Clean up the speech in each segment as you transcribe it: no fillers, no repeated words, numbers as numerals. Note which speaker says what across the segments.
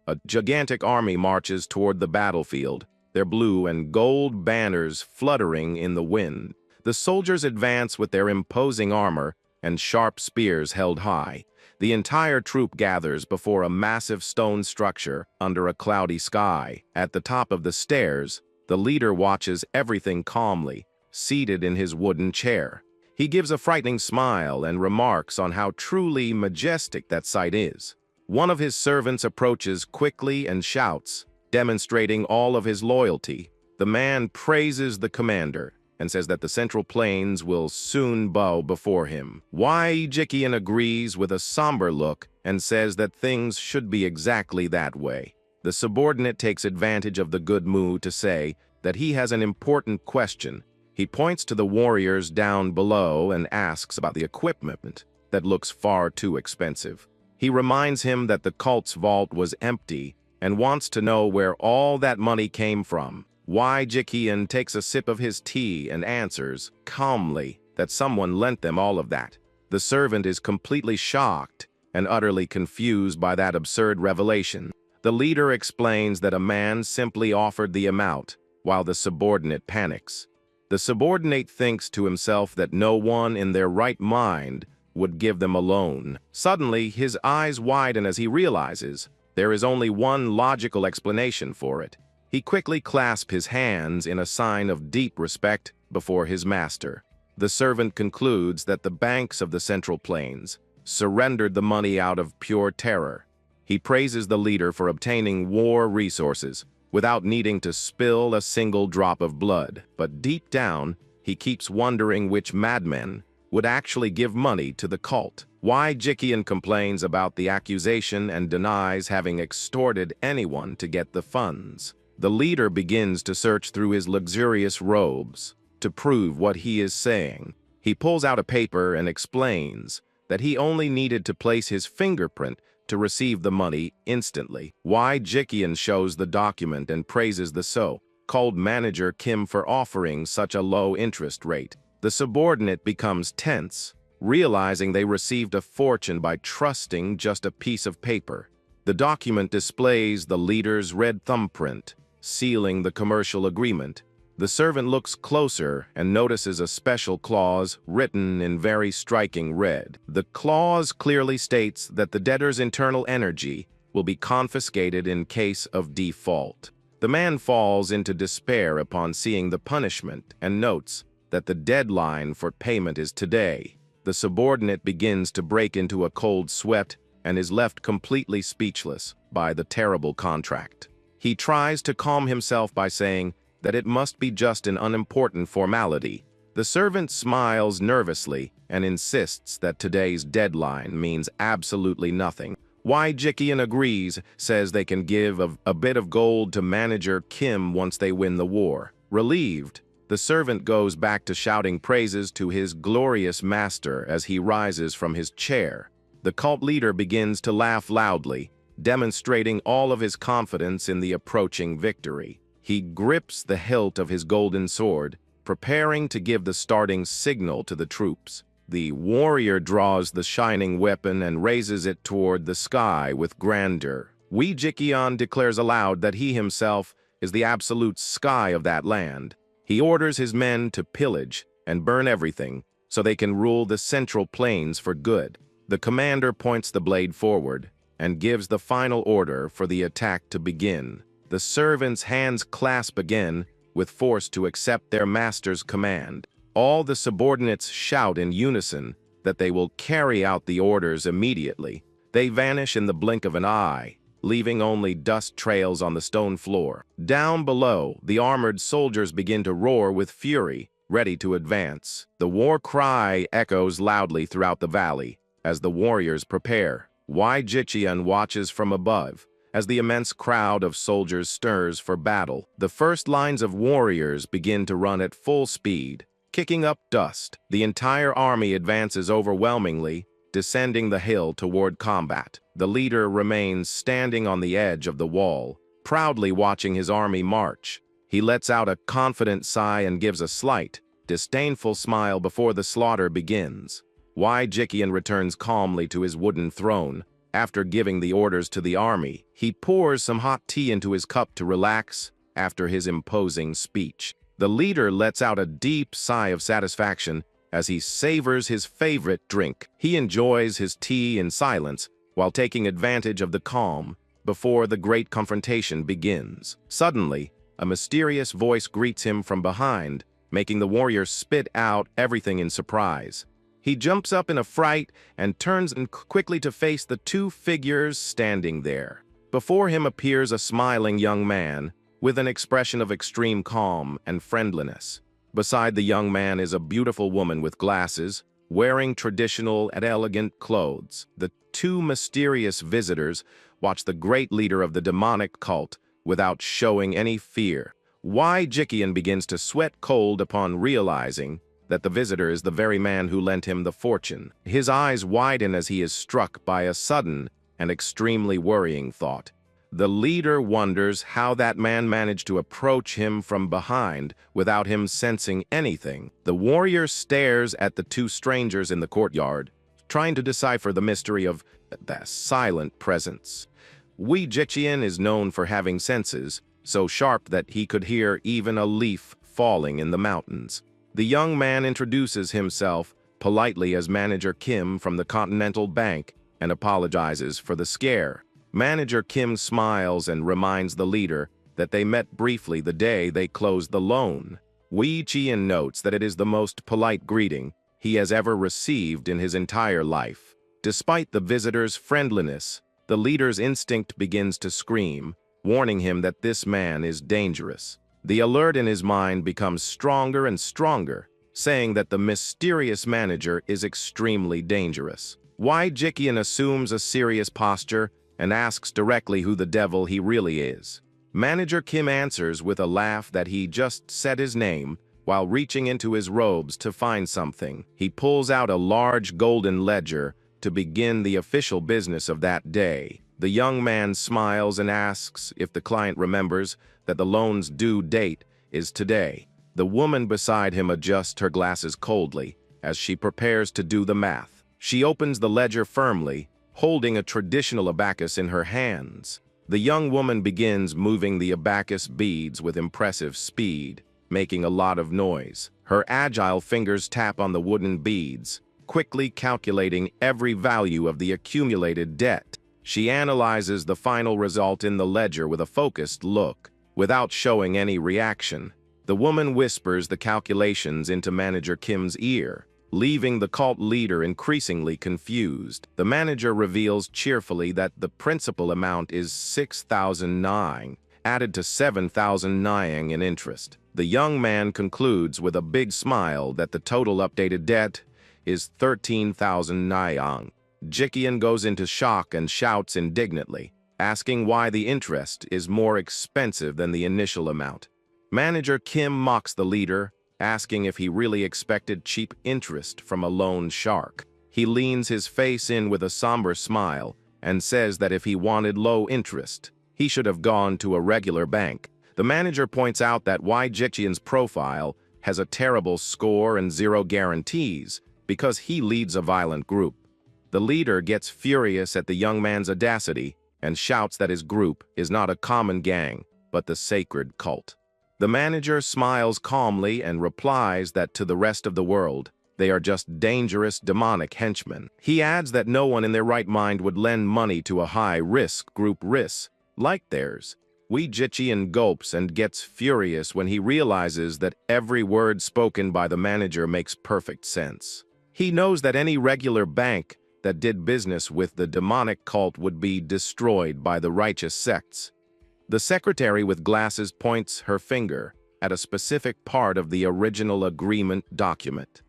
Speaker 1: A gigantic army marches toward the battlefield, their blue and gold banners fluttering in the wind. The soldiers advance with their imposing armor and sharp spears held high. The entire troop gathers before a massive stone structure under a cloudy sky. At the top of the stairs, the leader watches everything calmly, seated in his wooden chair. He gives a frightening smile and remarks on how truly majestic that sight is. One of his servants approaches quickly and shouts, demonstrating all of his loyalty. The man praises the commander and says that the Central Plains will soon bow before him. Jikian agrees with a somber look and says that things should be exactly that way. The subordinate takes advantage of the good mood to say that he has an important question. He points to the warriors down below and asks about the equipment that looks far too expensive. He reminds him that the cult's vault was empty and wants to know where all that money came from. Jikian takes a sip of his tea and answers, calmly, that someone lent them all of that. The servant is completely shocked and utterly confused by that absurd revelation. The leader explains that a man simply offered the amount, while the subordinate panics. The subordinate thinks to himself that no one in their right mind would give them a loan. Suddenly, his eyes widen as he realizes there is only one logical explanation for it. He quickly clasps his hands in a sign of deep respect before his master. The servant concludes that the banks of the Central Plains surrendered the money out of pure terror. He praises the leader for obtaining war resources without needing to spill a single drop of blood. But deep down, he keeps wondering which madmen would actually give money to the cult. Jikian complains about the accusation and denies having extorted anyone to get the funds. The leader begins to search through his luxurious robes to prove what he is saying. He pulls out a paper and explains that he only needed to place his fingerprint to receive the money instantly. Jikian shows the document and praises the so-called manager Kim for offering such a low interest rate. The subordinate becomes tense, realizing they received a fortune by trusting just a piece of paper. The document displays the leader's red thumbprint, sealing the commercial agreement. The servant looks closer and notices a special clause written in very striking red. The clause clearly states that the debtor's internal energy will be confiscated in case of default. The man falls into despair upon seeing the punishment and notes that the deadline for payment is today. The subordinate begins to break into a cold sweat and is left completely speechless by the terrible contract. He tries to calm himself by saying that it must be just an unimportant formality. The servant smiles nervously and insists that today's deadline means absolutely nothing. Jikian agrees, says they can give a bit of gold to manager Kim once they win the war. Relieved, the servant goes back to shouting praises to his glorious master as he rises from his chair. The cult leader begins to laugh loudly, demonstrating all of his confidence in the approaching victory. He grips the hilt of his golden sword, preparing to give the starting signal to the troops. The warrior draws the shining weapon and raises it toward the sky with grandeur. Jikian declares aloud that he himself is the absolute sky of that land. He orders his men to pillage and burn everything so they can rule the Central Plains for good. The commander points the blade forward and gives the final order for the attack to begin. The servants' hands clasp again with force to accept their master's command. All the subordinates shout in unison that they will carry out the orders immediately. They vanish in the blink of an eye, leaving only dust trails on the stone floor. Down below, the armored soldiers begin to roar with fury, ready to advance. The war cry echoes loudly throughout the valley as the warriors prepare. Jikian watches from above as the immense crowd of soldiers stirs for battle. The first lines of warriors begin to run at full speed, kicking up dust. The entire army advances overwhelmingly, descending the hill toward combat. The leader remains standing on the edge of the wall, proudly watching his army march. He lets out a confident sigh and gives a slight, disdainful smile before the slaughter begins. Jikian returns calmly to his wooden throne, After giving the orders to the army, he pours some hot tea into his cup to relax after his imposing speech. The leader lets out a deep sigh of satisfaction as he savors his favorite drink. He enjoys his tea in silence while taking advantage of the calm before the great confrontation begins. Suddenly, a mysterious voice greets him from behind, making the warrior spit out everything in surprise. He jumps up in a fright and turns quickly to face the two figures standing there. Before him appears a smiling young man with an expression of extreme calm and friendliness. Beside the young man is a beautiful woman with glasses, wearing traditional and elegant clothes. The two mysterious visitors watch the great leader of the demonic cult without showing any fear. Why Jikian begins to sweat cold upon realizing that the visitor is the very man who lent him the fortune. His eyes widen as he is struck by a sudden and extremely worrying thought. The leader wonders how that man managed to approach him from behind without him sensing anything. The warrior stares at the two strangers in the courtyard, trying to decipher the mystery of that silent presence. Wei Jiqian is known for having senses so sharp that he could hear even a leaf falling in the mountains. The young man introduces himself politely as Manager Kim from the Continental Bank and apologizes for the scare. Manager Kim smiles and reminds the leader that they met briefly the day they closed the loan. Wei Jiqian notes that it is the most polite greeting he has ever received in his entire life. Despite the visitor's friendliness, the leader's instinct begins to scream, warning him that this man is dangerous. The alert in his mind becomes stronger and stronger, saying that the mysterious manager is extremely dangerous. Wei Jiqian assumes a serious posture and asks directly who the devil he really is. Manager Kim answers with a laugh that he just said his name while reaching into his robes to find something. He pulls out a large golden ledger to begin the official business of that day. The young man smiles and asks if the client remembers that the loan's due date is today. The woman beside him adjusts her glasses coldly as she prepares to do the math. She opens the ledger firmly, holding a traditional abacus in her hands. The young woman begins moving the abacus beads with impressive speed, making a lot of noise. Her agile fingers tap on the wooden beads, quickly calculating every value of the accumulated debt. She analyzes the final result in the ledger with a focused look, without showing any reaction. The woman whispers the calculations into Manager Kim's ear, leaving the cult leader increasingly confused. The manager reveals cheerfully that the principal amount is 6,009, added to 7,009 in interest. The young man concludes with a big smile that the total updated debt is 13,009. Jiqian goes into shock and shouts indignantly, asking why the interest is more expensive than the initial amount. Manager Kim mocks the leader, asking if he really expected cheap interest from a loan shark. He leans his face in with a somber smile and says that if he wanted low interest, he should have gone to a regular bank. The manager points out that Wei Jiqian's profile has a terrible score and zero guarantees because he leads a violent group. The leader gets furious at the young man's audacity and shouts that his group is not a common gang, but the sacred cult. The manager smiles calmly and replies that to the rest of the world, they are just dangerous demonic henchmen. He adds that no one in their right mind would lend money to a high-risk group like theirs. Wei Jiqian gulps and gets furious when he realizes that every word spoken by the manager makes perfect sense. He knows that any regular bank that did business with the demonic cult would be destroyed by the righteous sects. The secretary with glasses points her finger at a specific part of the original agreement document.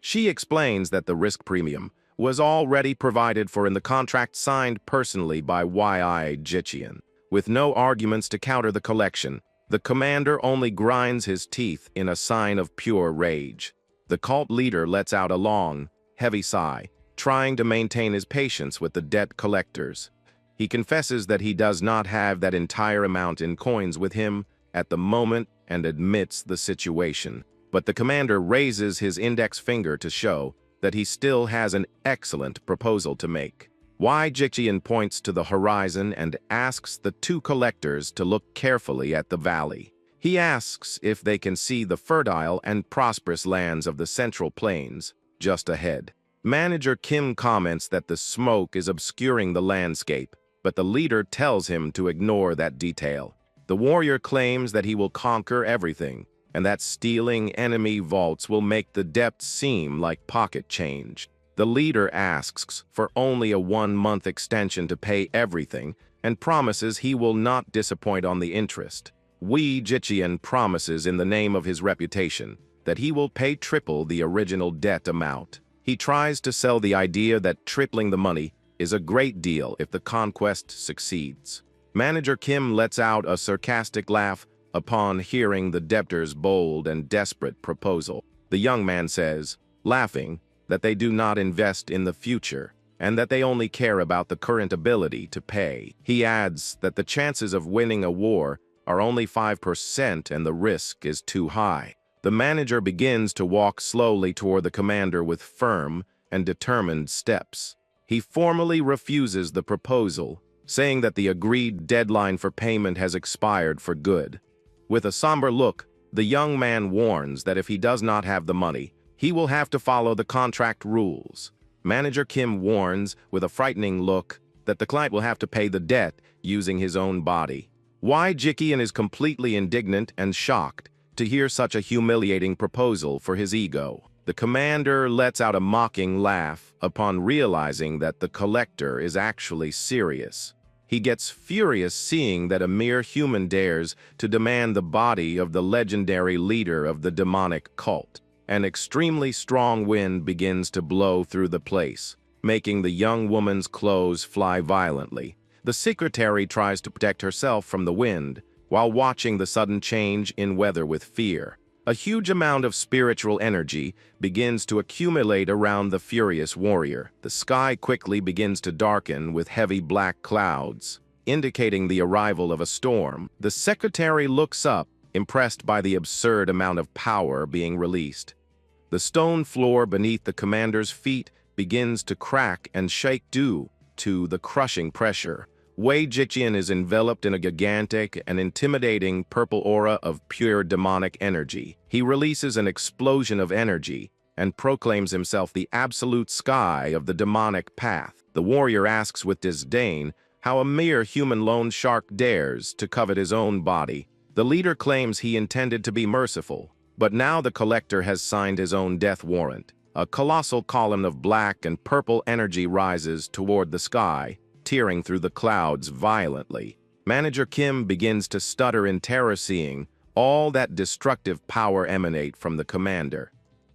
Speaker 1: She explains that the risk premium was already provided for in the contract signed personally by Wei Jiqian. With no arguments to counter the collection, the commander only grinds his teeth in a sign of pure rage. The cult leader lets out a long, heavy sigh, trying to maintain his patience with the debt collectors. He confesses that he does not have that entire amount in coins with him at the moment and admits the situation. But the commander raises his index finger to show that he still has an excellent proposal to make. Wei Jiqian points to the horizon and asks the two collectors to look carefully at the valley. He asks if they can see the fertile and prosperous lands of the Central Plains just ahead. Manager Kim comments that the smoke is obscuring the landscape, but the leader tells him to ignore that detail. The warrior claims that he will conquer everything, and that stealing enemy vaults will make the depths seem like pocket change. The leader asks for only a 1-month extension to pay everything and promises he will not disappoint on the interest. Wei Jiqian promises in the name of his reputation that he will pay triple the original debt amount. He tries to sell the idea that tripling the money is a great deal if the conquest succeeds. Manager Kim lets out a sarcastic laugh upon hearing the debtor's bold and desperate proposal. The young man says, laughing, that they do not invest in the future and that they only care about the current ability to pay. He adds that the chances of winning a war are only 5% and the risk is too high. The manager begins to walk slowly toward the commander with firm and determined steps. He formally refuses the proposal, saying that the agreed deadline for payment has expired for good. With a somber look, the young man warns that if he does not have the money, he will have to follow the contract rules. Manager Kim warns, with a frightening look, that the client will have to pay the debt using his own body. Wei Jiqian is completely indignant and shocked to hear such a humiliating proposal for his ego. The commander lets out a mocking laugh upon realizing that the collector is actually serious. He gets furious seeing that a mere human dares to demand the body of the legendary leader of the demonic cult. An extremely strong wind begins to blow through the place, making the young woman's clothes fly violently. The secretary tries to protect herself from the wind while watching the sudden change in weather with fear. A huge amount of spiritual energy begins to accumulate around the furious warrior. The sky quickly begins to darken with heavy black clouds, indicating the arrival of a storm. The secretary looks up, impressed by the absurd amount of power being released. The stone floor beneath the commander's feet begins to crack and shake due to the crushing pressure. Wei Jiqian is enveloped in a gigantic and intimidating purple aura of pure demonic energy. He releases an explosion of energy and proclaims himself the absolute sky of the demonic path. The warrior asks with disdain how a mere human loan shark dares to covet his own body. The leader claims he intended to be merciful, but now the collector has signed his own death warrant. A colossal column of black and purple energy rises toward the sky, tearing through the clouds violently. Manager Kim begins to stutter in terror seeing all that destructive power emanate from the commander.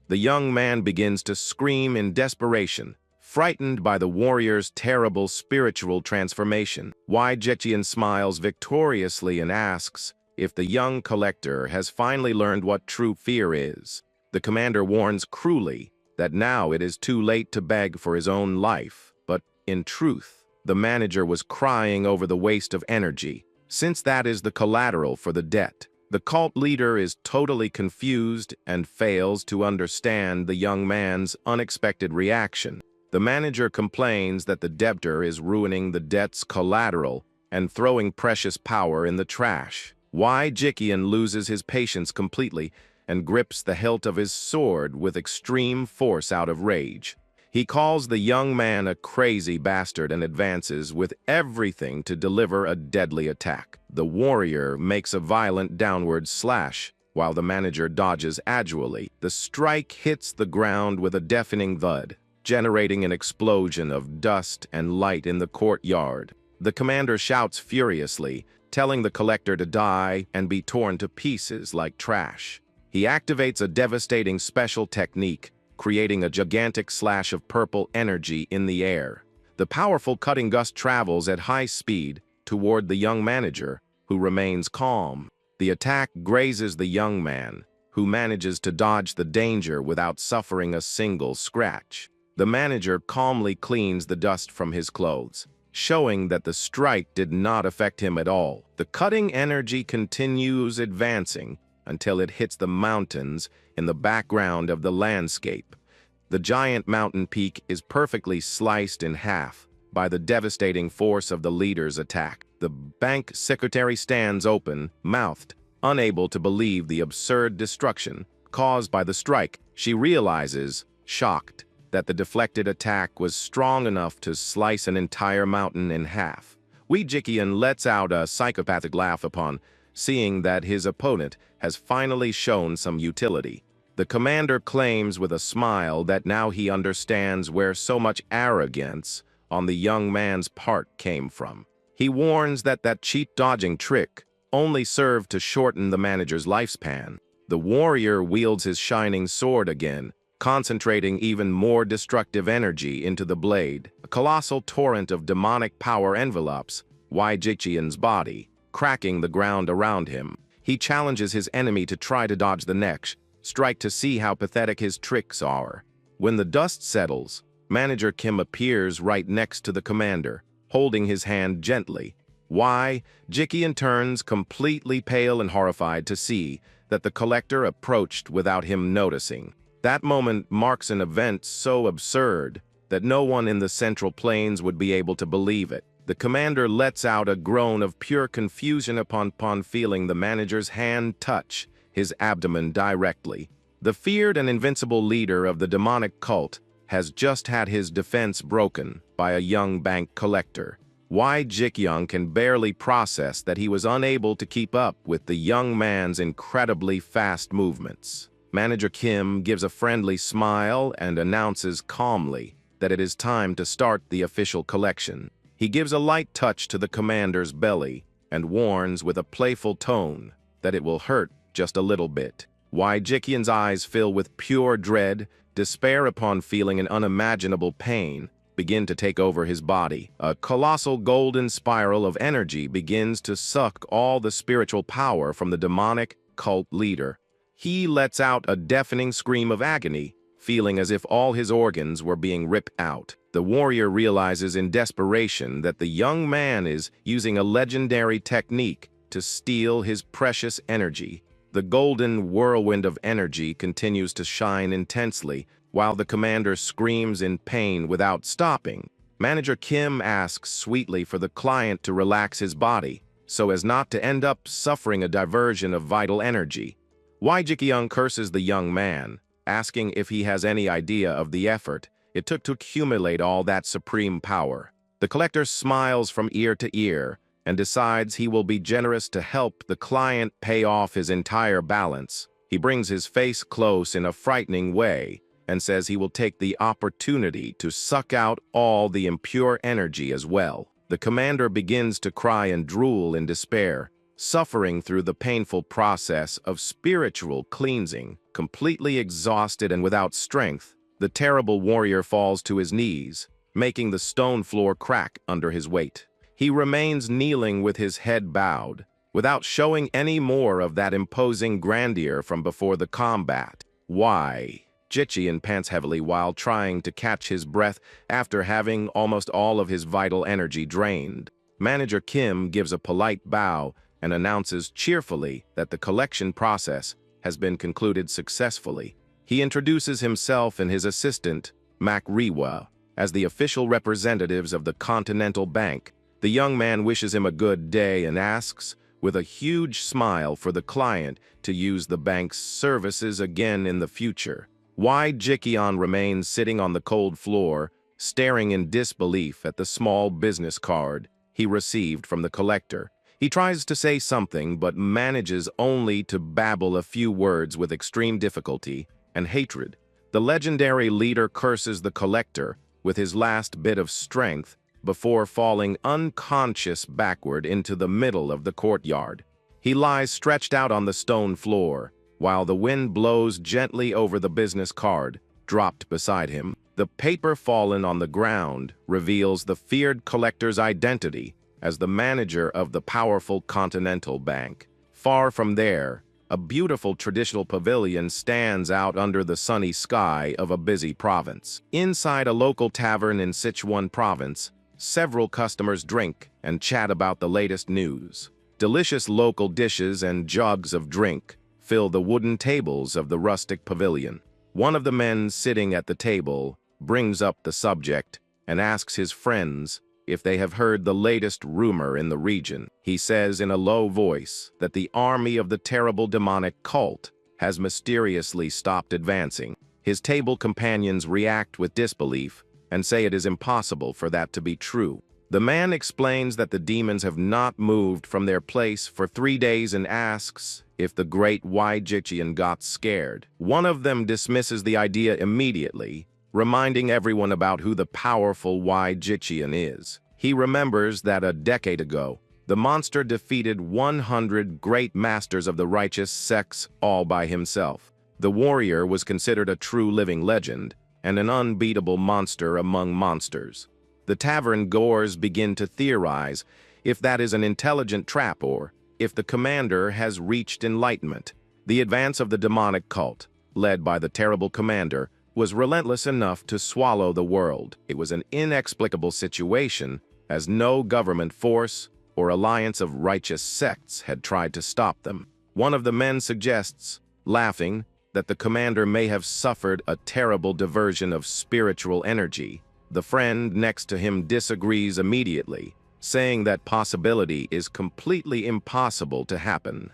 Speaker 1: The young man begins to scream in desperation, frightened by the warrior's terrible spiritual transformation. Wei Jiqian smiles victoriously and asks if the young collector has finally learned what true fear is. The commander warns cruelly that now it is too late to beg for his own life, but in truth, the manager was crying over the waste of energy, since that is the collateral for the debt. The cult leader is totally confused and fails to understand the young man's unexpected reaction. The manager complains that the debtor is ruining the debt's collateral and throwing precious power in the trash. Wei Jiqian loses his patience completely and grips the hilt of his sword with extreme force out of rage. He calls the young man a crazy bastard and advances with everything to deliver a deadly attack. The warrior makes a violent downward slash, while the manager dodges agilely. The strike hits the ground with a deafening thud, generating an explosion of dust and light in the courtyard. The commander shouts furiously, telling the collector to die and be torn to pieces like trash. He activates a devastating special technique, creating a gigantic slash of purple energy in the air. The powerful cutting gust travels at high speed toward the young manager, who remains calm. The attack grazes the young man, who manages to dodge the danger without suffering a single scratch. The manager calmly cleans the dust from his clothes, showing that the strike did not affect him at all. The cutting energy continues advancing until it hits the mountains in the background of the landscape. The giant mountain peak is perfectly sliced in half, by the devastating force of the leader's attack. The bank secretary stands open-mouthed, unable to believe the absurd destruction caused by the strike. She realizes, shocked, that the deflected attack was strong enough to slice an entire mountain in half. Wee Jikian lets out a psychopathic laugh upon seeing that his opponent has finally shown some utility. The commander claims with a smile that now he understands where so much arrogance on the young man's part came from. He warns that cheat-dodging trick only served to shorten the manager's lifespan. The warrior wields his shining sword again, concentrating even more destructive energy into the blade. A colossal torrent of demonic power envelops Wei Jiqian's body, cracking the ground around him. He challenges his enemy to try to dodge the next strike to see how pathetic his tricks are. When the dust settles, Manager Kim appears right next to the commander, holding his hand gently. Wei Jiqian turns completely pale and horrified to see that the collector approached without him noticing. That moment marks an event so absurd that no one in the Central Plains would be able to believe it. The commander lets out a groan of pure confusion upon feeling the manager's hand touch his abdomen directly. The feared and invincible leader of the demonic cult has just had his defense broken by a young bank collector. Wei Jiqian can barely process that he was unable to keep up with the young man's incredibly fast movements. Manager Kim gives a friendly smile and announces calmly that it is time to start the official collection. He gives a light touch to the commander's belly and warns with a playful tone that it will hurt just a little bit. Wei Jiqian's eyes fill with pure dread, despair upon feeling an unimaginable pain begin to take over his body. A colossal golden spiral of energy begins to suck all the spiritual power from the demonic cult leader. He lets out a deafening scream of agony, feeling as if all his organs were being ripped out. The warrior realizes in desperation that the young man is using a legendary technique to steal his precious energy. The golden whirlwind of energy continues to shine intensely, while the commander screams in pain without stopping. Manager Kim asks sweetly for the client to relax his body, so as not to end up suffering a diversion of vital energy. Wei Jiqian curses the young man, asking if he has any idea of the effort it took to accumulate all that supreme power. The collector smiles from ear to ear and decides he will be generous to help the client pay off his entire balance. He brings his face close in a frightening way and says he will take the opportunity to suck out all the impure energy as well. The commander begins to cry and drool in despair, suffering through the painful process of spiritual cleansing. Completely exhausted and without strength, the terrible warrior falls to his knees, making the stone floor crack under his weight. He remains kneeling with his head bowed, without showing any more of that imposing grandeur from before the combat. Wei Jiqian pants heavily while trying to catch his breath after having almost all of his vital energy drained. Manager Kim gives a polite bow and announces cheerfully that the collection process has been concluded successfully. He introduces himself and his assistant, Manhwa, as the official representatives of the Continental Bank. The young man wishes him a good day and asks, with a huge smile, for the client to use the bank's services again in the future. Wei Jiqian remains sitting on the cold floor, staring in disbelief at the small business card he received from the collector. He tries to say something but manages only to babble a few words with extreme difficulty and hatred. The legendary leader curses the collector with his last bit of strength before falling unconscious backward into the middle of the courtyard. He lies stretched out on the stone floor, while the wind blows gently over the business card dropped beside him. The paper fallen on the ground reveals the feared collector's identity as the manager of the powerful Continental Bank. Far from there, a beautiful traditional pavilion stands out under the sunny sky of a busy province. Inside a local tavern in Sichuan province, several customers drink and chat about the latest news. Delicious local dishes and jugs of drink fill the wooden tables of the rustic pavilion. One of the men sitting at the table brings up the subject, and asks his friends if they have heard the latest rumor in the region. He says in a low voice that the army of the terrible demonic cult has mysteriously stopped advancing. His table companions react with disbelief and say it is impossible for that to be true. The man explains that the demons have not moved from their place for 3 days and asks if the great Waijiqian got scared. One of them dismisses the idea immediately, reminding everyone about who the powerful Waijiqian is. He remembers that a decade ago, the monster defeated 100 great masters of the righteous sects all by himself. The warrior was considered a true living legend and an unbeatable monster among monsters. The tavern goers begin to theorize if that is an intelligent trap or if the commander has reached enlightenment. The advance of the demonic cult, led by the terrible commander, was relentless enough to swallow the world. It was an inexplicable situation, as no government force or alliance of righteous sects had tried to stop them. One of the men suggests, laughing, that the commander may have suffered a terrible diversion of spiritual energy. The friend next to him disagrees immediately, saying that possibility is completely impossible to happen.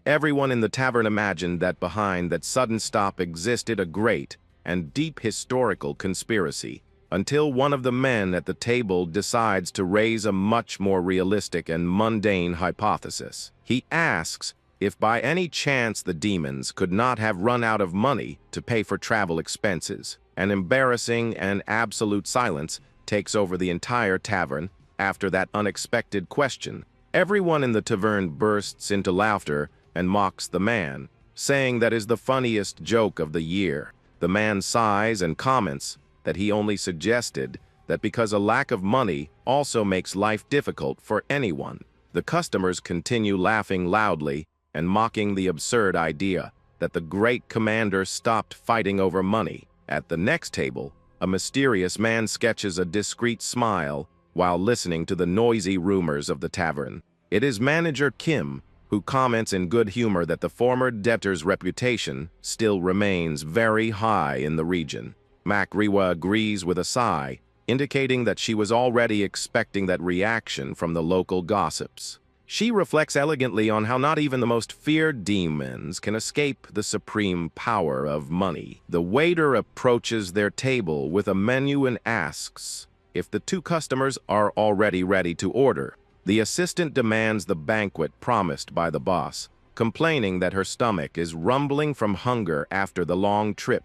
Speaker 1: Everyone in the tavern imagined that behind that sudden stop existed a great and deep historical conspiracy, until one of the men at the table decides to raise a much more realistic and mundane hypothesis. He asks if by any chance the demons could not have run out of money to pay for travel expenses. An embarrassing and absolute silence takes over the entire tavern after that unexpected question. Everyone in the tavern bursts into laughter and mocks the man, saying that is the funniest joke of the year. The man sighs and comments that he only suggested that because a lack of money also makes life difficult for anyone. The customers continue laughing loudly and mocking the absurd idea that the great commander stopped fighting over money. At the next table, a mysterious man sketches a discreet smile while listening to the noisy rumors of the tavern. It is manager Kim who comments in good humor that the former debtor's reputation still remains very high in the region. Manhwa agrees with a sigh, indicating that she was already expecting that reaction from the local gossips. She reflects elegantly on how not even the most feared demons can escape the supreme power of money. The waiter approaches their table with a menu and asks if the two customers are already ready to order. The assistant demands the banquet promised by the boss, complaining that her stomach is rumbling from hunger after the long trip.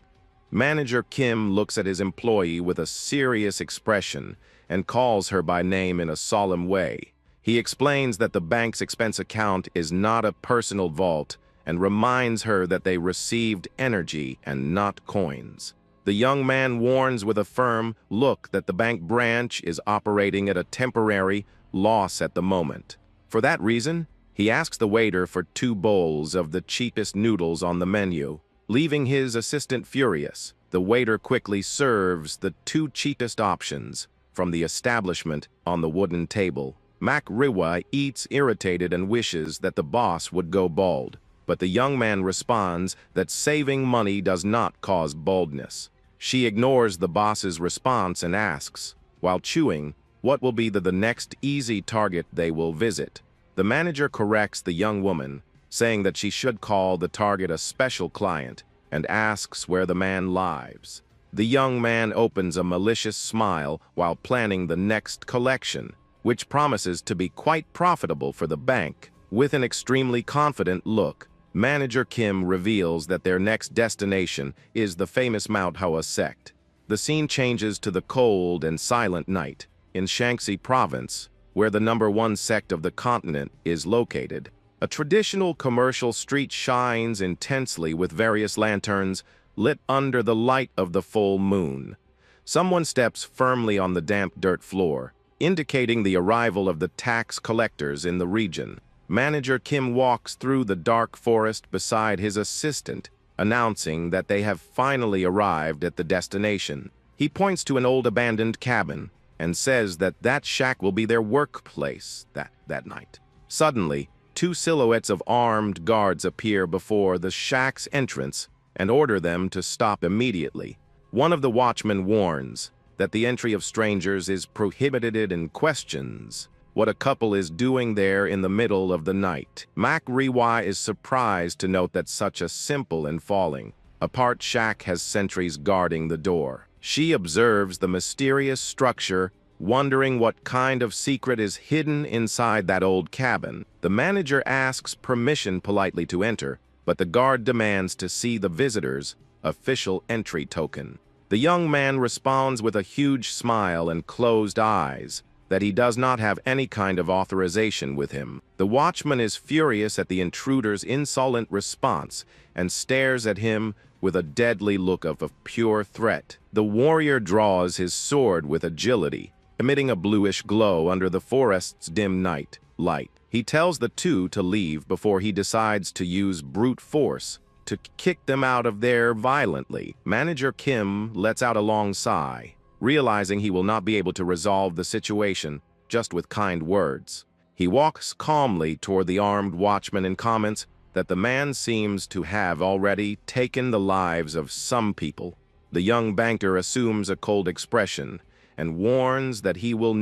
Speaker 1: Manager Kim looks at his employee with a serious expression and calls her by name in a solemn way. He explains that the bank's expense account is not a personal vault and reminds her that they received energy and not coins. The young man warns with a firm look that the bank branch is operating at a temporary loss at the moment. For that reason, he asks the waiter for 2 bowls of the cheapest noodles on the menu, leaving his assistant furious. The waiter quickly serves the 2 cheapest options from the establishment on the wooden table. Manhwa eats irritated and wishes that the boss would go bald, but the young man responds that saving money does not cause baldness. She ignores the boss's response and asks, while chewing, what will be the next easy target they will visit. The manager corrects the young woman, saying that she should call the target a special client, and asks where the man lives. The young man opens a malicious smile while planning the next collection, which promises to be quite profitable for the bank. With an extremely confident look, Manager Kim reveals that their next destination is the famous Manhwa sect. The scene changes to the cold and silent night in Shaanxi province, where the #1 sect of the continent is located. A traditional commercial street shines intensely with various lanterns lit under the light of the full moon. Someone steps firmly on the damp dirt floor, indicating the arrival of the tax collectors in the region. Manager Kim walks through the dark forest beside his assistant, announcing that they have finally arrived at the destination. He points to an old abandoned cabin and says that that shack will be their workplace that night. Suddenly, 2 silhouettes of armed guards appear before the shack's entrance and order them to stop immediately. One of the watchmen warns that the entry of strangers is prohibited and questions what a couple is doing there in the middle of the night. Manhwa is surprised to note that such a simple and falling apart shack has sentries guarding the door. She observes the mysterious structure, wondering what kind of secret is hidden inside that old cabin. The manager asks permission politely to enter, but the guard demands to see the visitor's official entry token. The young man responds with a huge smile and closed eyes that he does not have any kind of authorization with him. The watchman is furious at the intruder's insolent response and stares at him with a deadly look of pure threat. The warrior draws his sword with agility, emitting a bluish glow under the forest's dim night light. He tells the two to leave before he decides to use brute force to kick them out of there violently. Manager Kim lets out a long sigh, realizing he will not be able to resolve the situation just with kind words. He walks calmly toward the armed watchman and comments that the man seems to have already taken the lives of some people. The young banker assumes a cold expression and warns that he will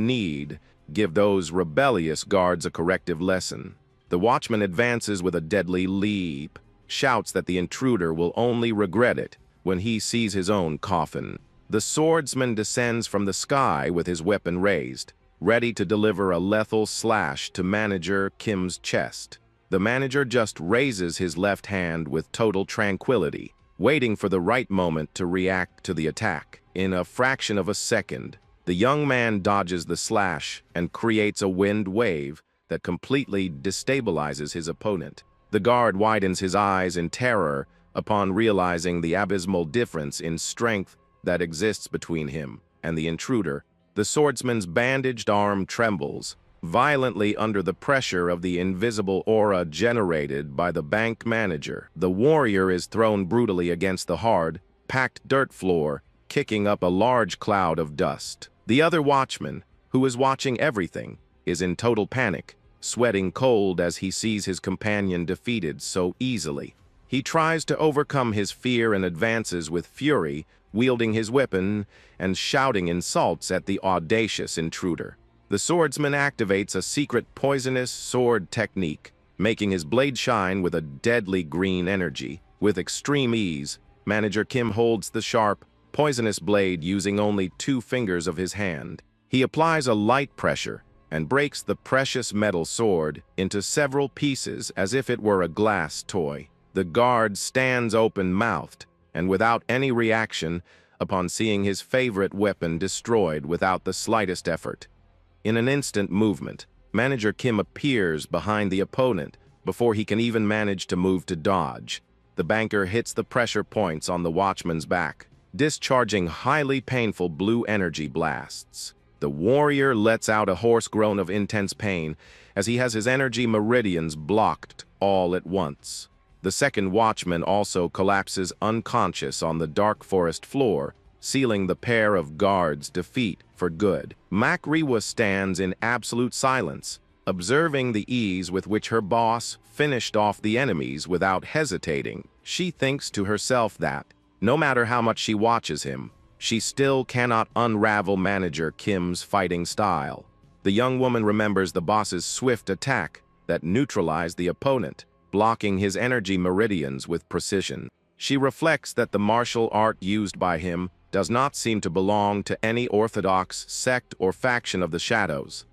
Speaker 1: give those rebellious guards a corrective lesson. The watchman advances with a deadly leap, shouts that the intruder will only regret it when he sees his own coffin. The swordsman descends from the sky with his weapon raised, ready to deliver a lethal slash to Manager Kim's chest. The manager just raises his left hand with total tranquility, waiting for the right moment to react to the attack. In a fraction of a second, the young man dodges the slash and creates a wind wave that completely destabilizes his opponent. The guard widens his eyes in terror upon realizing the abysmal difference in strength that exists between him and the intruder. The swordsman's bandaged arm trembles violently under the pressure of the invisible aura generated by the bank manager. The warrior is thrown brutally against the hard, packed dirt floor, kicking up a large cloud of dust. The other watchman, who is watching everything, is in total panic, sweating cold as he sees his companion defeated so easily. He tries to overcome his fear and advances with fury, wielding his weapon and shouting insults at the audacious intruder. The swordsman activates a secret poisonous sword technique, making his blade shine with a deadly green energy. With extreme ease, Manager Kim holds the sharp, poisonous blade using only 2 fingers of his hand. He applies a light pressure and breaks the precious metal sword into several pieces as if it were a glass toy. The guard stands open-mouthed and without any reaction upon seeing his favorite weapon destroyed without the slightest effort. In an instant movement, Manager Kim appears behind the opponent before he can even manage to move to dodge. The banker hits the pressure points on the watchman's back, discharging highly painful blue energy blasts. The warrior lets out a hoarse groan of intense pain as he has his energy meridians blocked all at once. The second watchman also collapses unconscious on the dark forest floor, sealing the pair of guards' defeat for good. Manhwa stands in absolute silence, observing the ease with which her boss finished off the enemies without hesitating. She thinks to herself that, no matter how much she watches him, she still cannot unravel Manager Kim's fighting style. The young woman remembers the boss's swift attack that neutralized the opponent, blocking his energy meridians with precision. She reflects that the martial art used by him does not seem to belong to any orthodox sect or faction of the shadows.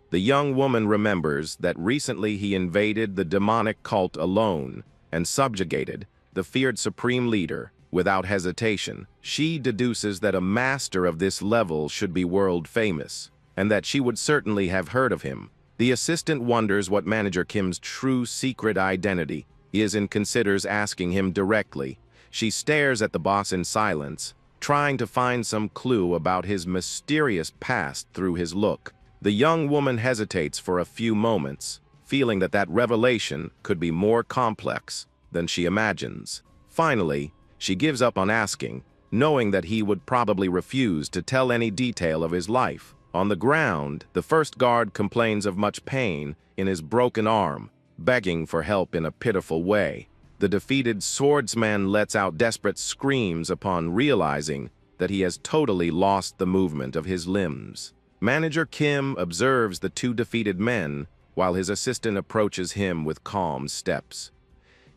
Speaker 1: The young woman remembers that recently he invaded the demonic cult alone and subjugated the feared supreme leader without hesitation. She deduces that a master of this level should be world famous, and that she would certainly have heard of him. The assistant wonders what Manager Kim's true secret identity is and considers asking him directly. She stares at the boss in silence, trying to find some clue about his mysterious past through his look. The young woman hesitates for a few moments, feeling that revelation could be more complex than she imagines. Finally, she gives up on asking, knowing that he would probably refuse to tell any detail of his life. On the ground, the first guard complains of much pain in his broken arm, begging for help in a pitiful way. The defeated swordsman lets out desperate screams upon realizing that he has totally lost the movement of his limbs. Manager Kim observes the two defeated men while his assistant approaches him with calm steps.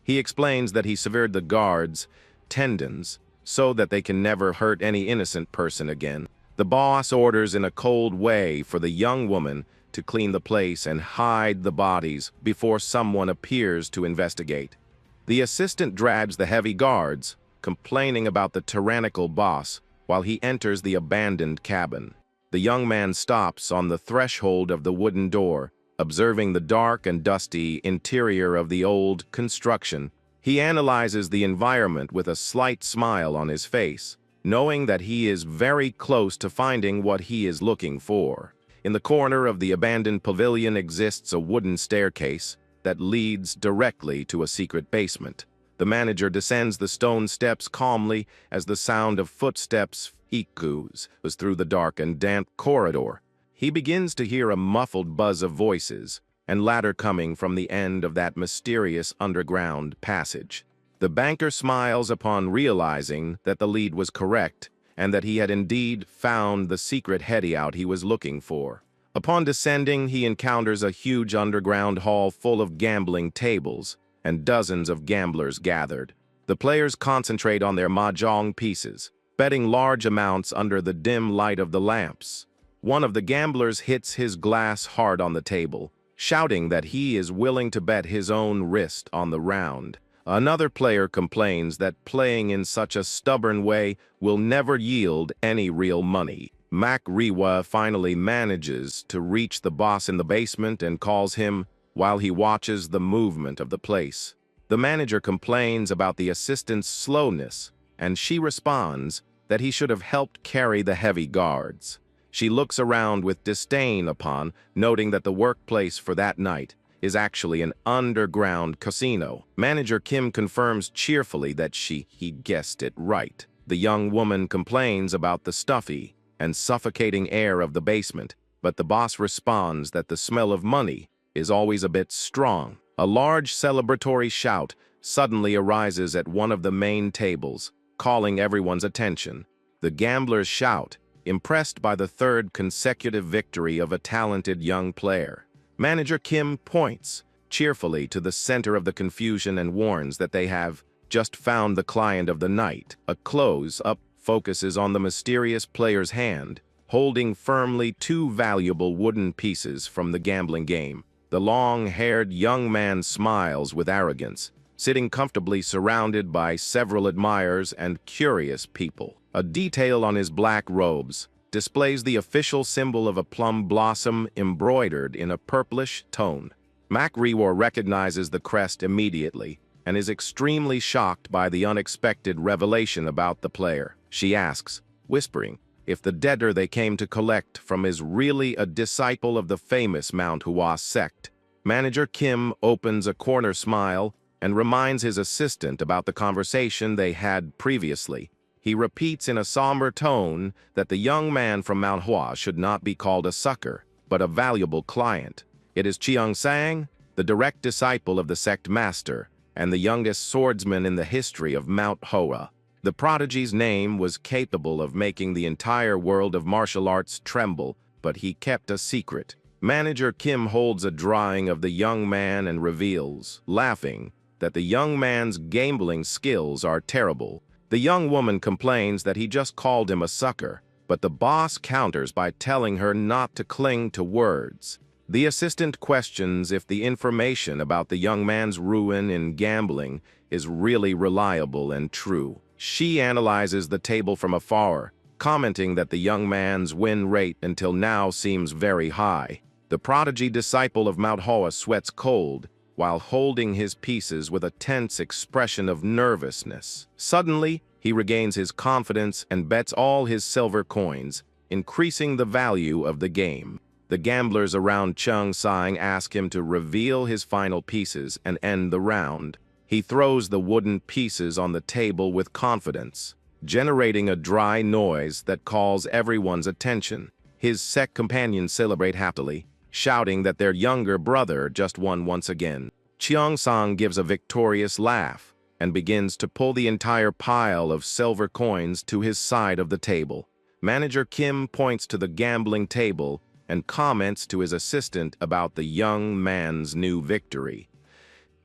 Speaker 1: He explains that he severed the guards' tendons so that they can never hurt any innocent person again. The boss orders in a cold way for the young woman to clean the place and hide the bodies before someone appears to investigate. The assistant drags the heavy guards, complaining about the tyrannical boss, while he enters the abandoned cabin. The young man stops on the threshold of the wooden door, observing the dark and dusty interior of the old construction. He analyzes the environment with a slight smile on his face, knowing that he is very close to finding what he is looking for. In the corner of the abandoned pavilion exists a wooden staircase that leads directly to a secret basement. The manager descends the stone steps calmly as the sound of footsteps echoes through the dark and damp corridor. He begins to hear a muffled buzz of voices, and laughter coming from the end of that mysterious underground passage. The banker smiles upon realizing that the lead was correct and that he had indeed found the secret hideout he was looking for. Upon descending, he encounters a huge underground hall full of gambling tables and dozens of gamblers gathered. The players concentrate on their mahjong pieces, betting large amounts under the dim light of the lamps. One of the gamblers hits his glass hard on the table, shouting that he is willing to bet his own wrist on the round. Another player complains that playing in such a stubborn way will never yield any real money. Manhwa finally manages to reach the boss in the basement and calls him while he watches the movement of the place. The manager complains about the assistant's slowness, and she responds that he should have helped carry the heavy guards. She looks around with disdain upon noting that the workplace for that night is actually an underground casino. Manager Kim confirms cheerfully that he guessed it right. The young woman complains about the stuffy and suffocating air of the basement, but the boss responds that the smell of money is always a bit strong. A large celebratory shout suddenly arises at one of the main tables, calling everyone's attention. The gamblers shout, impressed by the third consecutive victory of a talented young player. Manager Kim points cheerfully to the center of the confusion and warns that they have just found the client of the night. A close-up focuses on the mysterious player's hand, holding firmly two valuable wooden pieces from the gambling game. The long-haired young man smiles with arrogance, sitting comfortably surrounded by several admirers and curious people. A detail on his black robes displays the official symbol of a plum blossom embroidered in a purplish tone. Manhwa recognizes the crest immediately and is extremely shocked by the unexpected revelation about the player. She asks, whispering, if the debtor they came to collect from is really a disciple of the famous Manhwa sect. Manager Kim opens a corner smile and reminds his assistant about the conversation they had previously. He repeats in a somber tone that the young man from Manhwa should not be called a sucker, but a valuable client. It is Cheongsang, the direct disciple of the sect master, and the youngest swordsman in the history of Manhwa. The prodigy's name was capable of making the entire world of martial arts tremble, but he kept a secret. Manager Kim holds a drawing of the young man and reveals, laughing, that the young man's gambling skills are terrible. The young woman complains that he just called him a sucker, but the boss counters by telling her not to cling to words. The assistant questions if the information about the young man's ruin in gambling is really reliable and true. She analyzes the table from afar, commenting that the young man's win rate until now seems very high. The prodigy disciple of Manhwa sweats cold, while holding his pieces with a tense expression of nervousness. Suddenly, he regains his confidence and bets all his silver coins, increasing the value of the game. The gamblers around Cheongsang ask him to reveal his final pieces and end the round. He throws the wooden pieces on the table with confidence, generating a dry noise that calls everyone's attention. His sect companions celebrate happily, shouting that their younger brother just won once again. Cheongsang gives a victorious laugh, and begins to pull the entire pile of silver coins to his side of the table. Manager Kim points to the gambling table and comments to his assistant about the young man's new victory.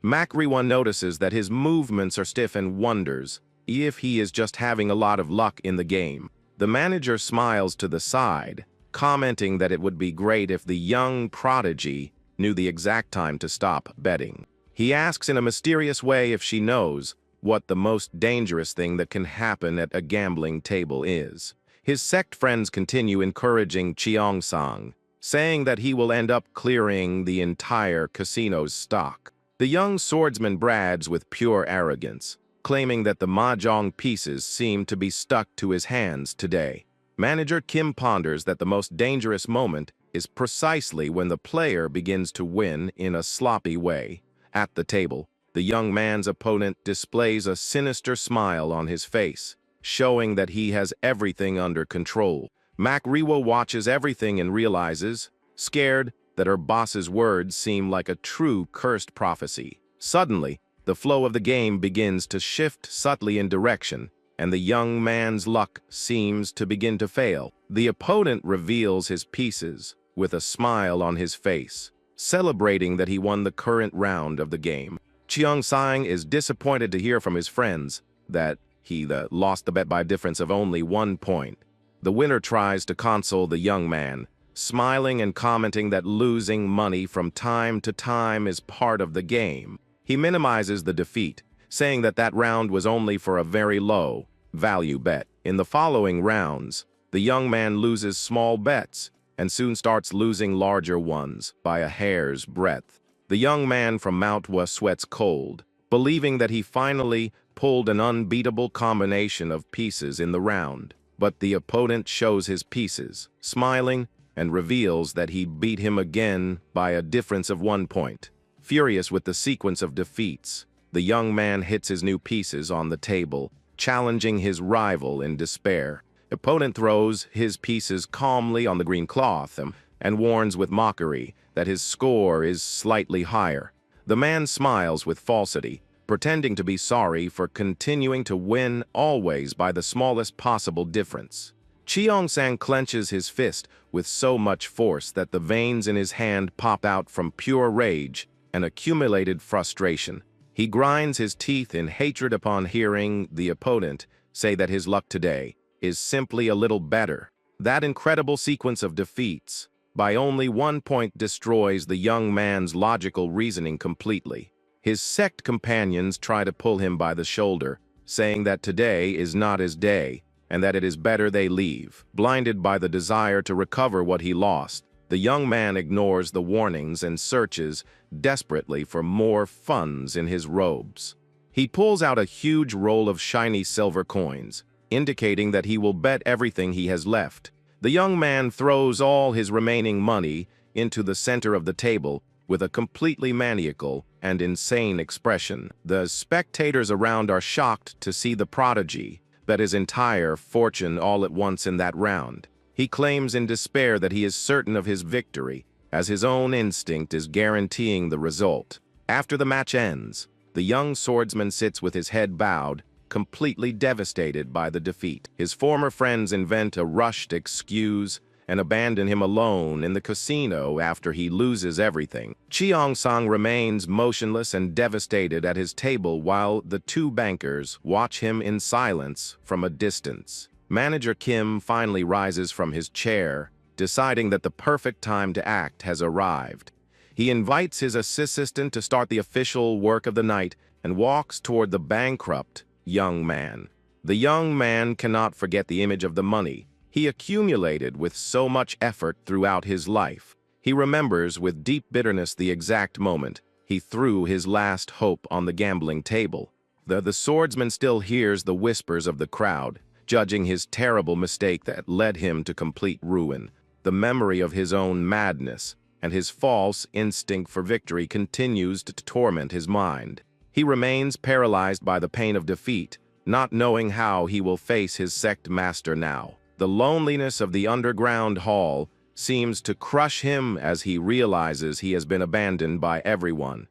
Speaker 1: Makriwa notices that his movements are stiff and wonders if he is just having a lot of luck in the game. The manager smiles to the side, commenting that it would be great if the young prodigy knew the exact time to stop betting. He asks in a mysterious way if she knows what the most dangerous thing that can happen at a gambling table is. His sect friends continue encouraging Cheong-sang, saying that he will end up clearing the entire casino's stock. The young swordsman brags with pure arrogance, claiming that the mahjong pieces seem to be stuck to his hands today. Manager Kim ponders that the most dangerous moment is precisely when the player begins to win in a sloppy way. At the table, the young man's opponent displays a sinister smile on his face, showing that he has everything under control. Makriwa watches everything and realizes, scared, that her boss's words seem like a true cursed prophecy. Suddenly, the flow of the game begins to shift subtly in direction, and the young man's luck seems to begin to fail. The opponent reveals his pieces with a smile on his face, celebrating that he won the current round of the game. Cheong-sang is disappointed to hear from his friends that he lost the bet by a difference of only 1 point. The winner tries to console the young man, smiling and commenting that losing money from time to time is part of the game. He minimizes the defeat, saying that that round was only for a very low value bet. In the following rounds, the young man loses small bets and soon starts losing larger ones by a hair's breadth. The young man from Manhwa sweats cold, believing that he finally pulled an unbeatable combination of pieces in the round. But the opponent shows his pieces, smiling, and reveals that he beat him again by a difference of 1 point. Furious with the sequence of defeats, the young man hits his new pieces on the table, challenging his rival in despair. Opponent throws his pieces calmly on the green cloth and warns with mockery that his score is slightly higher. The man smiles with falsity, pretending to be sorry for continuing to win always by the smallest possible difference. Cheong-sang clenches his fist with so much force that the veins in his hand pop out from pure rage and accumulated frustration. He grinds his teeth in hatred upon hearing the opponent say that his luck today is simply a little better. That incredible sequence of defeats, by only 1 point, destroys the young man's logical reasoning completely. His sect companions try to pull him by the shoulder, saying that today is not his day, and that it is better they leave. Blinded by the desire to recover what he lost, the young man ignores the warnings and searches desperately for more funds in his robes. He pulls out a huge roll of shiny silver coins, indicating that he will bet everything he has left. The young man throws all his remaining money into the center of the table with a completely maniacal and insane expression. The spectators around are shocked to see the prodigy bet his entire fortune all at once in that round. He claims in despair that he is certain of his victory, as his own instinct is guaranteeing the result. After the match ends, the young swordsman sits with his head bowed, completely devastated by the defeat. His former friends invent a rushed excuse and abandon him alone in the casino after he loses everything. Cheong-sang remains motionless and devastated at his table while the 2 bankers watch him in silence from a distance. Manager Kim finally rises from his chair, deciding that the perfect time to act has arrived. He invites his assistant to start the official work of the night and walks toward the bankrupt young man. The young man cannot forget the image of the money he accumulated with so much effort throughout his life. He remembers with deep bitterness the exact moment he threw his last hope on the gambling table. The swordsman still hears the whispers of the crowd, judging his terrible mistake that led him to complete ruin. The memory of his own madness and his false instinct for victory continues to torment his mind. He remains paralyzed by the pain of defeat, not knowing how he will face his sect master now. The loneliness of the underground hall seems to crush him as he realizes he has been abandoned by everyone.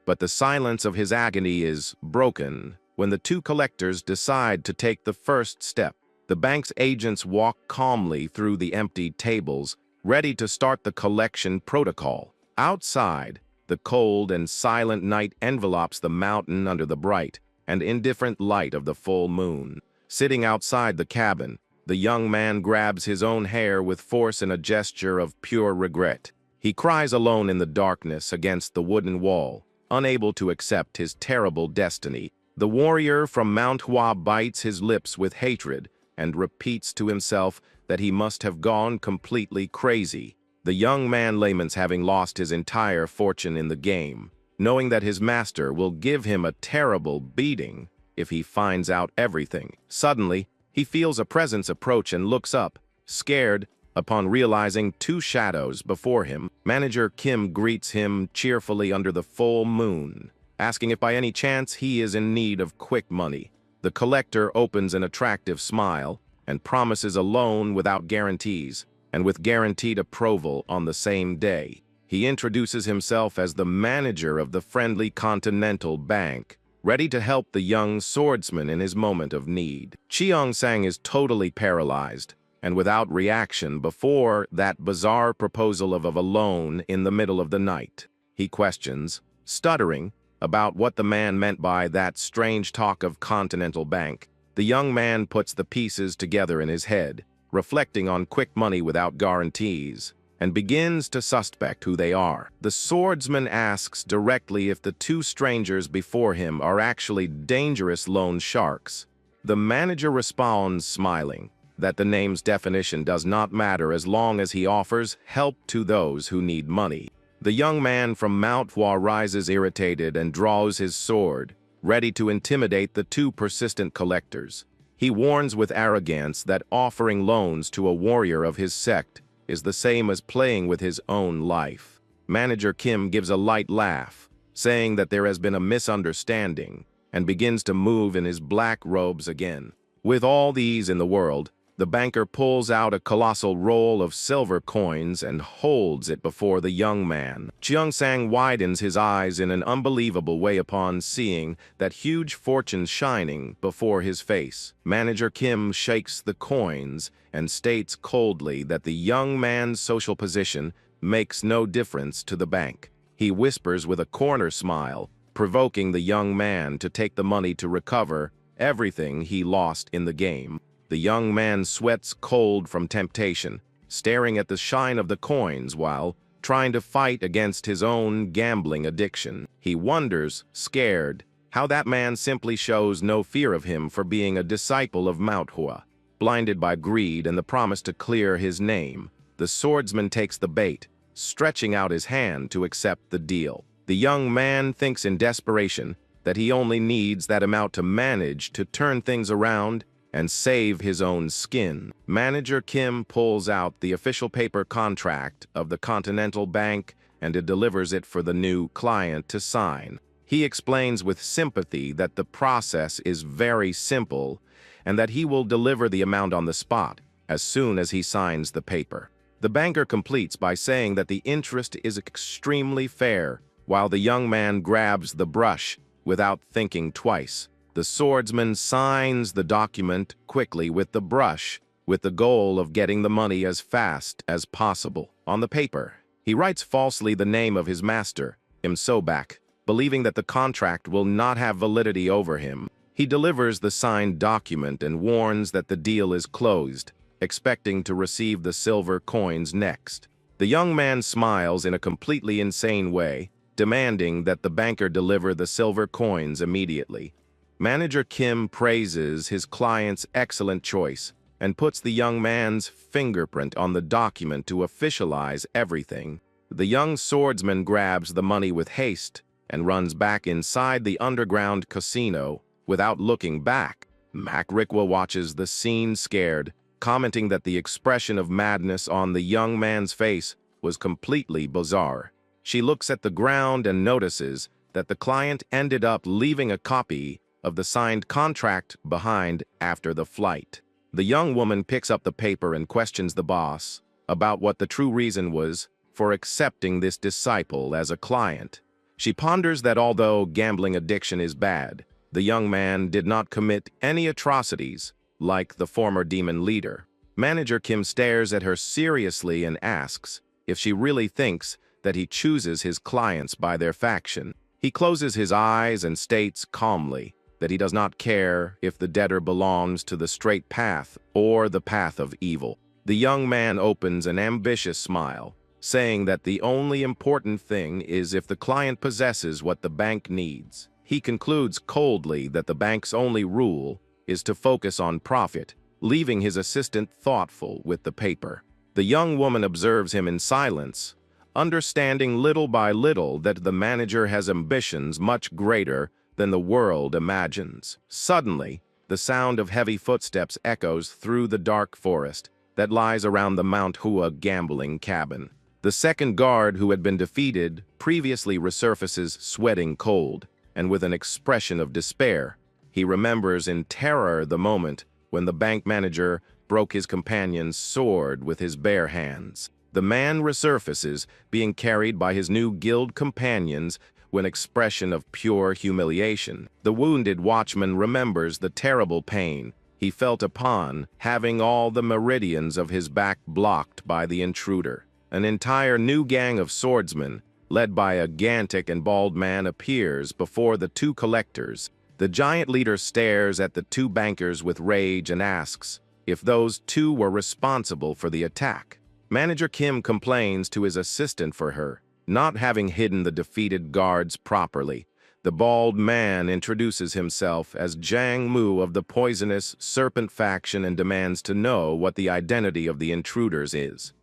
Speaker 1: But the silence of his agony is broken when the two collectors decide to take the first step. The bank's agents walk calmly through the empty tables, ready to start the collection protocol. Outside, the cold and silent night envelopes the mountain under the bright and indifferent light of the full moon. Sitting outside the cabin, the young man grabs his own hair with force in a gesture of pure regret. He cries alone in the darkness against the wooden wall, unable to accept his terrible destiny. The warrior from Manhwa bites his lips with hatred and repeats to himself that he must have gone completely crazy. The young man laments having lost his entire fortune in the game, knowing that his master will give him a terrible beating if he finds out everything. Suddenly, he feels a presence approach and looks up, scared, upon realizing two shadows before him. Manager Kim greets him cheerfully under the full moon, asking if by any chance he is in need of quick money. The collector opens an attractive smile and promises a loan without guarantees, and with guaranteed approval on the same day. He introduces himself as the manager of the friendly Continental Bank, ready to help the young swordsman in his moment of need. Cheong-sang is totally paralyzed and without reaction before that bizarre proposal of a loan in the middle of the night. He questions, stuttering, about what the man meant by that strange talk of Continental Bank. The young man puts the pieces together in his head, reflecting on quick money without guarantees, and begins to suspect who they are. The swordsman asks directly if the two strangers before him are actually dangerous loan sharks. The manager responds, smiling, that the name's definition does not matter as long as he offers help to those who need money. The young man from Manhwa rises irritated and draws his sword, ready to intimidate the two persistent collectors. He warns with arrogance that offering loans to a warrior of his sect is the same as playing with his own life. Manager Kim gives a light laugh, saying that there has been a misunderstanding, and begins to move in his black robes again. With all these in the world, the banker pulls out a colossal roll of silver coins and holds it before the young man. Cheong-sang widens his eyes in an unbelievable way upon seeing that huge fortune shining before his face. Manager Kim shakes the coins and states coldly that the young man's social position makes no difference to the bank. He whispers with a corner smile, provoking the young man to take the money to recover everything he lost in the game. The young man sweats cold from temptation, staring at the shine of the coins while trying to fight against his own gambling addiction. He wonders, scared, how that man simply shows no fear of him for being a disciple of Manhwa. Blinded by greed and the promise to clear his name, the swordsman takes the bait, stretching out his hand to accept the deal. The young man thinks in desperation that he only needs that amount to manage to turn things around and save his own skin. Manager Kim pulls out the official paper contract of the Continental Bank and delivers it for the new client to sign. He explains with sympathy that the process is very simple and that he will deliver the amount on the spot as soon as he signs the paper. The banker completes by saying that the interest is extremely fair, while the young man grabs the brush without thinking twice. The swordsman signs the document quickly with the brush, with the goal of getting the money as fast as possible. On the paper, he writes falsely the name of his master, Imsobak, believing that the contract will not have validity over him. He delivers the signed document and warns that the deal is closed, expecting to receive the silver coins next. The young man smiles in a completely insane way, demanding that the banker deliver the silver coins immediately. Manager Kim praises his client's excellent choice and puts the young man's fingerprint on the document to officialize everything. The young swordsman grabs the money with haste and runs back inside the underground casino without looking back. Aniclimax watches the scene scared, commenting that the expression of madness on the young man's face was completely bizarre. She looks at the ground and notices that the client ended up leaving a copy of the signed contract behind after the flight. The young woman picks up the paper and questions the boss about what the true reason was for accepting this disciple as a client. She ponders that although gambling addiction is bad, the young man did not commit any atrocities like the former demon leader. Manager Kim stares at her seriously and asks if she really thinks that he chooses his clients by their faction. He closes his eyes and states calmly that he does not care if the debtor belongs to the straight path or the path of evil. The young man opens an ambitious smile, saying that the only important thing is if the client possesses what the bank needs. He concludes coldly that the bank's only rule is to focus on profit, leaving his assistant thoughtful with the paper. The young woman observes him in silence, understanding little by little that the manager has ambitions much greater than the world imagines. Suddenly, the sound of heavy footsteps echoes through the dark forest that lies around the Manhwa gambling cabin. The second guard who had been defeated previously resurfaces sweating cold, and with an expression of despair. He remembers in terror the moment when the bank manager broke his companion's sword with his bare hands. The man resurfaces, being carried by his new guild companions with an expression of pure humiliation. The wounded watchman remembers the terrible pain he felt upon having all the meridians of his back blocked by the intruder. An entire new gang of swordsmen, led by a gigantic and bald man, appears before the two collectors. The giant leader stares at the two bankers with rage and asks if those two were responsible for the attack. Manager Kim complains to his assistant for her not having hidden the defeated guards properly. The bald man introduces himself as Jang Mu of the poisonous serpent faction and demands to know what the identity of the intruders is.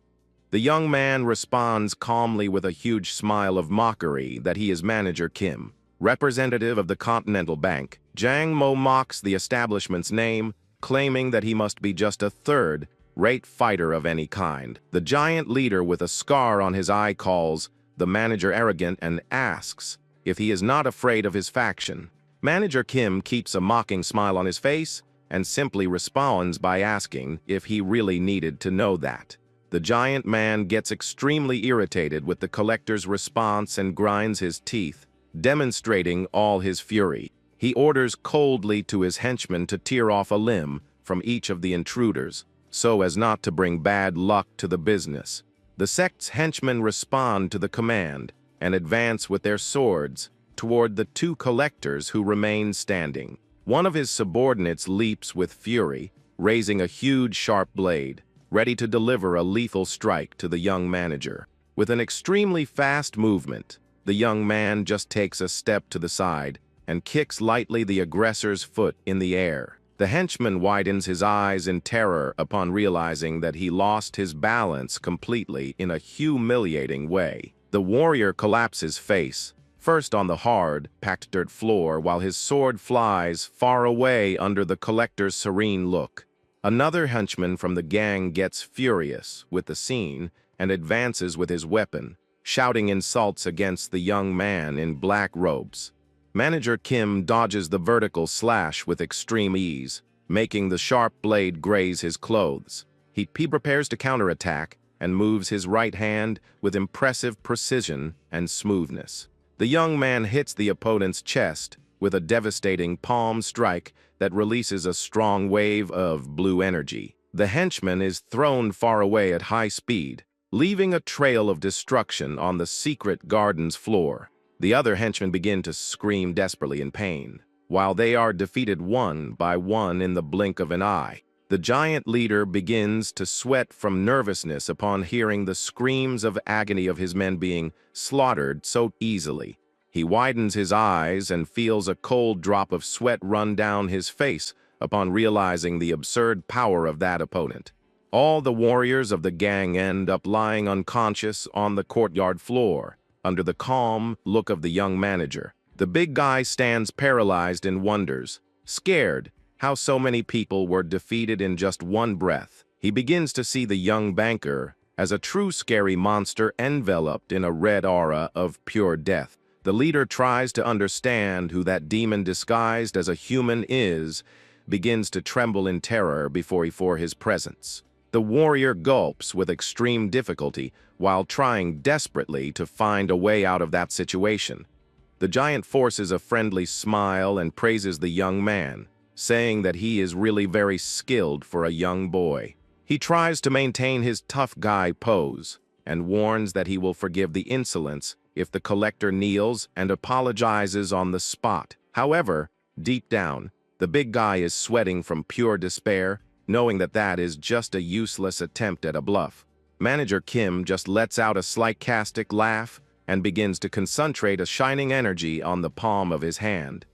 Speaker 1: The young man responds calmly with a huge smile of mockery that he is Manager Kim, representative of the Continental Bank. Jang Mo mocks the establishment's name, claiming that he must be just a third-rate fighter of any kind. The giant leader with a scar on his eye calls the manager arrogant and asks if he is not afraid of his faction. Manager Kim keeps a mocking smile on his face and simply responds by asking if he really needed to know that. The giant man gets extremely irritated with the collector's response and grinds his teeth, demonstrating all his fury. He orders coldly to his henchmen to tear off a limb from each of the intruders, so as not to bring bad luck to the business. The sect's henchmen respond to the command and advance with their swords toward the two collectors who remain standing. One of his subordinates leaps with fury, raising a huge sharp blade, ready to deliver a lethal strike to the young manager. With an extremely fast movement, the young man just takes a step to the side and kicks lightly the aggressor's foot in the air. The henchman widens his eyes in terror upon realizing that he lost his balance completely in a humiliating way. The warrior collapses face, first on the hard, packed dirt floor, while his sword flies far away under the collector's serene look. Another henchman from the gang gets furious with the scene and advances with his weapon, shouting insults against the young man in black robes. Manager Kim dodges the vertical slash with extreme ease, making the sharp blade graze his clothes. He prepares to counterattack and moves his right hand with impressive precision and smoothness. The young man hits the opponent's chest with a devastating palm strike that releases a strong wave of blue energy. The henchman is thrown far away at high speed, leaving a trail of destruction on the secret garden's floor. The other henchmen begin to scream desperately in pain, while they are defeated one by one in the blink of an eye. The giant leader begins to sweat from nervousness upon hearing the screams of agony of his men being slaughtered so easily. He widens his eyes and feels a cold drop of sweat run down his face upon realizing the absurd power of that opponent. All the warriors of the gang end up lying unconscious on the courtyard floor, under the calm look of the young manager. The big guy stands paralyzed and wonders, scared, how so many people were defeated in just one breath. He begins to see the young banker as a true scary monster enveloped in a red aura of pure death. The leader tries to understand who that demon disguised as a human is, begins to tremble in terror before his presence. The warrior gulps with extreme difficulty while trying desperately to find a way out of that situation. The giant forces a friendly smile and praises the young man, saying that he is really very skilled for a young boy. He tries to maintain his tough guy pose and warns that he will forgive the insolence if the collector kneels and apologizes on the spot. However, deep down, the big guy is sweating from pure despair, knowing that that is just a useless attempt at a bluff. Manager Kim just lets out a sarcastic laugh and begins to concentrate a shining energy on the palm of his hand.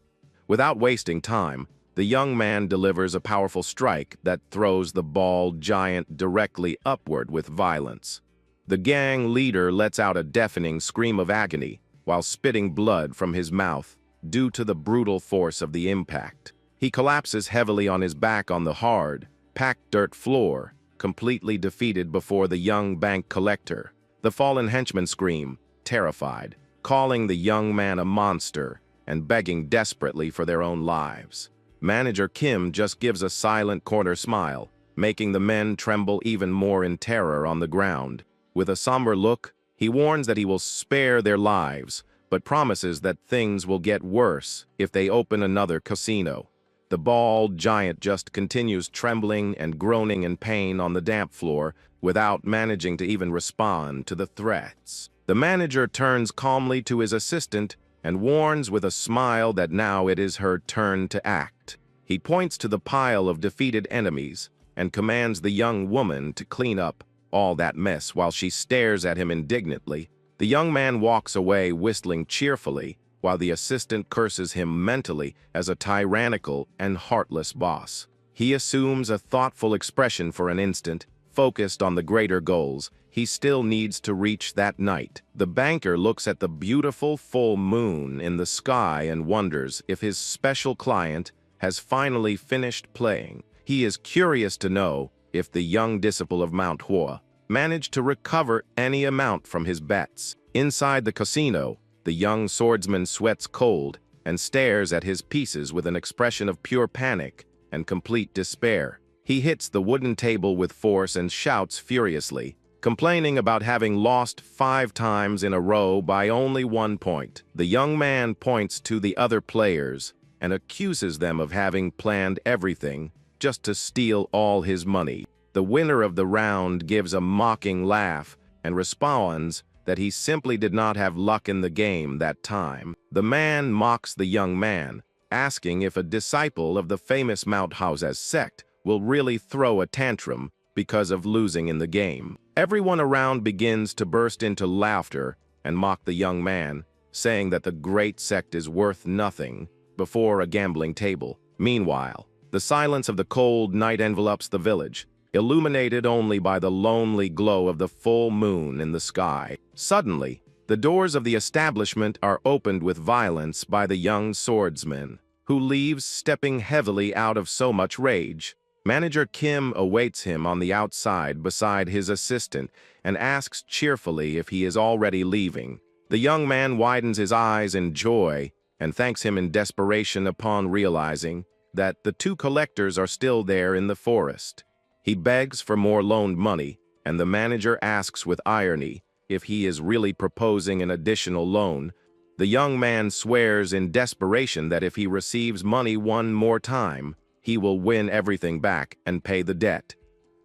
Speaker 1: Without wasting time, the young man delivers a powerful strike that throws the bald giant directly upward with violence. The gang leader lets out a deafening scream of agony while spitting blood from his mouth due to the brutal force of the impact. He collapses heavily on his back on the hard, packed dirt floor, completely defeated before the young bank collector. The fallen henchmen scream, terrified, calling the young man a monster and begging desperately for their own lives. Manager Kim just gives a silent corner smile, making the men tremble even more in terror on the ground. With a somber look, he warns that he will spare their lives, but promises that things will get worse if they open another casino. The bald giant just continues trembling and groaning in pain on the damp floor without managing to even respond to the threats. The manager turns calmly to his assistant and warns with a smile that now it is her turn to act. He points to the pile of defeated enemies and commands the young woman to clean up all that mess while she stares at him indignantly. The young man walks away whistling cheerfully while the assistant curses him mentally as a tyrannical and heartless boss. He assumes a thoughtful expression for an instant, focused on the greater goals he still needs to reach that night. The banker looks at the beautiful full moon in the sky and wonders if his special client has finally finished playing. He is curious to know if the young disciple of Manhwa managed to recover any amount from his bets. Inside the casino, the young swordsman sweats cold and stares at his pieces with an expression of pure panic and complete despair. He hits the wooden table with force and shouts furiously, complaining about having lost 5 times in a row by only 1 point. The young man points to the other players and accuses them of having planned everything just to steal all his money. The winner of the round gives a mocking laugh and responds that he simply did not have luck in the game that time. The man mocks the young man, asking if a disciple of the famous Manhwa sect will really throw a tantrum because of losing in the game. Everyone around begins to burst into laughter and mock the young man, saying that the great sect is worth nothing before a gambling table. Meanwhile, the silence of the cold night envelops the village, illuminated only by the lonely glow of the full moon in the sky. Suddenly, the doors of the establishment are opened with violence by the young swordsman, who leaves stepping heavily out of so much rage. Manager Kim awaits him on the outside beside his assistant and asks cheerfully if he is already leaving. The young man widens his eyes in joy and thanks him in desperation upon realizing that the 2 collectors are still there in the forest. He begs for more loaned money, and the manager asks with irony if he is really proposing an additional loan. The young man swears in desperation that if he receives money 1 more time, he will win everything back and pay the debt.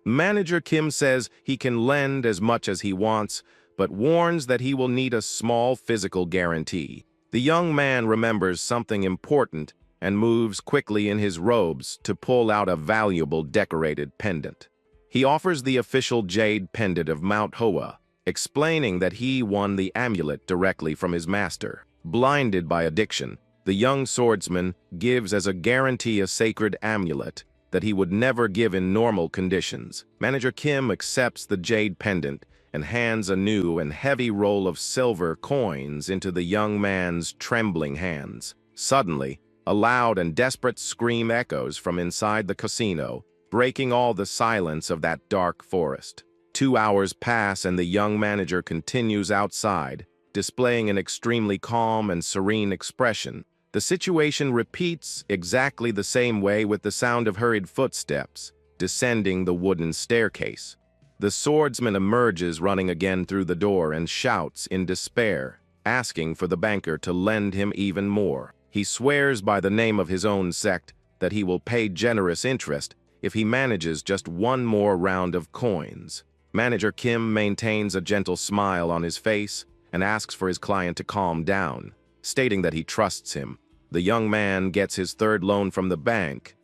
Speaker 1: Manager Kim says he can lend as much as he wants, but warns that he will need a small physical guarantee. The young man remembers something important and moves quickly in his robes to pull out a valuable decorated pendant. He offers the official jade pendant of Manhwa, explaining that he won the amulet directly from his master. Blinded by addiction, the young swordsman gives as a guarantee a sacred amulet that he would never give in normal conditions. Manager Kim accepts the jade pendant and hands a new and heavy roll of silver coins into the young man's trembling hands. Suddenly, a loud and desperate scream echoes from inside the casino, breaking all the silence of that dark forest. 2 hours pass and the young manager continues outside, displaying an extremely calm and serene expression. The situation repeats exactly the same way with the sound of hurried footsteps descending the wooden staircase. The swordsman emerges running again through the door and shouts in despair, asking for the banker to lend him even more. He swears by the name of his own sect that he will pay generous interest if he manages just one more round of coins. Manager Kim maintains a gentle smile on his face and asks for his client to calm down, stating that he trusts him. The young man gets his third loan from the bank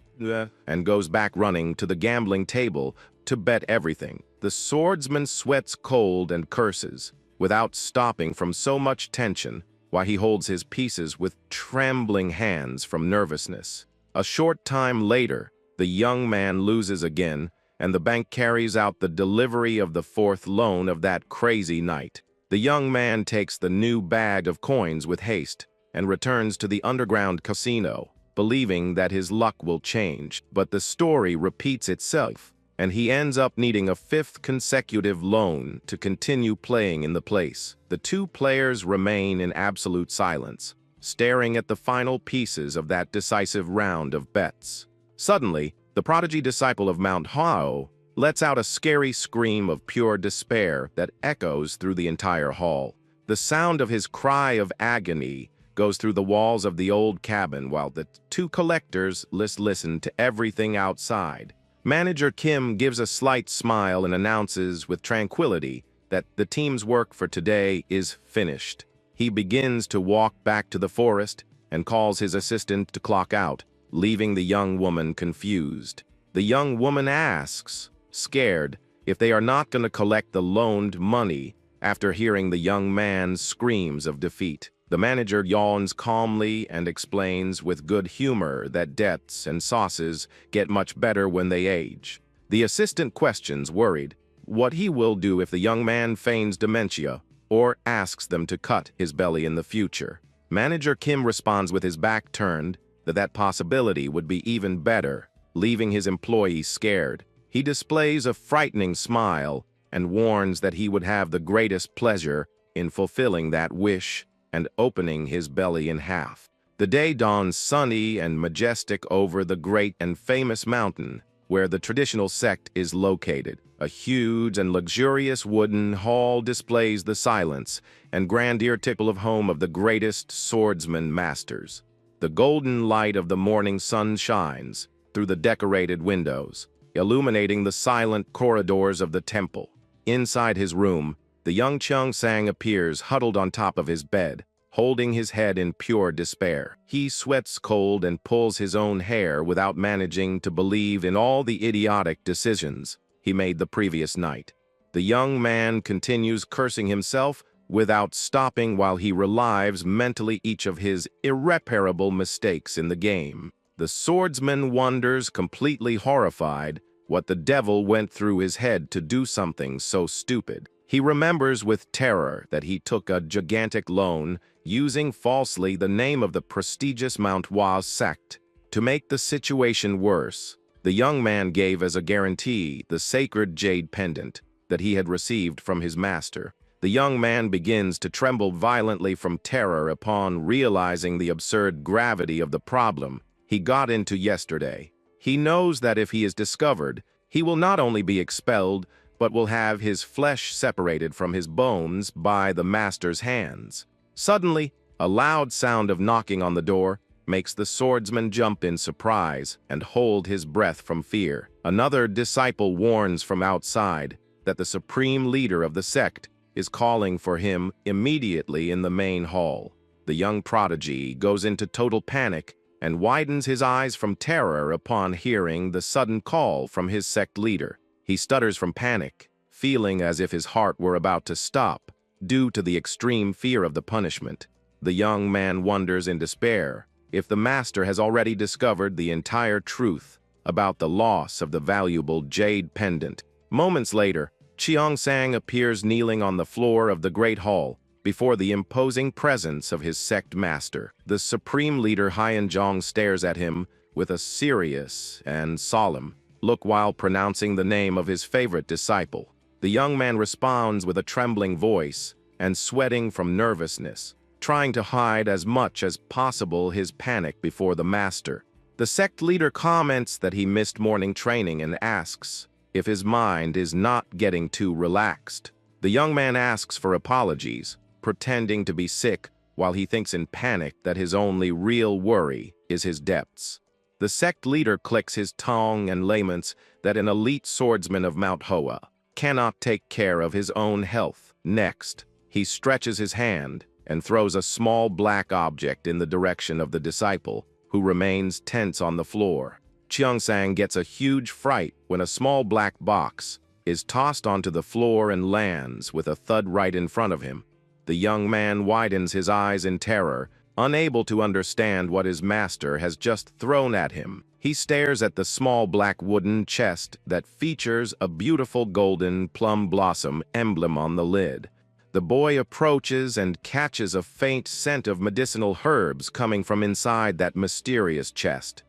Speaker 1: and goes back running to the gambling table to bet everything. The swordsman sweats cold and curses, without stopping from so much tension, while he holds his pieces with trembling hands from nervousness. A short time later, the young man loses again, and the bank carries out the delivery of the fourth loan of that crazy night. The young man takes the new bag of coins with haste and returns to the underground casino, believing that his luck will change. But the story repeats itself, and he ends up needing a fifth consecutive loan to continue playing in the place. The two players remain in absolute silence, staring at the final pieces of that decisive round of bets. Suddenly, the prodigy disciple of Manhwa lets out a scary scream of pure despair that echoes through the entire hall. The sound of his cry of agony goes through the walls of the old cabin while the two collectors listen to everything outside. Manager Kim gives a slight smile and announces with tranquility that the team's work for today is finished. He begins to walk back to the forest and calls his assistant to clock out, leaving the young woman confused. The young woman asks, scared, if they are not going to collect the loaned money after hearing the young man's screams of defeat. The manager yawns calmly and explains with good humor that debts and sauces get much better when they age. The assistant questions, worried, what he will do if the young man feigns dementia or asks them to cut his belly in the future. Manager Kim responds with his back turned that possibility would be even better, leaving his employee scared. He displays a frightening smile and warns that he would have the greatest pleasure in fulfilling that wish and opening his belly in half. The day dawns sunny and majestic over the great and famous mountain where the traditional sect is located. A huge and luxurious wooden hall displays the silence and grandeur typical of home of the greatest swordsman masters. The golden light of the morning sun shines through the decorated windows, illuminating the silent corridors of the temple. Inside his room, the young Chung Sang appears huddled on top of his bed, holding his head in pure despair. He sweats cold and pulls his own hair without managing to believe in all the idiotic decisions he made the previous night. The young man continues cursing himself without stopping while he relives mentally each of his irreparable mistakes in the game. The swordsman wonders, completely horrified, what the devil went through his head to do something so stupid. He remembers with terror that he took a gigantic loan using falsely the name of the prestigious Manhwa sect. To make the situation worse, the young man gave as a guarantee the sacred jade pendant that he had received from his master. The young man begins to tremble violently from terror upon realizing the absurd gravity of the problem he got into yesterday. He knows that if he is discovered, he will not only be expelled, but will have his flesh separated from his bones by the master's hands. Suddenly, a loud sound of knocking on the door makes the swordsman jump in surprise and hold his breath from fear. Another disciple warns from outside that the supreme leader of the sect is calling for him immediately in the main hall. The young prodigy goes into total panic and widens his eyes from terror upon hearing the sudden call from his sect leader. He stutters from panic, feeling as if his heart were about to stop, due to the extreme fear of the punishment. The young man wonders in despair if the master has already discovered the entire truth about the loss of the valuable jade pendant. Moments later, Cheong Sang appears kneeling on the floor of the great hall before the imposing presence of his sect master. The supreme leader Hyen Jong stares at him with a serious and solemn look while pronouncing the name of his favorite disciple. The young man responds with a trembling voice and sweating from nervousness, trying to hide as much as possible his panic before the master. The sect leader comments that he missed morning training and asks if his mind is not getting too relaxed. The young man asks for apologies, pretending to be sick while he thinks in panic that his only real worry is his debts. The sect leader clicks his tongue and laments that an elite swordsman of Mount Hoa cannot take care of his own health. Next, he stretches his hand and throws a small black object in the direction of the disciple, who remains tense on the floor. Cheongsang gets a huge fright when a small black box is tossed onto the floor and lands with a thud right in front of him. The young man widens his eyes in terror, unable to understand what his master has just thrown at him. He stares at the small black wooden chest that features a beautiful golden plum blossom emblem on the lid. The boy approaches and catches a faint scent of medicinal herbs coming from inside that mysterious chest.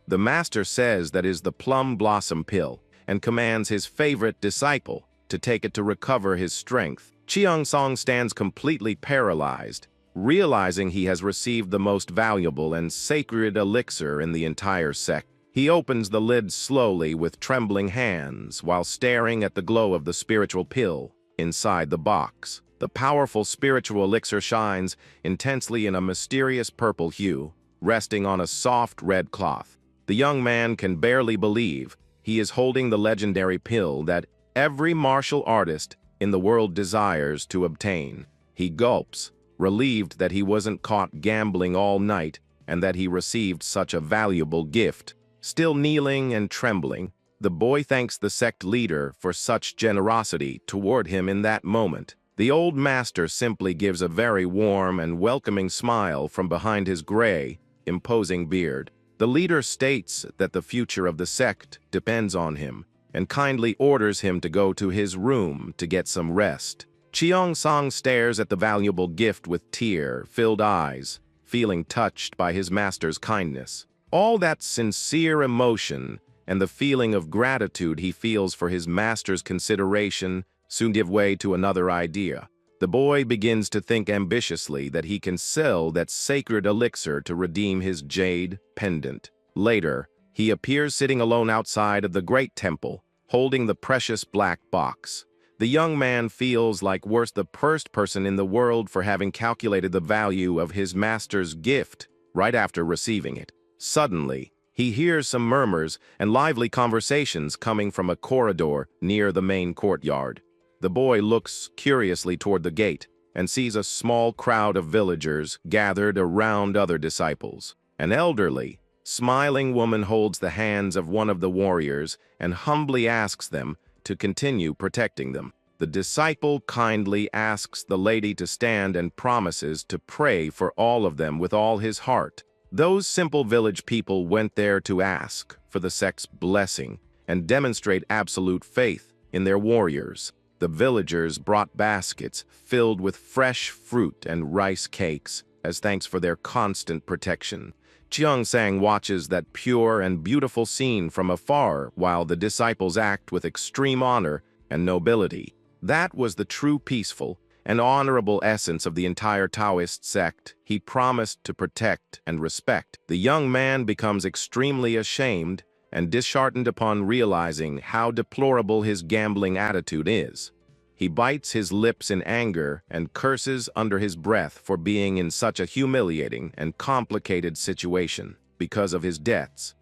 Speaker 1: The master says that is the plum blossom pill and commands his favorite disciple to take it to recover his strength. Cheongsang stands completely paralyzed, realizing he has received the most valuable and sacred elixir in the entire sect. He opens the lid slowly with trembling hands while staring at the glow of the spiritual pill inside the box. The powerful spiritual elixir shines intensely in a mysterious purple hue, resting on a soft red cloth. The young man can barely believe he is holding the legendary pill that every martial artist in the world desires to obtain. He gulps, relieved that he wasn't caught gambling all night and that he received such a valuable gift. Still kneeling and trembling, the boy thanks the sect leader for such generosity toward him in that moment. The old master simply gives a very warm and welcoming smile from behind his gray, imposing beard. The leader states that the future of the sect depends on him and kindly orders him to go to his room to get some rest. Cheongsang stares at the valuable gift with tear-filled eyes, feeling touched by his master's kindness. All that sincere emotion and the feeling of gratitude he feels for his master's consideration soon give way to another idea. The boy begins to think ambitiously that he can sell that sacred elixir to redeem his jade pendant. Later, he appears sitting alone outside of the great temple, holding the precious black box. The young man feels like worse the first person in the world for having calculated the value of his master's gift right after receiving it. Suddenly, he hears some murmurs and lively conversations coming from a corridor near the main courtyard. The boy looks curiously toward the gate and sees a small crowd of villagers gathered around other disciples. An elderly, smiling woman holds the hands of one of the warriors and humbly asks them to continue protecting them. The disciple kindly asks the lady to stand and promises to pray for all of them with all his heart. Those simple village people went there to ask for the sect's blessing and demonstrate absolute faith in their warriors. The villagers brought baskets filled with fresh fruit and rice cakes as thanks for their constant protection. Cheongsang watches that pure and beautiful scene from afar while the disciples act with extreme honor and nobility. That was the true peaceful and honorable essence of the entire Taoist sect he promised to protect and respect. The young man becomes extremely ashamed and disheartened upon realizing how deplorable his gambling attitude is. He bites his lips in anger and curses under his breath for being in such a humiliating and complicated situation because of his debts.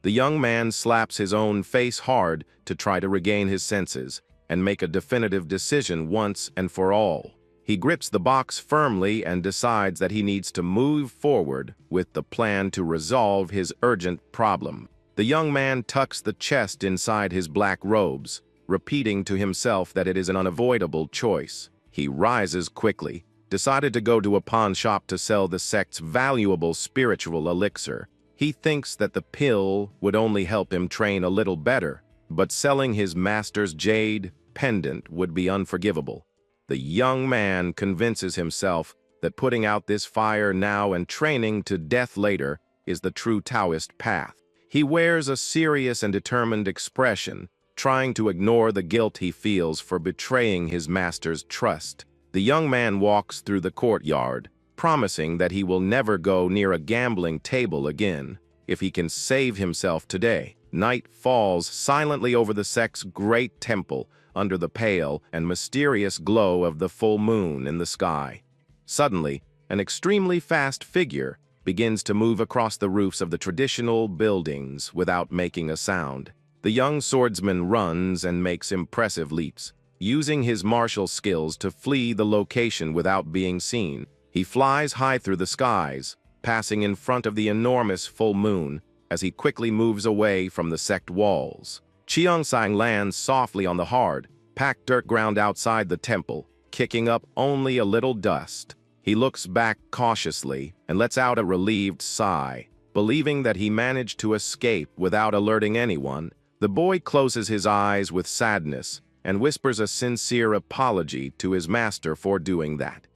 Speaker 1: The young man slaps his own face hard to try to regain his senses and make a definitive decision once and for all. He grips the box firmly and decides that he needs to move forward with the plan to resolve his urgent problem. The young man tucks the chest inside his black robes, repeating to himself that it is an unavoidable choice. He rises quickly, decided to go to a pawn shop to sell the sect's valuable spiritual elixir. He thinks that the pill would only help him train a little better, but selling his master's jade pendant would be unforgivable. The young man convinces himself that putting out this fire now and training to death later is the true Taoist path. He wears a serious and determined expression, trying to ignore the guilt he feels for betraying his master's trust. The young man walks through the courtyard, promising that he will never go near a gambling table again if he can save himself today. Night falls silently over the sect's great temple under the pale and mysterious glow of the full moon in the sky. Suddenly, an extremely fast figure begins to move across the roofs of the traditional buildings without making a sound. The young swordsman runs and makes impressive leaps, using his martial skills to flee the location without being seen. He flies high through the skies, passing in front of the enormous full moon as he quickly moves away from the sect walls. Cheongsang lands softly on the hard, packed dirt ground outside the temple, kicking up only a little dust. He looks back cautiously and lets out a relieved sigh. Believing that he managed to escape without alerting anyone, the boy closes his eyes with sadness and whispers a sincere apology to his master for doing that.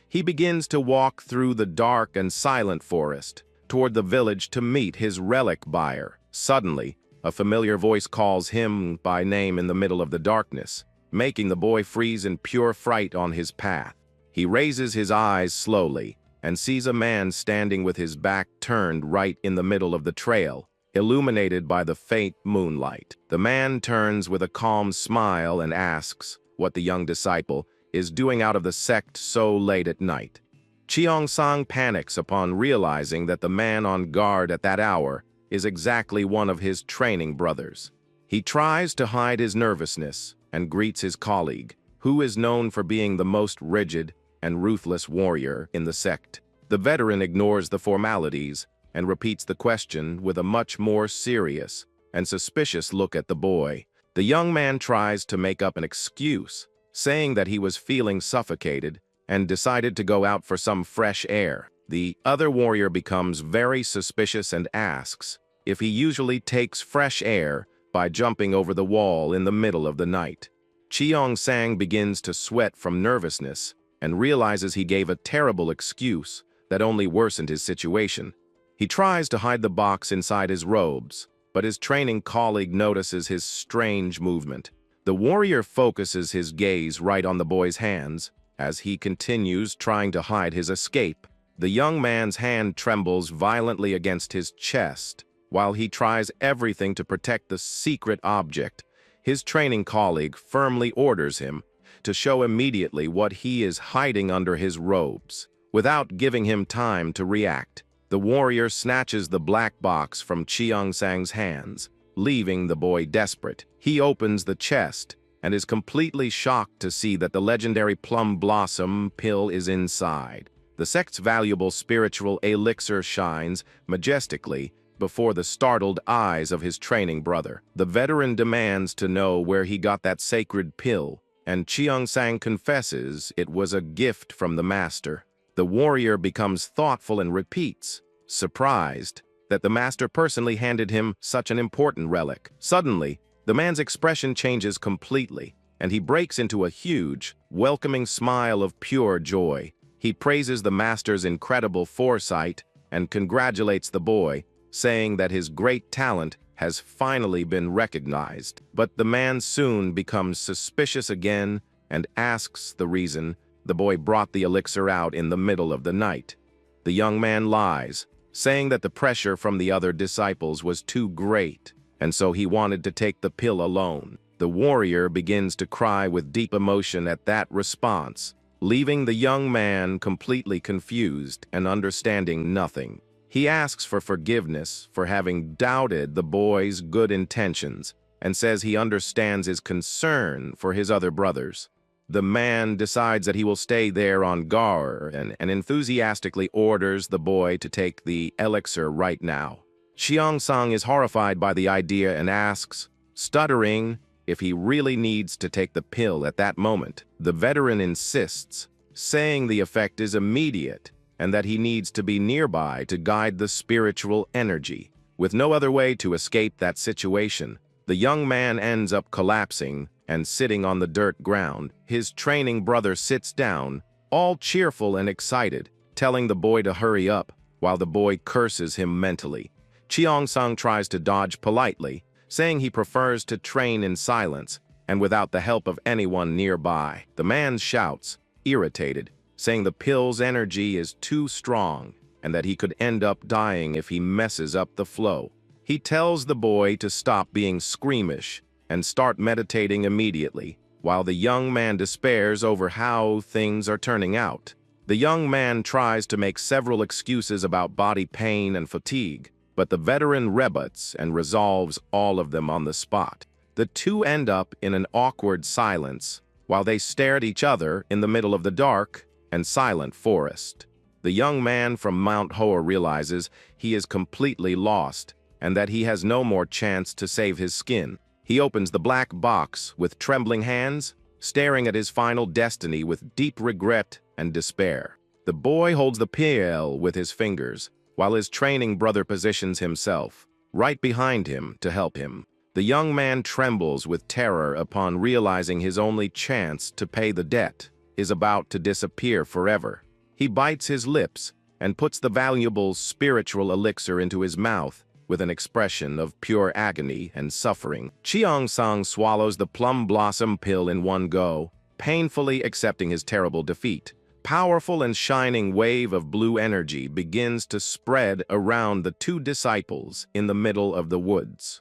Speaker 1: He begins to walk through the dark and silent forest toward the village to meet his relic buyer. Suddenly, a familiar voice calls him by name in the middle of the darkness, making the boy freeze in pure fright on his path. He raises his eyes slowly and sees a man standing with his back turned right in the middle of the trail, illuminated by the faint moonlight. The man turns with a calm smile and asks what the young disciple is doing out of the sect so late at night. Cheongsang panics upon realizing that the man on guard at that hour is exactly one of his training brothers. He tries to hide his nervousness and greets his colleague, who is known for being the most rigid and ruthless warrior in the sect. The veteran ignores the formalities and repeats the question with a much more serious and suspicious look at the boy. The young man tries to make up an excuse, saying that he was feeling suffocated and decided to go out for some fresh air. The other warrior becomes very suspicious and asks if he usually takes fresh air by jumping over the wall in the middle of the night. Cheongsang begins to sweat from nervousness and realizes he gave a terrible excuse that only worsened his situation. He tries to hide the box inside his robes, but his training colleague notices his strange movement. The warrior focuses his gaze right on the boy's hands as he continues trying to hide his escape. The young man's hand trembles violently against his chest while he tries everything to protect the secret object. His training colleague firmly orders him to show immediately what he is hiding under his robes. Without giving him time to react, the warrior snatches the black box from Cheongsang's hands, leaving the boy desperate. He opens the chest and is completely shocked to see that the legendary plum blossom pill is inside. The sect's valuable spiritual elixir shines majestically before the startled eyes of his training brother. The veteran demands to know where he got that sacred pill, and Cheongsang confesses it was a gift from the master. The warrior becomes thoughtful and repeats, surprised, that the master personally handed him such an important relic. Suddenly, the man's expression changes completely, and he breaks into a huge, welcoming smile of pure joy. He praises the master's incredible foresight and congratulates the boy, saying that his great talent has finally been recognized. But the man soon becomes suspicious again and asks the reason the boy brought the elixir out in the middle of the night. The young man lies, saying that the pressure from the other disciples was too great, and so he wanted to take the pill alone. The warrior begins to cry with deep emotion at that response, leaving the young man completely confused and understanding nothing. He asks for forgiveness for having doubted the boy's good intentions and says he understands his concern for his other brothers. The man decides that he will stay there on guard and enthusiastically orders the boy to take the elixir right now. Cheongsang is horrified by the idea and asks, stuttering, if he really needs to take the pill at that moment. The veteran insists, saying the effect is immediate and that he needs to be nearby to guide the spiritual energy. With no other way to escape that situation, the young man ends up collapsing and sitting on the dirt ground. His training brother sits down, all cheerful and excited, telling the boy to hurry up, while the boy curses him mentally. Cheongsang tries to dodge politely, saying he prefers to train in silence and without the help of anyone nearby. The man shouts, irritated, saying the pill's energy is too strong and that he could end up dying if he messes up the flow. He tells the boy to stop being squeamish and start meditating immediately, while the young man despairs over how things are turning out. The young man tries to make several excuses about body pain and fatigue, but the veteran rebuts and resolves all of them on the spot. The two end up in an awkward silence while they stare at each other in the middle of the dark and silent forest. The young man from Manhwa realizes he is completely lost and that he has no more chance to save his skin. He opens the black box with trembling hands, staring at his final destiny with deep regret and despair. The boy holds the pill with his fingers, while his training brother positions himself right behind him to help him. The young man trembles with terror upon realizing his only chance to pay the debt is about to disappear forever. He bites his lips and puts the valuable spiritual elixir into his mouth with an expression of pure agony and suffering. Cheongsang swallows the plum blossom pill in one go, painfully accepting his terrible defeat. Powerful and shining wave of blue energy begins to spread around the two disciples in the middle of the woods.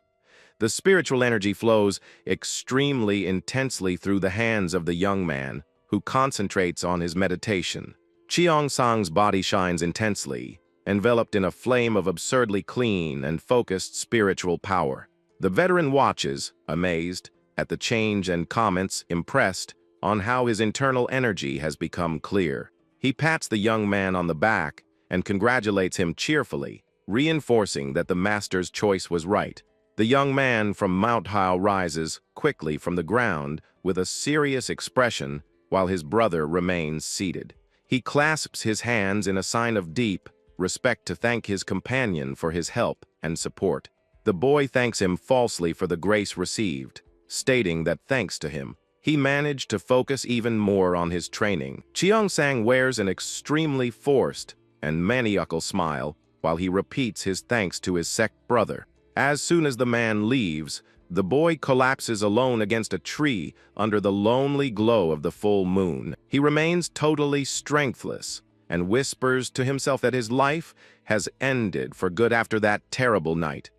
Speaker 1: The spiritual energy flows extremely intensely through the hands of the young man, who concentrates on his meditation. Cheongsang's body shines intensely, enveloped in a flame of absurdly clean and focused spiritual power. The veteran watches, amazed, at the change and comments, impressed, on how his internal energy has become clear. He pats the young man on the back and congratulates him cheerfully, reinforcing that the master's choice was right. The young man from Manhwa rises quickly from the ground with a serious expression while his brother remains seated. He clasps his hands in a sign of deep respect to thank his companion for his help and support. The boy thanks him falsely for the grace received, stating that thanks to him, he managed to focus even more on his training. Cheongsang wears an extremely forced and maniacal smile while he repeats his thanks to his sect brother. As soon as the man leaves, the boy collapses alone against a tree under the lonely glow of the full moon. He remains totally strengthless and whispers to himself that his life has ended for good after that terrible night.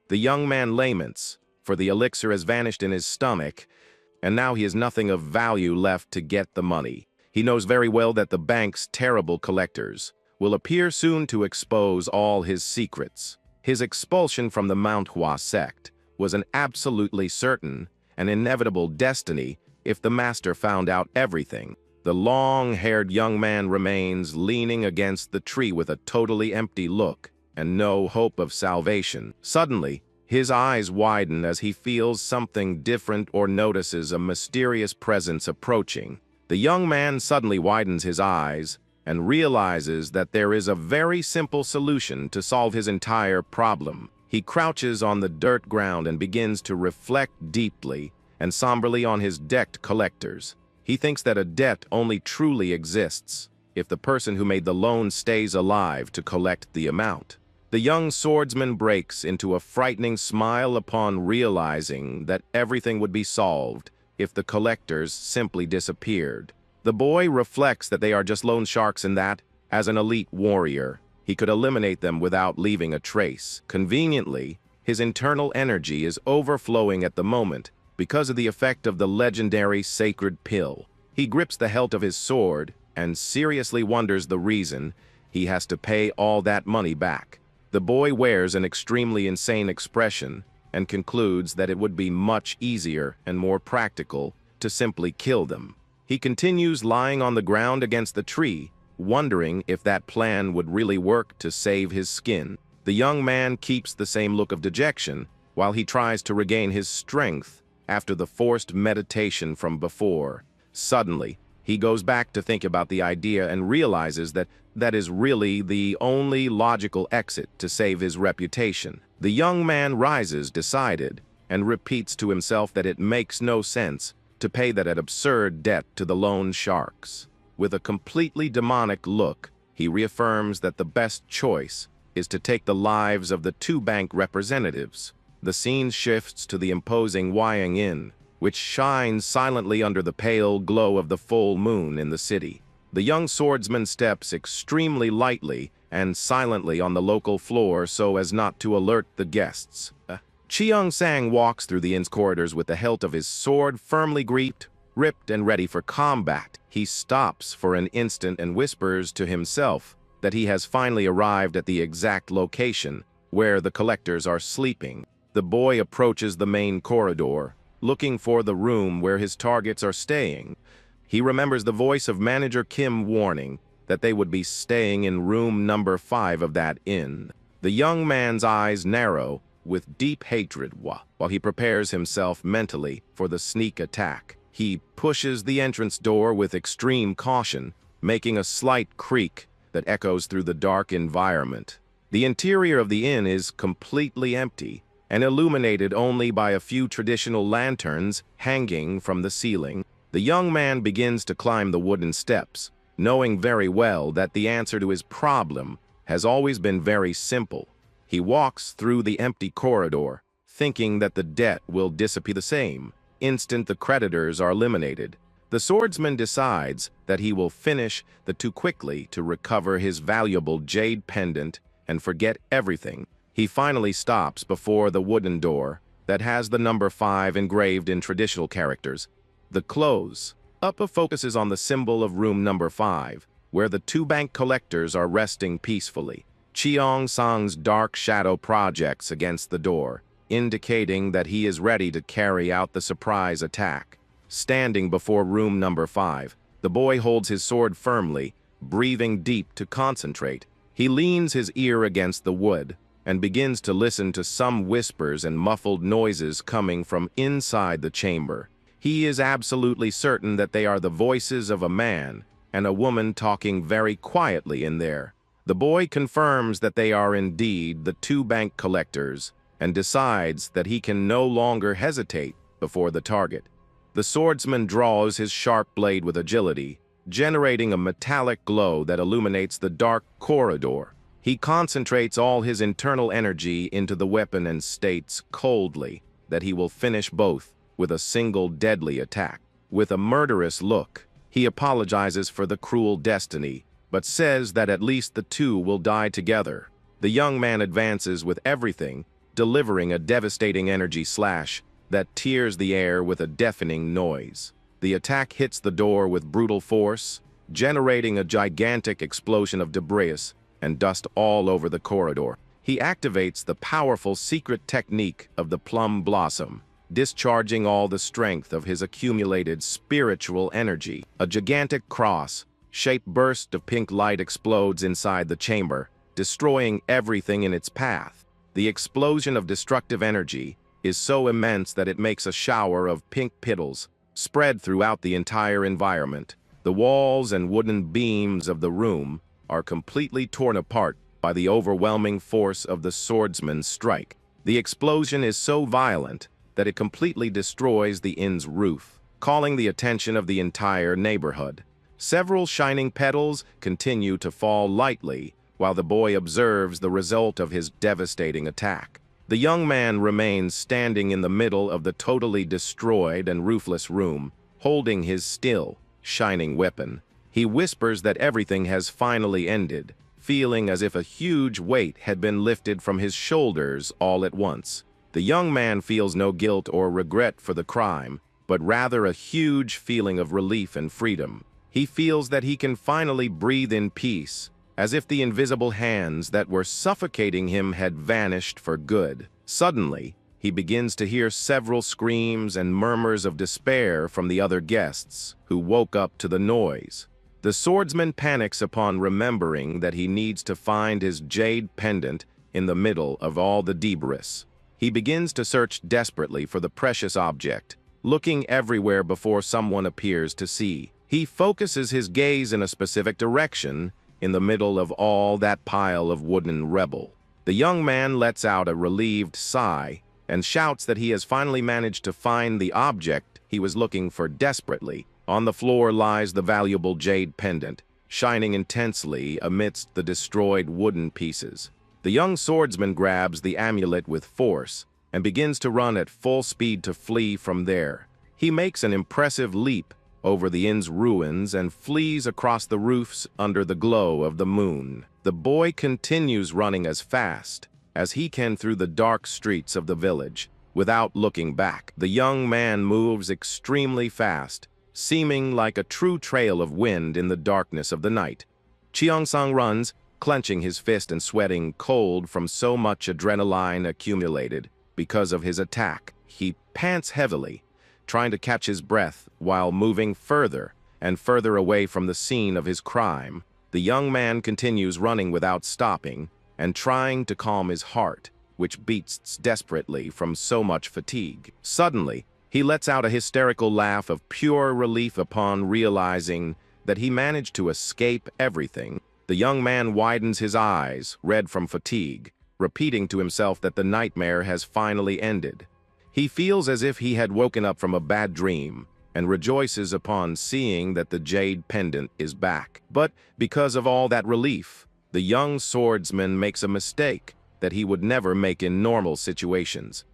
Speaker 1: The young man laments, for the elixir has vanished in his stomach, and now he has nothing of value left to get the money. He knows very well that the bank's terrible collectors will appear soon to expose all his secrets. His expulsion from the Manhwa sect was an absolutely certain and inevitable destiny if the master found out everything. The long-haired young man remains leaning against the tree with a totally empty look and no hope of salvation. Suddenly, his eyes widen as he feels something different or notices a mysterious presence approaching. The young man suddenly widens his eyes and realizes that there is a very simple solution to solve his entire problem. He crouches on the dirt ground and begins to reflect deeply and somberly on his decked collectors. He thinks that a debt only truly exists if the person who made the loan stays alive to collect the amount. The young swordsman breaks into a frightening smile upon realizing that everything would be solved if the collectors simply disappeared. The boy reflects that they are just loan sharks and that, as an elite warrior, he could eliminate them without leaving a trace. Conveniently, his internal energy is overflowing at the moment because of the effect of the legendary sacred pill. He grips the hilt of his sword and seriously wonders the reason he has to pay all that money back. The boy wears an extremely insane expression and concludes that it would be much easier and more practical to simply kill them. He continues lying on the ground against the tree, wondering if that plan would really work to save his skin. The young man keeps the same look of dejection while he tries to regain his strength after the forced meditation from before. Suddenly, he goes back to think about the idea and realizes that that is really the only logical exit to save his reputation. The young man rises decided and repeats to himself that it makes no sense to pay that absurd debt to the loan sharks. With a completely demonic look, he reaffirms that the best choice is to take the lives of the two bank representatives. The scene shifts to the imposing Wying Inn, which shines silently under the pale glow of the full moon in the city. The young swordsman steps extremely lightly and silently on the local floor so as not to alert the guests. Cheongsang walks through the inn's corridors with the hilt of his sword firmly gripped, ripped and ready for combat. He stops for an instant and whispers to himself that he has finally arrived at the exact location where the collectors are sleeping. The boy approaches the main corridor, looking for the room where his targets are staying. He remembers the voice of Manager Kim warning that they would be staying in room number 5 of that inn. The young man's eyes narrow with deep hatred while he prepares himself mentally for the sneak attack. He pushes the entrance door with extreme caution, making a slight creak that echoes through the dark environment. The interior of the inn is completely empty and illuminated only by a few traditional lanterns hanging from the ceiling. The young man begins to climb the wooden steps, knowing very well that the answer to his problem has always been very simple. He walks through the empty corridor, thinking that the debt will disappear the same instant the creditors are eliminated. The swordsman decides that he will finish the too quickly to recover his valuable jade pendant and forget everything. He finally stops before the wooden door that has the number 5 engraved in traditional characters. The close-up focuses on the symbol of room number 5, where the 2 bank collectors are resting peacefully. Cheong Sang's dark shadow projects against the door, indicating that he is ready to carry out the surprise attack. Standing before room number 5, the boy holds his sword firmly, breathing deep to concentrate. He leans his ear against the wood and begins to listen to some whispers and muffled noises coming from inside the chamber. He is absolutely certain that they are the voices of a man and a woman talking very quietly in there. The boy confirms that they are indeed the 2 bank collectors and decides that he can no longer hesitate before the target. The swordsman draws his sharp blade with agility, generating a metallic glow that illuminates the dark corridor. He concentrates all his internal energy into the weapon and states coldly that he will finish both with a single deadly attack. With a murderous look, he apologizes for the cruel destiny, but says that at least the 2 will die together. The young man advances with everything, delivering a devastating energy slash that tears the air with a deafening noise. The attack hits the door with brutal force, generating a gigantic explosion of debris and dust all over the corridor. He activates the powerful secret technique of the plum blossom, discharging all the strength of his accumulated spiritual energy. A gigantic cross-shaped burst of pink light explodes inside the chamber, destroying everything in its path. The explosion of destructive energy is so immense that it makes a shower of pink petals spread throughout the entire environment. The walls and wooden beams of the room are completely torn apart by the overwhelming force of the swordsman's strike. The explosion is so violent that it completely destroys the inn's roof, calling the attention of the entire neighborhood. Several shining petals continue to fall lightly while the boy observes the result of his devastating attack. The young man remains standing in the middle of the totally destroyed and roofless room, holding his still, shining weapon. He whispers that everything has finally ended, feeling as if a huge weight had been lifted from his shoulders all at once. The young man feels no guilt or regret for the crime, but rather a huge feeling of relief and freedom. He feels that he can finally breathe in peace, as if the invisible hands that were suffocating him had vanished for good. Suddenly, he begins to hear several screams and murmurs of despair from the other guests, who woke up to the noise. The swordsman panics upon remembering that he needs to find his jade pendant in the middle of all the debris. He begins to search desperately for the precious object, looking everywhere before someone appears to see. He focuses his gaze in a specific direction, in the middle of all that pile of wooden rubble. The young man lets out a relieved sigh and shouts that he has finally managed to find the object he was looking for desperately. On the floor lies the valuable jade pendant, shining intensely amidst the destroyed wooden pieces. The young swordsman grabs the amulet with force and begins to run at full speed to flee from there. He makes an impressive leap over the inn's ruins and flees across the roofs under the glow of the moon. The boy continues running as fast as he can through the dark streets of the village, without looking back. The young man moves extremely fast, seeming like a true trail of wind in the darkness of the night. Cheongsang runs, clenching his fist and sweating cold from so much adrenaline accumulated because of his attack. He pants heavily, trying to catch his breath while moving further and further away from the scene of his crime. The young man continues running without stopping and trying to calm his heart, which beats desperately from so much fatigue. Suddenly, he lets out a hysterical laugh of pure relief upon realizing that he managed to escape everything. The young man widens his eyes, red from fatigue, repeating to himself that the nightmare has finally ended. He feels as if he had woken up from a bad dream and rejoices upon seeing that the jade pendant is back. But because of all that relief, the young swordsman makes a mistake that he would never make in normal situations.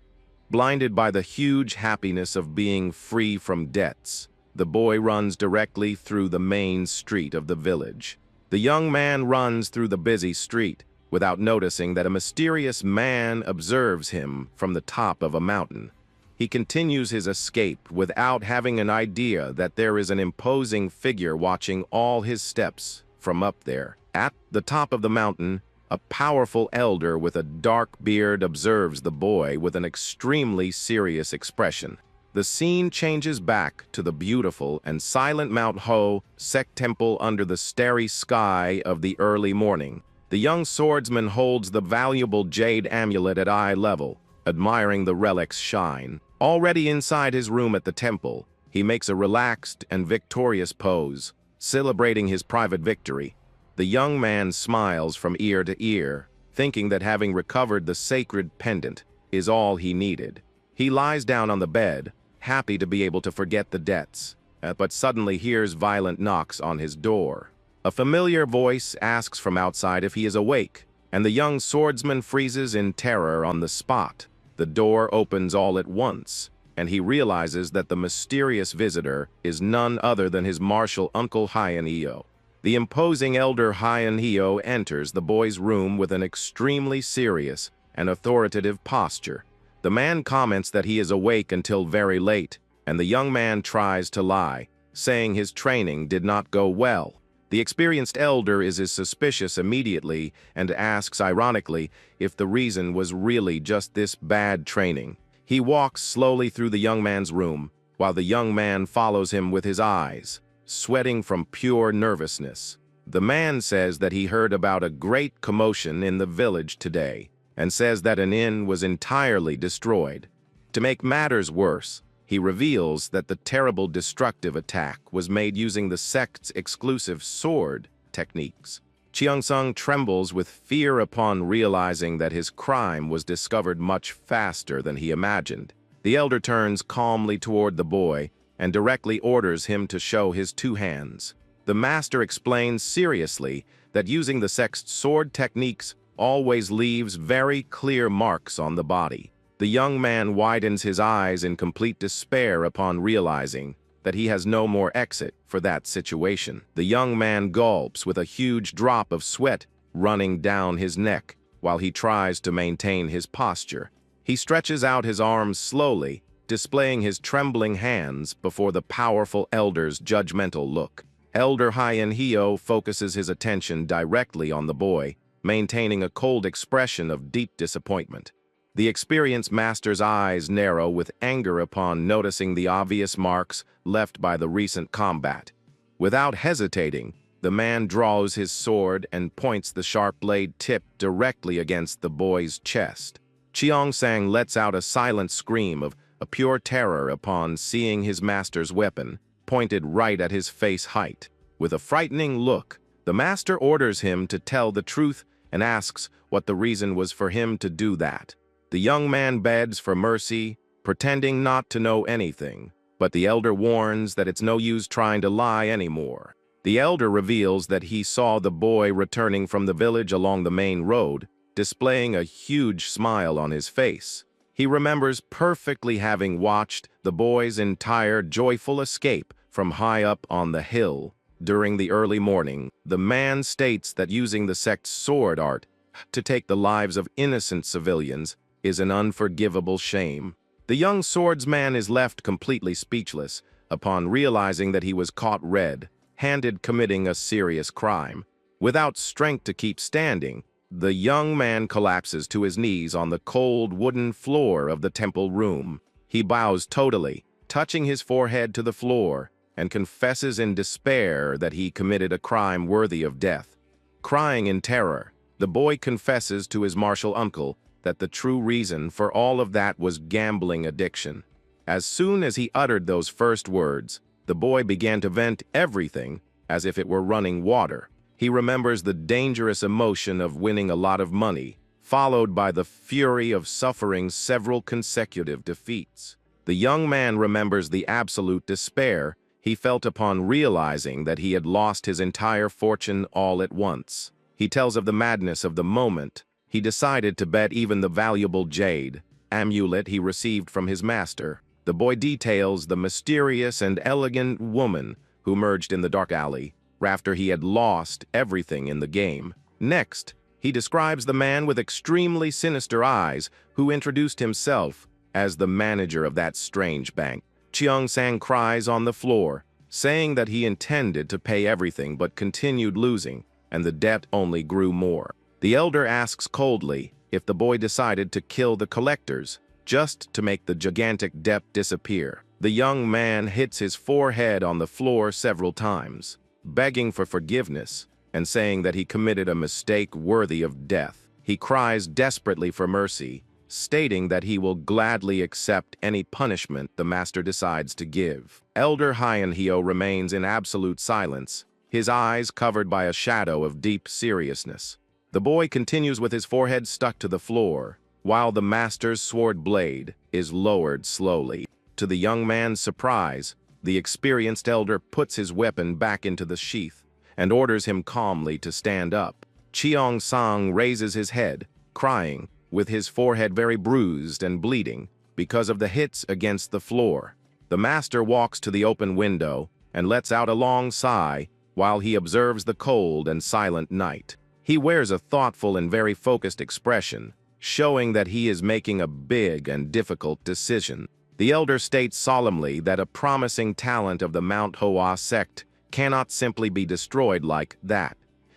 Speaker 1: Blinded by the huge happiness of being free from debts, the boy runs directly through the main street of the village. The young man runs through the busy street without noticing that a mysterious man observes him from the top of a mountain. He continues his escape without having an idea that there is an imposing figure watching all his steps from up there. At the top of the mountain, a powerful elder with a dark beard observes the boy with an extremely serious expression. The scene changes back to the beautiful and silent Mount Ho Sek Temple under the starry sky of the early morning. The young swordsman holds the valuable jade amulet at eye level, admiring the relic's shine. Already inside his room at the temple, he makes a relaxed and victorious pose, celebrating his private victory. The young man smiles from ear to ear, thinking that having recovered the sacred pendant is all he needed. He lies down on the bed, happy to be able to forget the debts, but suddenly hears violent knocks on his door. A familiar voice asks from outside if he is awake, and the young swordsman freezes in terror on the spot. The door opens all at once, and he realizes that the mysterious visitor is none other than his martial uncle Hyo. The imposing elder Hyo enters the boy's room with an extremely serious and authoritative posture. The man comments that he is awake until very late, and the young man tries to lie, saying his training did not go well. The experienced elder is suspicious immediately and asks ironically if the reason was really just this bad training. He walks slowly through the young man's room, while the young man follows him with his eyes, sweating from pure nervousness. The man says that he heard about a great commotion in the village today, and says that an inn was entirely destroyed. To make matters worse, he reveals that the terrible destructive attack was made using the sect's exclusive sword techniques. Cheongsang trembles with fear upon realizing that his crime was discovered much faster than he imagined. The elder turns calmly toward the boy and directly orders him to show his two hands. The master explains seriously that using the sect's sword techniques always leaves very clear marks on the body. The young man widens his eyes in complete despair upon realizing that he has no more exit for that situation. The young man gulps with a huge drop of sweat running down his neck while he tries to maintain his posture. He stretches out his arms slowly, displaying his trembling hands before the powerful elder's judgmental look. Elder Hyo focuses his attention directly on the boy, maintaining a cold expression of deep disappointment. The experienced master's eyes narrow with anger upon noticing the obvious marks left by the recent combat. Without hesitating, the man draws his sword and points the sharp blade tip directly against the boy's chest. Cheongsang lets out a silent scream of pure terror upon seeing his master's weapon pointed right at his face height. With a frightening look, the master orders him to tell the truth and asks what the reason was for him to do that. The young man begs for mercy, pretending not to know anything, but the elder warns that it's no use trying to lie anymore. The elder reveals that he saw the boy returning from the village along the main road, displaying a huge smile on his face. He remembers perfectly having watched the boy's entire joyful escape from high up on the hill. During the early morning, the man states that using the sect's sword art to take the lives of innocent civilians is an unforgivable shame. The young swordsman is left completely speechless, upon realizing that he was caught red-handed committing a serious crime. Without strength to keep standing, the young man collapses to his knees on the cold wooden floor of the temple room. He bows totally, touching his forehead to the floor, and confesses in despair that he committed a crime worthy of death. Crying in terror, the boy confesses to his martial uncle that the true reason for all of that was gambling addiction. As soon as he uttered those first words, the boy began to vent everything as if it were running water. He remembers the dangerous emotion of winning a lot of money, followed by the fury of suffering several consecutive defeats. The young man remembers the absolute despair he felt upon realizing that he had lost his entire fortune all at once. He tells of the madness of the moment. He decided to bet even the valuable jade amulet he received from his master. The boy details the mysterious and elegant woman who emerged in the dark alley after he had lost everything in the game. Next, he describes the man with extremely sinister eyes who introduced himself as the manager of that strange bank. Cheong-sang cries on the floor, saying that he intended to pay everything but continued losing, and the debt only grew more. The elder asks coldly if the boy decided to kill the collectors just to make the gigantic debt disappear. The young man hits his forehead on the floor several times, begging for forgiveness and saying that he committed a mistake worthy of death. He cries desperately for mercy, stating that he will gladly accept any punishment the master decides to give. Elder Hyo remains in absolute silence, his eyes covered by a shadow of deep seriousness. The boy continues with his forehead stuck to the floor, while the master's sword blade is lowered slowly. To the young man's surprise, the experienced elder puts his weapon back into the sheath and orders him calmly to stand up. Cheong-sang raises his head, crying, with his forehead very bruised and bleeding because of the hits against the floor. The master walks to the open window and lets out a long sigh while he observes the cold and silent night. He wears a thoughtful and very focused expression, showing that he is making a big and difficult decision. The elder states solemnly that a promising talent of the Manhwa sect cannot simply be destroyed like that.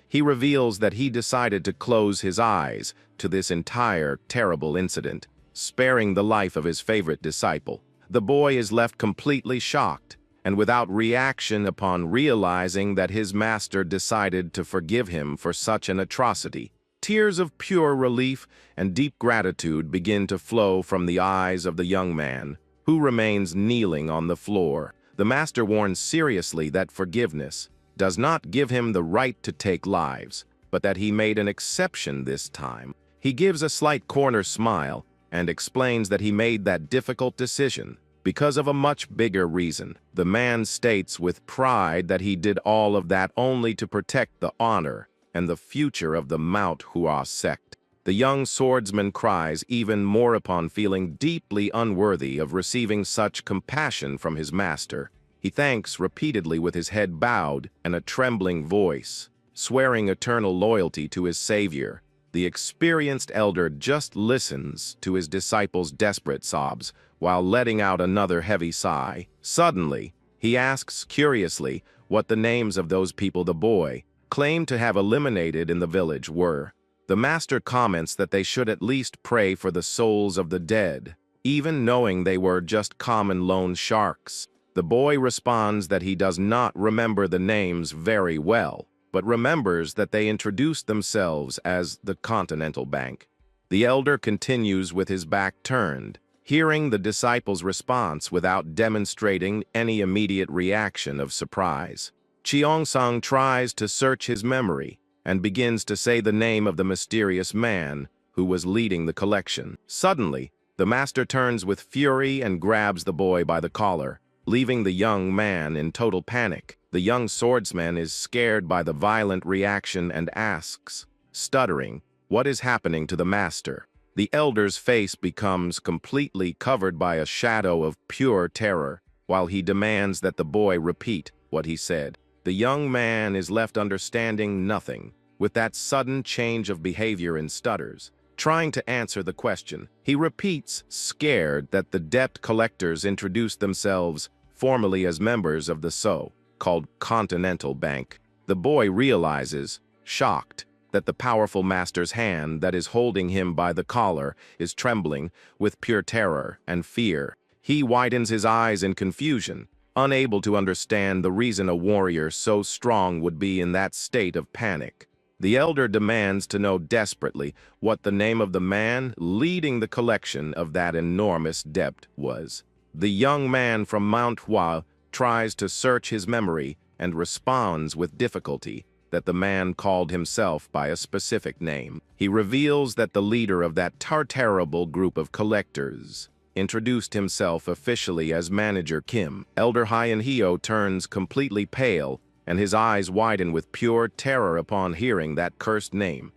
Speaker 1: He reveals that he decided to close his eyes to this entire terrible incident, sparing the life of his favorite disciple. The boy is left completely shocked and without reaction upon realizing that his master decided to forgive him for such an atrocity. Tears of pure relief and deep gratitude begin to flow from the eyes of the young man, who remains kneeling on the floor. The master warns seriously that forgiveness does not give him the right to take lives, but that he made an exception this time. He gives a slight corner smile and explains that he made that difficult decision because of a much bigger reason. The man states with pride that he did all of that only to protect the honor and the future of the Manhwa sect. The young swordsman cries even more upon feeling deeply unworthy of receiving such compassion from his master. He thanks repeatedly with his head bowed and a trembling voice, swearing eternal loyalty to his savior. The experienced elder just listens to his disciple's desperate sobs while letting out another heavy sigh. Suddenly, he asks curiously what the names of those people the boy claimed to have eliminated in the village were. The master comments that they should at least pray for the souls of the dead, even knowing they were just common loan sharks. The boy responds that he does not remember the names very well, but remembers that they introduced themselves as the Continental Bank. The elder continues with his back turned, hearing the disciple's response without demonstrating any immediate reaction of surprise. Cheong-sang tries to search his memory and begins to say the name of the mysterious man who was leading the collection. Suddenly, the master turns with fury and grabs the boy by the collar, leaving the young man in total panic. The young swordsman is scared by the violent reaction and asks, stuttering, what is happening to the master? The elder's face becomes completely covered by a shadow of pure terror, while he demands that the boy repeat what he said. The young man is left understanding nothing, with that sudden change of behavior and stutters. Trying to answer the question, he repeats, scared, that the debt collectors introduced themselves formerly as members of the so-called Continental Bank. The boy realizes, shocked, that the powerful master's hand that is holding him by the collar is trembling with pure terror and fear. He widens his eyes in confusion, unable to understand the reason a warrior so strong would be in that state of panic. The elder demands to know desperately what the name of the man leading the collection of that enormous debt was. The young man from Manhwa tries to search his memory and responds with difficulty that the man called himself by a specific name. He reveals that the leader of that terrible group of collectors introduced himself officially as Manager Kim. Elder Hyo turns completely pale, and his eyes widen with pure terror upon hearing that cursed name.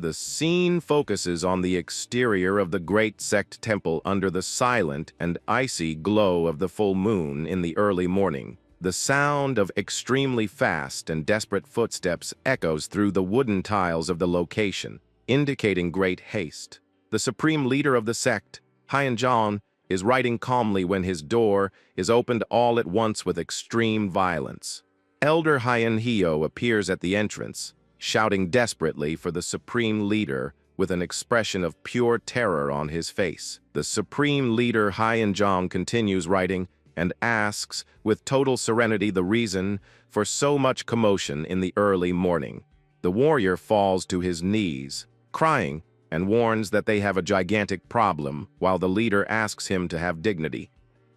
Speaker 1: The scene focuses on the exterior of the great sect temple under the silent and icy glow of the full moon in the early morning. The sound of extremely fast and desperate footsteps echoes through the wooden tiles of the location, indicating great haste. The supreme leader of the sect, Hyo, is writing calmly when his door is opened all at once with extreme violence. Elder Hyo appears at the entrance, shouting desperately for the supreme leader with an expression of pure terror on his face. The supreme leader Hyo continues writing and asks with total serenity the reason for so much commotion in the early morning. The warrior falls to his knees, crying, and warns that they have a gigantic problem, while the leader asks him to have dignity.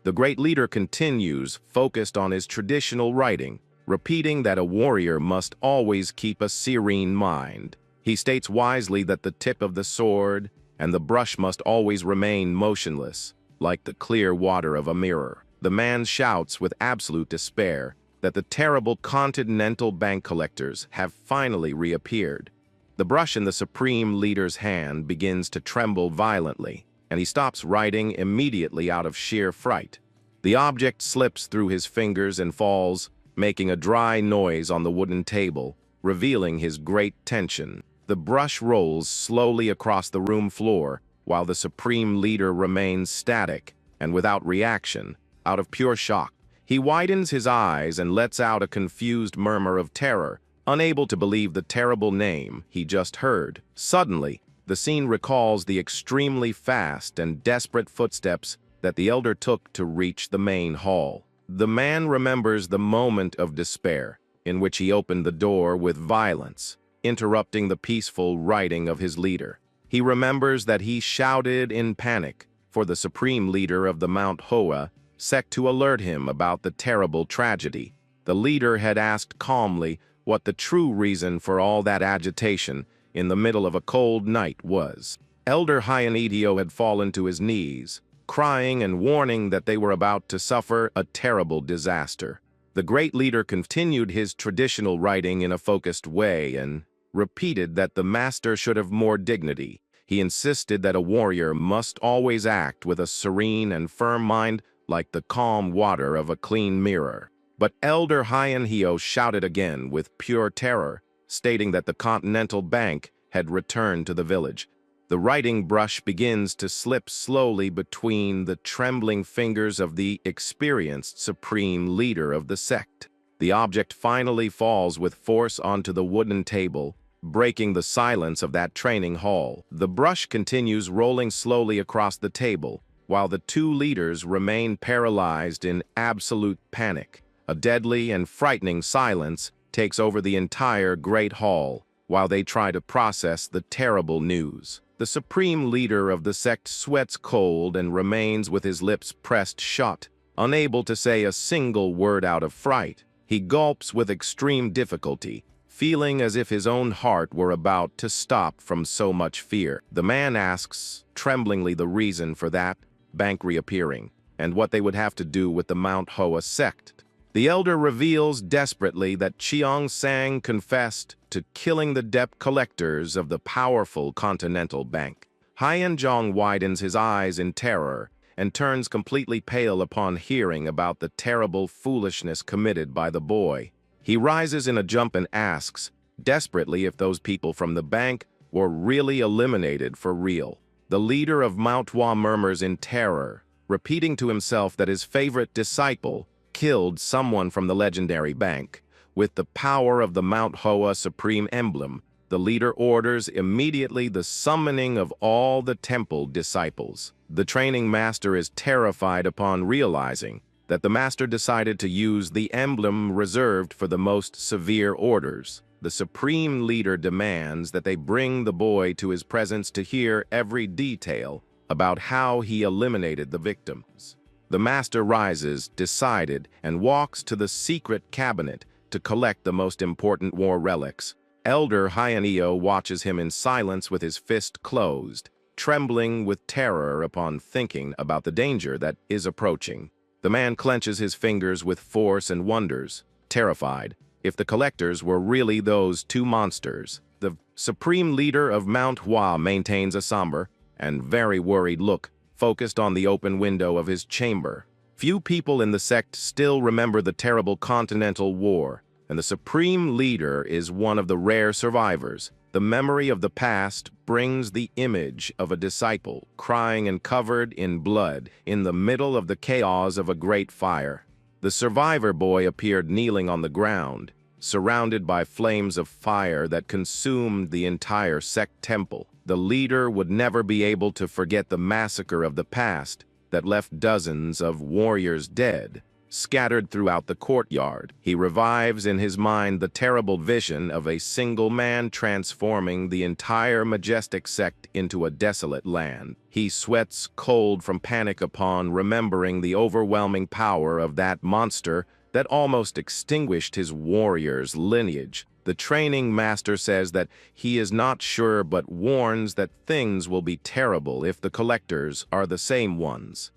Speaker 1: The great leader continues, focused on his traditional writing, repeating that a warrior must always keep a serene mind. He states wisely that the tip of the sword and the brush must always remain motionless, like the clear water of a mirror. The man shouts with absolute despair that the terrible Continental Bank collectors have finally reappeared. The brush in the supreme leader's hand begins to tremble violently, and he stops writing immediately out of sheer fright. The object slips through his fingers and falls, making a dry noise on the wooden table, revealing his great tension. The brush rolls slowly across the room floor, while the supreme leader remains static and without reaction. Out of pure shock, he widens his eyes and lets out a confused murmur of terror, unable to believe the terrible name he just heard. Suddenly, the scene recalls the extremely fast and desperate footsteps that the elder took to reach the main hall. The man remembers the moment of despair, in which he opened the door with violence, interrupting the peaceful writing of his leader. He remembers that he shouted in panic for the supreme leader of the Manhwa sect to alert him about the terrible tragedy. The leader had asked calmly what the true reason for all that agitation in the middle of a cold night was. Elder Hyo had fallen to his knees, crying and warning that they were about to suffer a terrible disaster. The great leader continued his traditional writing in a focused way and repeated that the master should have more dignity. He insisted that a warrior must always act with a serene and firm mind, like the calm water of a clean mirror. But Elder Hyo shouted again with pure terror, stating that the Continental Bank had returned to the village. The writing brush begins to slip slowly between the trembling fingers of the experienced supreme leader of the sect. The object finally falls with force onto the wooden table, breaking the silence of that training hall. The brush continues rolling slowly across the table, while the two leaders remain paralyzed in absolute panic. A deadly and frightening silence takes over the entire great hall while they try to process the terrible news. The supreme leader of the sect sweats cold and remains with his lips pressed shut, unable to say a single word out of fright. He gulps with extreme difficulty, feeling as if his own heart were about to stop from so much fear. The man asks tremblingly the reason for that bank reappearing, and what they would have to do with the Manhwa sect. The elder reveals desperately that Cheong-sang confessed to killing the debt collectors of the powerful Continental Bank. Hyo widens his eyes in terror and turns completely pale upon hearing about the terrible foolishness committed by the boy. He rises in a jump and asks desperately if those people from the bank were really eliminated for real. The leader of Manhwa murmurs in terror, repeating to himself that his favorite disciple, killed someone from the legendary bank. With the power of the Mount Hoa supreme emblem, the leader orders immediately the summoning of all the temple disciples. The training master is terrified upon realizing that the master decided to use the emblem reserved for the most severe orders. The supreme leader demands that they bring the boy to his presence to hear every detail about how he eliminated the victims. The master rises, decided, and walks to the secret cabinet to collect the most important war relics. Elder Hyaneo watches him in silence with his fist closed, trembling with terror upon thinking about the danger that is approaching. The man clenches his fingers with force and wonders, terrified, if the collectors were really those two monsters. The supreme leader of Mount Hua maintains a somber and very worried look, focused on the open window of his chamber. Few people in the sect still remember the terrible Continental War, and the supreme leader is one of the rare survivors. The memory of the past brings the image of a disciple crying and covered in blood in the middle of the chaos of a great fire. The survivor boy appeared kneeling on the ground, surrounded by flames of fire that consumed the entire sect temple. The leader would never be able to forget the massacre of the past that left dozens of warriors dead, scattered throughout the courtyard. He revives in his mind the terrible vision of a single man transforming the entire majestic sect into a desolate land. He sweats cold from panic upon remembering the overwhelming power of that monster that almost extinguished his warrior's lineage. The training master says that he is not sure but warns that things will be terrible if the collectors are the same ones.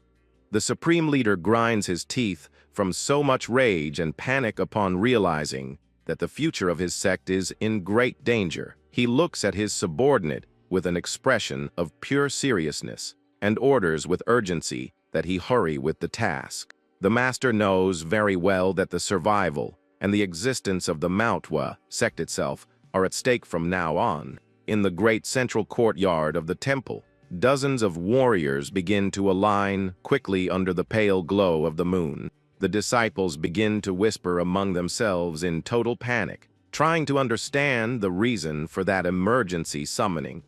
Speaker 1: The supreme leader grinds his teeth from so much rage and panic upon realizing that the future of his sect is in great danger. He looks at his subordinate with an expression of pure seriousness and orders with urgency that he hurry with the task. The master knows very well that the survival and the existence of the Manhwa sect itself are at stake from now on. In the great central courtyard of the temple, dozens of warriors begin to align quickly under the pale glow of the moon. The disciples begin to whisper among themselves in total panic, trying to understand the reason for that emergency summoning.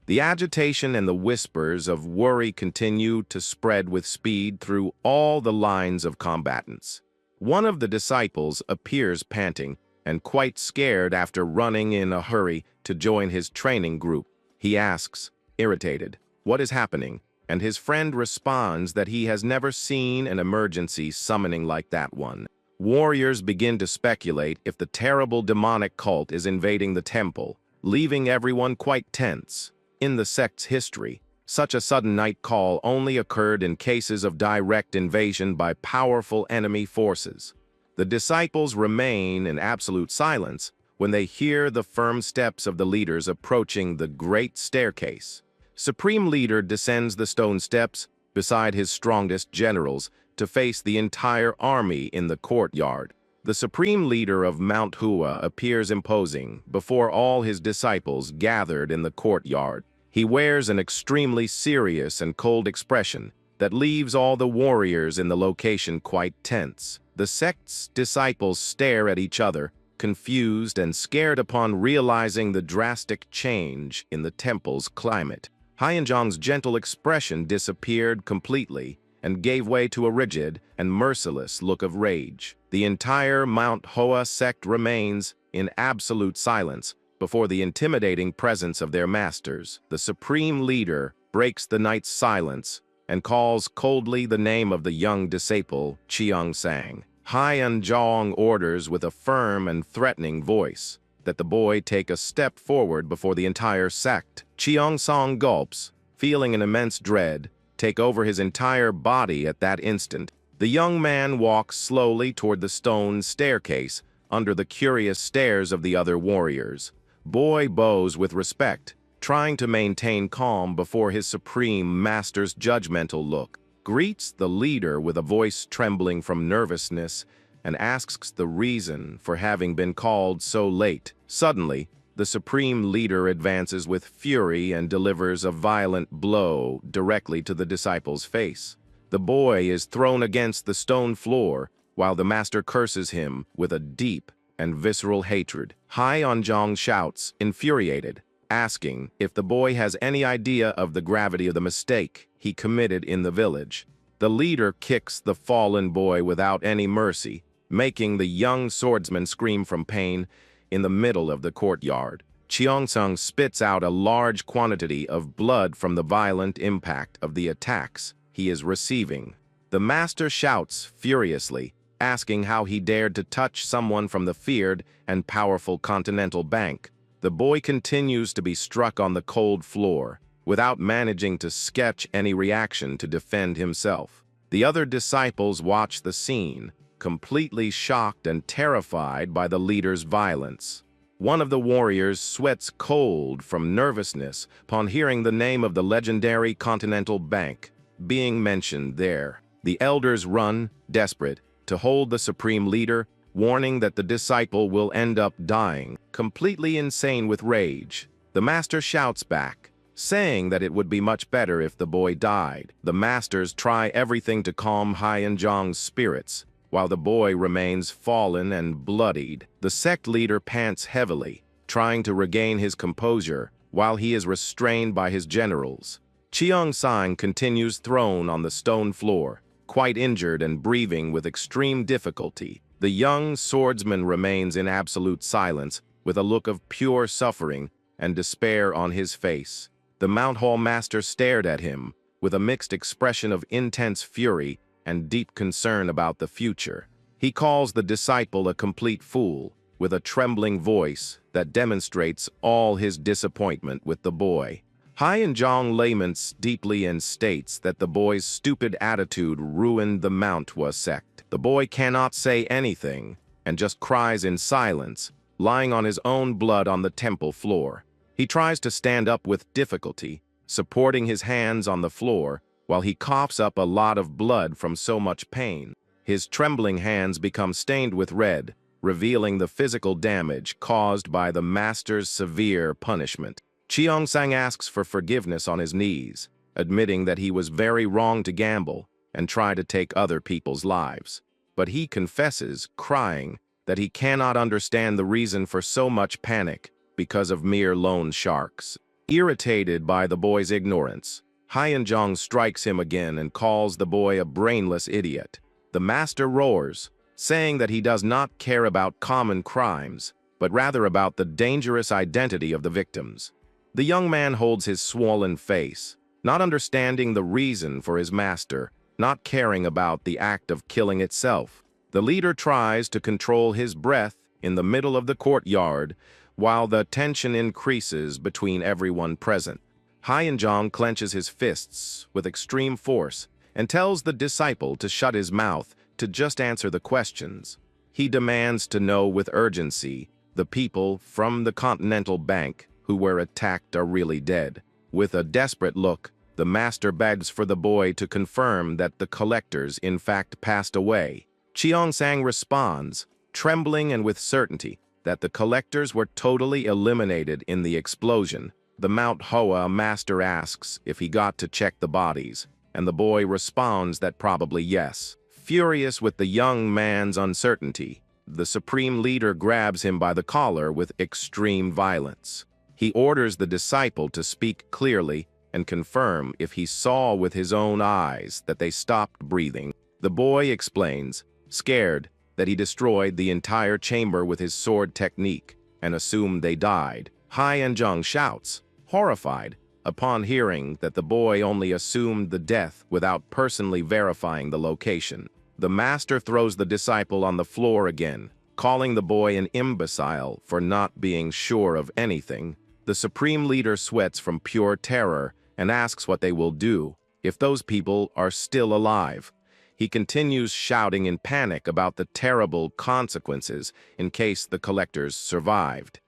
Speaker 1: The agitation and the whispers of worry continue to spread with speed through all the lines of combatants. One of the disciples appears panting and quite scared after running in a hurry to join his training group. He asks, irritated, what is happening? And his friend responds that he has never seen an emergency summoning like that one. Warriors begin to speculate if the terrible demonic cult is invading the temple, leaving everyone quite tense. In the sect's history, such a sudden night call only occurred in cases of direct invasion by powerful enemy forces. The disciples remain in absolute silence when they hear the firm steps of the leaders approaching the great staircase. Supreme Leader descends the stone steps beside his strongest generals to face the entire army in the courtyard. The Supreme Leader of Mount Hua appears imposing before all his disciples gathered in the courtyard. He wears an extremely serious and cold expression that leaves all the warriors in the location quite tense. The sect's disciples stare at each other, confused and scared upon realizing the drastic change in the temple's climate. Hyanjong's gentle expression disappeared completely and gave way to a rigid and merciless look of rage. The entire Mount Hoa sect remains in absolute silence before the intimidating presence of their masters. The supreme leader breaks the night's silence and calls coldly the name of the young disciple, Chiang Sang. Hyanjong orders with a firm and threatening voice that the boy take a step forward before the entire sect. Chiang Sang gulps, feeling an immense dread take over his entire body at that instant. The young man walks slowly toward the stone staircase under the curious stares of the other warriors. Boy bows with respect, trying to maintain calm before his supreme master's judgmental look, greets the leader with a voice trembling from nervousness, and asks the reason for having been called so late. Suddenly, the supreme leader advances with fury and delivers a violent blow directly to the disciple's face. The boy is thrown against the stone floor, while the master curses him with a deep and visceral hatred. Hai Anjong shouts, infuriated, asking if the boy has any idea of the gravity of the mistake he committed in the village. The leader kicks the fallen boy without any mercy, making the young swordsman scream from pain in the middle of the courtyard. Cheongsung spits out a large quantity of blood from the violent impact of the attacks he is receiving. The master shouts furiously, asking how he dared to touch someone from the feared and powerful Continental Bank. The boy continues to be struck on the cold floor, without managing to sketch any reaction to defend himself. The other disciples watch the scene, completely shocked and terrified by the leader's violence. One of the warriors sweats cold from nervousness upon hearing the name of the legendary Continental Bank being mentioned there. The elders run, desperate, to hold the supreme leader, warning that the disciple will end up dying, completely insane with rage. The master shouts back, saying that it would be much better if the boy died. The masters try everything to calm Hai Anjong's spirits, while the boy remains fallen and bloodied. The sect leader pants heavily, trying to regain his composure while he is restrained by his generals. Cheongsang continues thrown on the stone floor, quite injured and breathing with extreme difficulty. The young swordsman remains in absolute silence, with a look of pure suffering and despair on his face. The Mount Hall master stared at him with a mixed expression of intense fury and deep concern about the future. He calls the disciple a complete fool, with a trembling voice that demonstrates all his disappointment with the boy. Hai Anjong laments deeply and states that the boy's stupid attitude ruined the Manhwa sect. The boy cannot say anything and just cries in silence, lying on his own blood on the temple floor. He tries to stand up with difficulty, supporting his hands on the floor, while he coughs up a lot of blood from so much pain. His trembling hands become stained with red, revealing the physical damage caused by the master's severe punishment. Cheongsang asks for forgiveness on his knees, admitting that he was very wrong to gamble and try to take other people's lives. But he confesses, crying, that he cannot understand the reason for so much panic because of mere loan sharks. Irritated by the boy's ignorance, Hai Anjong strikes him again and calls the boy a brainless idiot. The master roars, saying that he does not care about common crimes, but rather about the dangerous identity of the victims. The young man holds his swollen face, not understanding the reason for his master, not caring about the act of killing itself. The leader tries to control his breath in the middle of the courtyard, while the tension increases between everyone present. Hai Anjong clenches his fists with extreme force and tells the disciple to shut his mouth to just answer the questions. He demands to know with urgency the people from the Continental Bank who were attacked are really dead. With a desperate look, the master begs for the boy to confirm that the collectors in fact passed away. Cheongsang responds, trembling and with certainty, that the collectors were totally eliminated in the explosion. The Mount Hoa master asks if he got to check the bodies, and the boy responds that probably yes. Furious with the young man's uncertainty, the supreme leader grabs him by the collar with extreme violence. He orders the disciple to speak clearly and confirm if he saw with his own eyes that they stopped breathing. The boy explains, scared, that he destroyed the entire chamber with his sword technique and assumed they died. Hai Anjong shouts, horrified, upon hearing that the boy only assumed the death without personally verifying the location. The master throws the disciple on the floor again, calling the boy an imbecile for not being sure of anything. The supreme leader sweats from pure terror and asks what they will do if those people are still alive. He continues shouting in panic about the terrible consequences in case the collectors survived.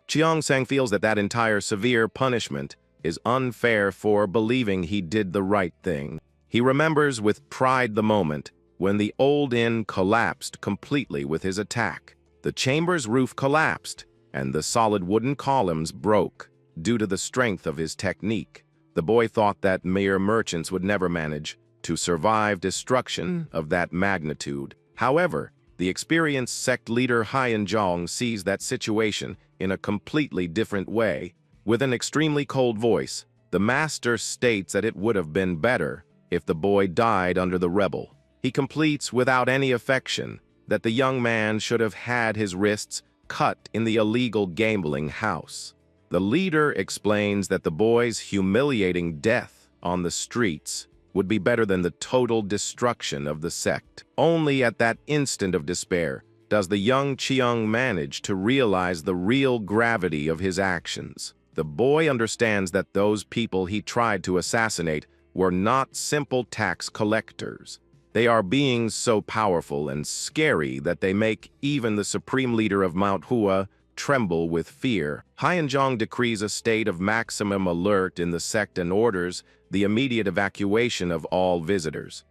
Speaker 1: Cheongsang feels that entire severe punishment is unfair for believing he did the right thing. He remembers with pride the moment when the old inn collapsed completely with his attack. The chamber's roof collapsed, and the solid wooden columns broke due to the strength of his technique. The boy thought that mere merchants would never manage to survive destruction of that magnitude. However, the experienced sect leader Hyunjong sees that situation in a completely different way. With an extremely cold voice, the master states that it would have been better if the boy died under the rebel. He completes without any affection that the young man should have had his wrists cut in the illegal gambling house. The leader explains that the boy's humiliating death on the streets would be better than the total destruction of the sect. Only at that instant of despair does the young Cheong manage to realize the real gravity of his actions. The boy understands that those people he tried to assassinate were not simple tax collectors. They are beings so powerful and scary that they make even the supreme leader of Manhwa tremble with fear. Hyunjong decrees a state of maximum alert in the sect and orders the immediate evacuation of all visitors.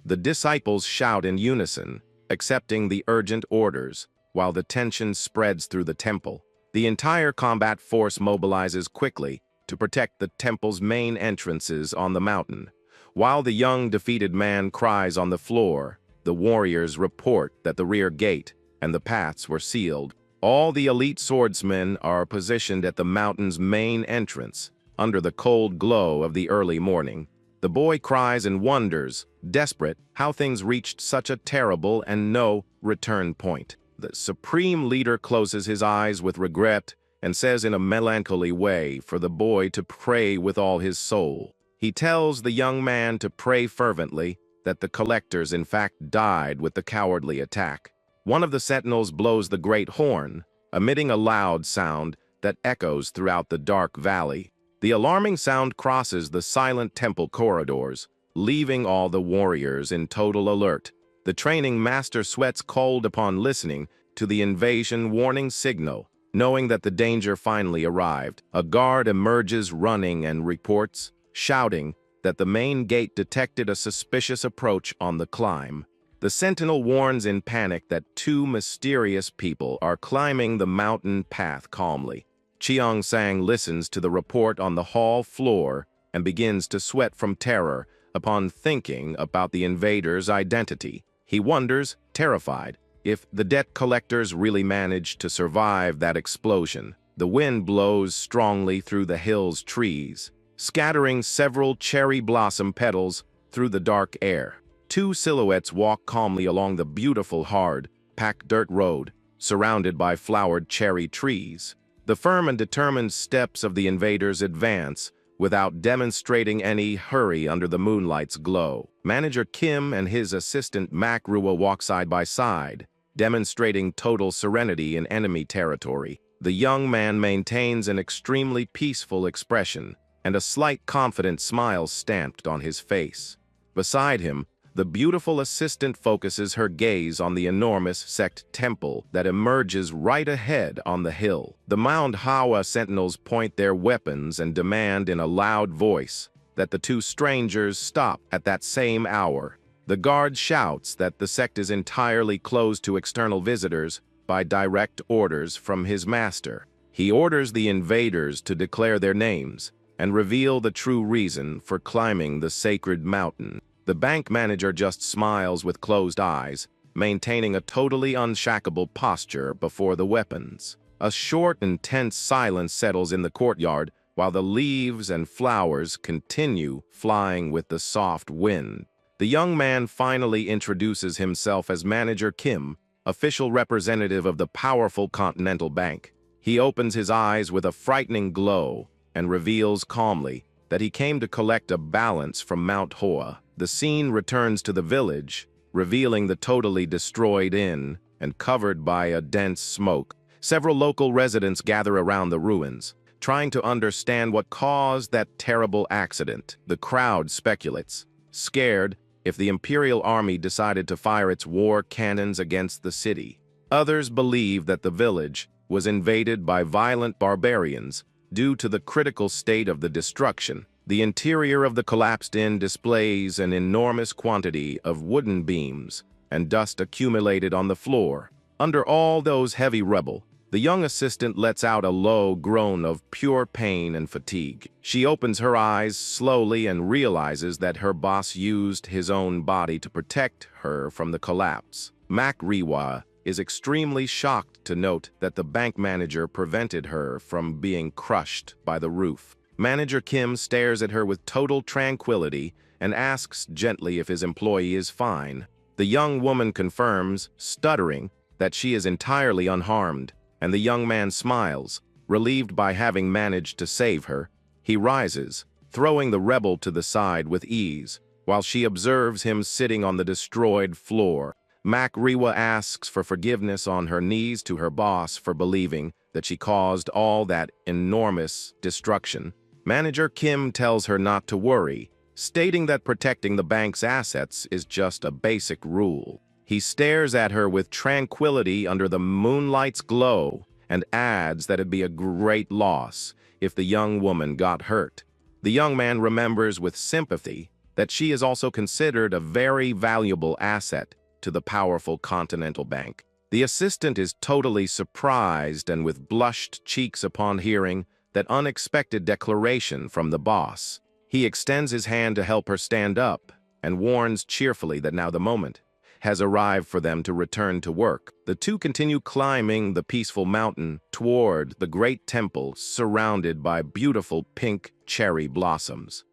Speaker 1: The disciples shout in unison, accepting the urgent orders, while the tension spreads through the temple. The entire combat force mobilizes quickly to protect the temple's main entrances on the mountain. While the young defeated man cries on the floor, the warriors report that the rear gate and the paths were sealed. All the elite swordsmen are positioned at the mountain's main entrance, under the cold glow of the early morning. The boy cries and wonders, desperate, how things reached such a terrible and no return point. The supreme leader closes his eyes with regret and says in a melancholy way for the boy to pray with all his soul. He tells the young man to pray fervently that the collectors in fact died with the cowardly attack. One of the sentinels blows the great horn, emitting a loud sound that echoes throughout the dark valley. The alarming sound crosses the silent temple corridors, leaving all the warriors in total alert. The training master sweats cold upon listening to the invasion warning signal, knowing that the danger finally arrived. A guard emerges running and reports, shouting that the main gate detected a suspicious approach on the climb. The sentinel warns in panic that two mysterious people are climbing the mountain path calmly. Cheong Sang listens to the report on the hall floor and begins to sweat from terror upon thinking about the invaders' identity. He wonders, terrified, if the debt collectors really managed to survive that explosion. The wind blows strongly through the hill's trees, scattering several cherry blossom petals through the dark air. Two silhouettes walk calmly along the beautiful, hard, packed dirt road, surrounded by flowered cherry trees. The firm and determined steps of the invaders advance without demonstrating any hurry under the moonlight's glow. Manager Kim and his assistant Makrua walk side by side, demonstrating total serenity in enemy territory. The young man maintains an extremely peaceful expression and a slight confident smile stamped on his face. Beside him, the beautiful assistant focuses her gaze on the enormous sect temple that emerges right ahead on the hill. The Manhwa sentinels point their weapons and demand in a loud voice that the two strangers stop at that same hour. The guard shouts that the sect is entirely closed to external visitors by direct orders from his master. He orders the invaders to declare their names and reveal the true reason for climbing the sacred mountain. The bank manager just smiles with closed eyes, maintaining a totally unshackable posture before the weapons. A short and tense silence settles in the courtyard while the leaves and flowers continue flying with the soft wind. The young man finally introduces himself as Manager Kim, official representative of the powerful Continental Bank. He opens his eyes with a frightening glow and reveals calmly that he came to collect a balance from Manhwa. The scene returns to the village, revealing the totally destroyed inn and covered by a dense smoke. Several local residents gather around the ruins, trying to understand what caused that terrible accident. The crowd speculates, scared if the Imperial Army decided to fire its war cannons against the city. Others believe that the village was invaded by violent barbarians due to the critical state of the destruction. The interior of the collapsed inn displays an enormous quantity of wooden beams and dust accumulated on the floor. Under all those heavy rubble, the young assistant lets out a low groan of pure pain and fatigue. She opens her eyes slowly and realizes that her boss used his own body to protect her from the collapse. Manhwa is extremely shocked to note that the bank manager prevented her from being crushed by the roof. Manager Kim stares at her with total tranquility and asks gently if his employee is fine. The young woman confirms, stuttering, that she is entirely unharmed, and the young man smiles, relieved by having managed to save her. He rises, throwing the rebel to the side with ease, while she observes him sitting on the destroyed floor. Manhwa asks for forgiveness on her knees to her boss for believing that she caused all that enormous destruction. Manager Kim tells her not to worry, stating that protecting the bank's assets is just a basic rule. He stares at her with tranquility under the moonlight's glow and adds that it'd be a great loss if the young woman got hurt. The young man remembers with sympathy that she is also considered a very valuable asset to the powerful Continental Bank. The assistant is totally surprised and with blushed cheeks upon hearing that unexpected declaration from the boss. He extends his hand to help her stand up and warns cheerfully that now the moment has arrived for them to return to work. The two continue climbing the peaceful mountain toward the great temple surrounded by beautiful pink cherry blossoms.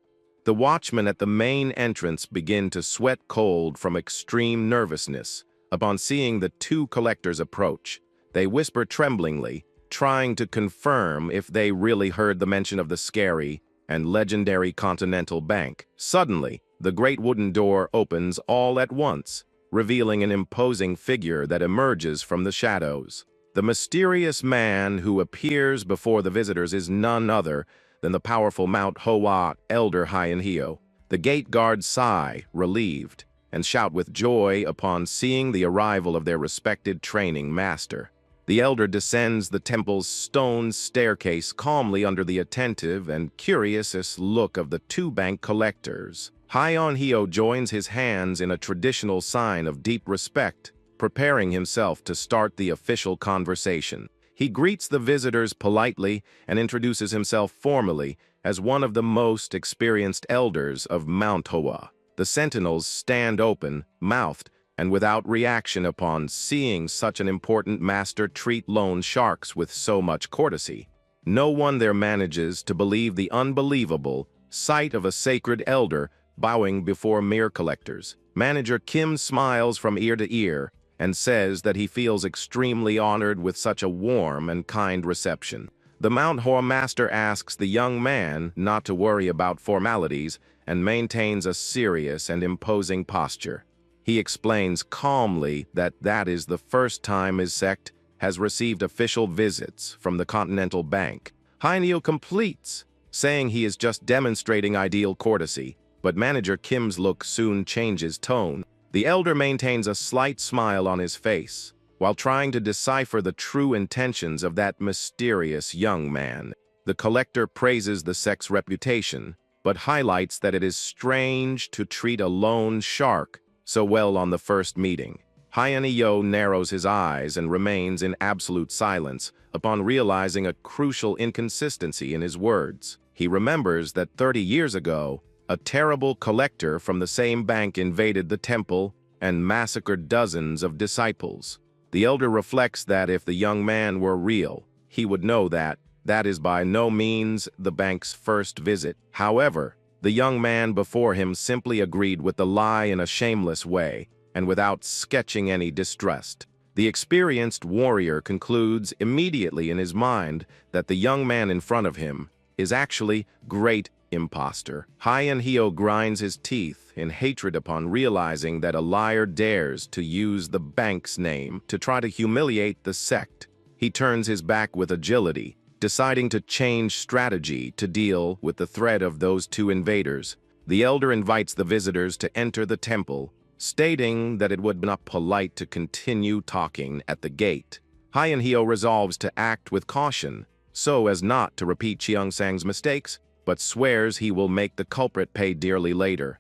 Speaker 1: The watchmen at the main entrance begin to sweat cold from extreme nervousness. Upon seeing the two collectors approach, they whisper tremblingly, trying to confirm if they really heard the mention of the scary and legendary Continental Bank. Suddenly, the great wooden door opens all at once, revealing an imposing figure that emerges from the shadows. The mysterious man who appears before the visitors is none other than the powerful Manhwa elder Hyo. The gate guards sigh, relieved, and shout with joy upon seeing the arrival of their respected training master. The elder descends the temple's stone staircase calmly under the attentive and curious look of the two bank collectors. Hyo joins his hands in a traditional sign of deep respect, preparing himself to start the official conversation. He greets the visitors politely and introduces himself formally as one of the most experienced elders of Manhwa. The sentinels stand open-mouthed and without reaction upon seeing such an important master treat loan sharks with so much courtesy. No one there manages to believe the unbelievable sight of a sacred elder bowing before mere collectors. Manager Kim smiles from ear to ear and says that he feels extremely honored with such a warm and kind reception. The Manhwa master asks the young man not to worry about formalities and maintains a serious and imposing posture. He explains calmly that that is the first time his sect has received official visits from the Continental Bank. Hyo completes, saying he is just demonstrating ideal courtesy, but Manager Kim's look soon changes tone. The elder maintains a slight smile on his face, while trying to decipher the true intentions of that mysterious young man. The collector praises the sect's reputation, but highlights that it is strange to treat a lone shark so well on the first meeting. Hyo narrows his eyes and remains in absolute silence upon realizing a crucial inconsistency in his words. He remembers that 30 years ago, a terrible collector from the same bank invaded the temple and massacred dozens of disciples. The elder reflects that if the young man were real, he would know that that is by no means the bank's first visit. However, the young man before him simply agreed with the lie in a shameless way and without sketching any distrust. The experienced warrior concludes immediately in his mind that the young man in front of him is actually great imposter. Hyo grinds his teeth in hatred upon realizing that a liar dares to use the bank's name to try to humiliate the sect. He turns his back with agility, deciding to change strategy to deal with the threat of those two invaders. The elder invites the visitors to enter the temple, stating that it would not be polite to continue talking at the gate. Hyo resolves to act with caution, so as not to repeat Cheongsang's mistakes, but swears he will make the culprit pay dearly later.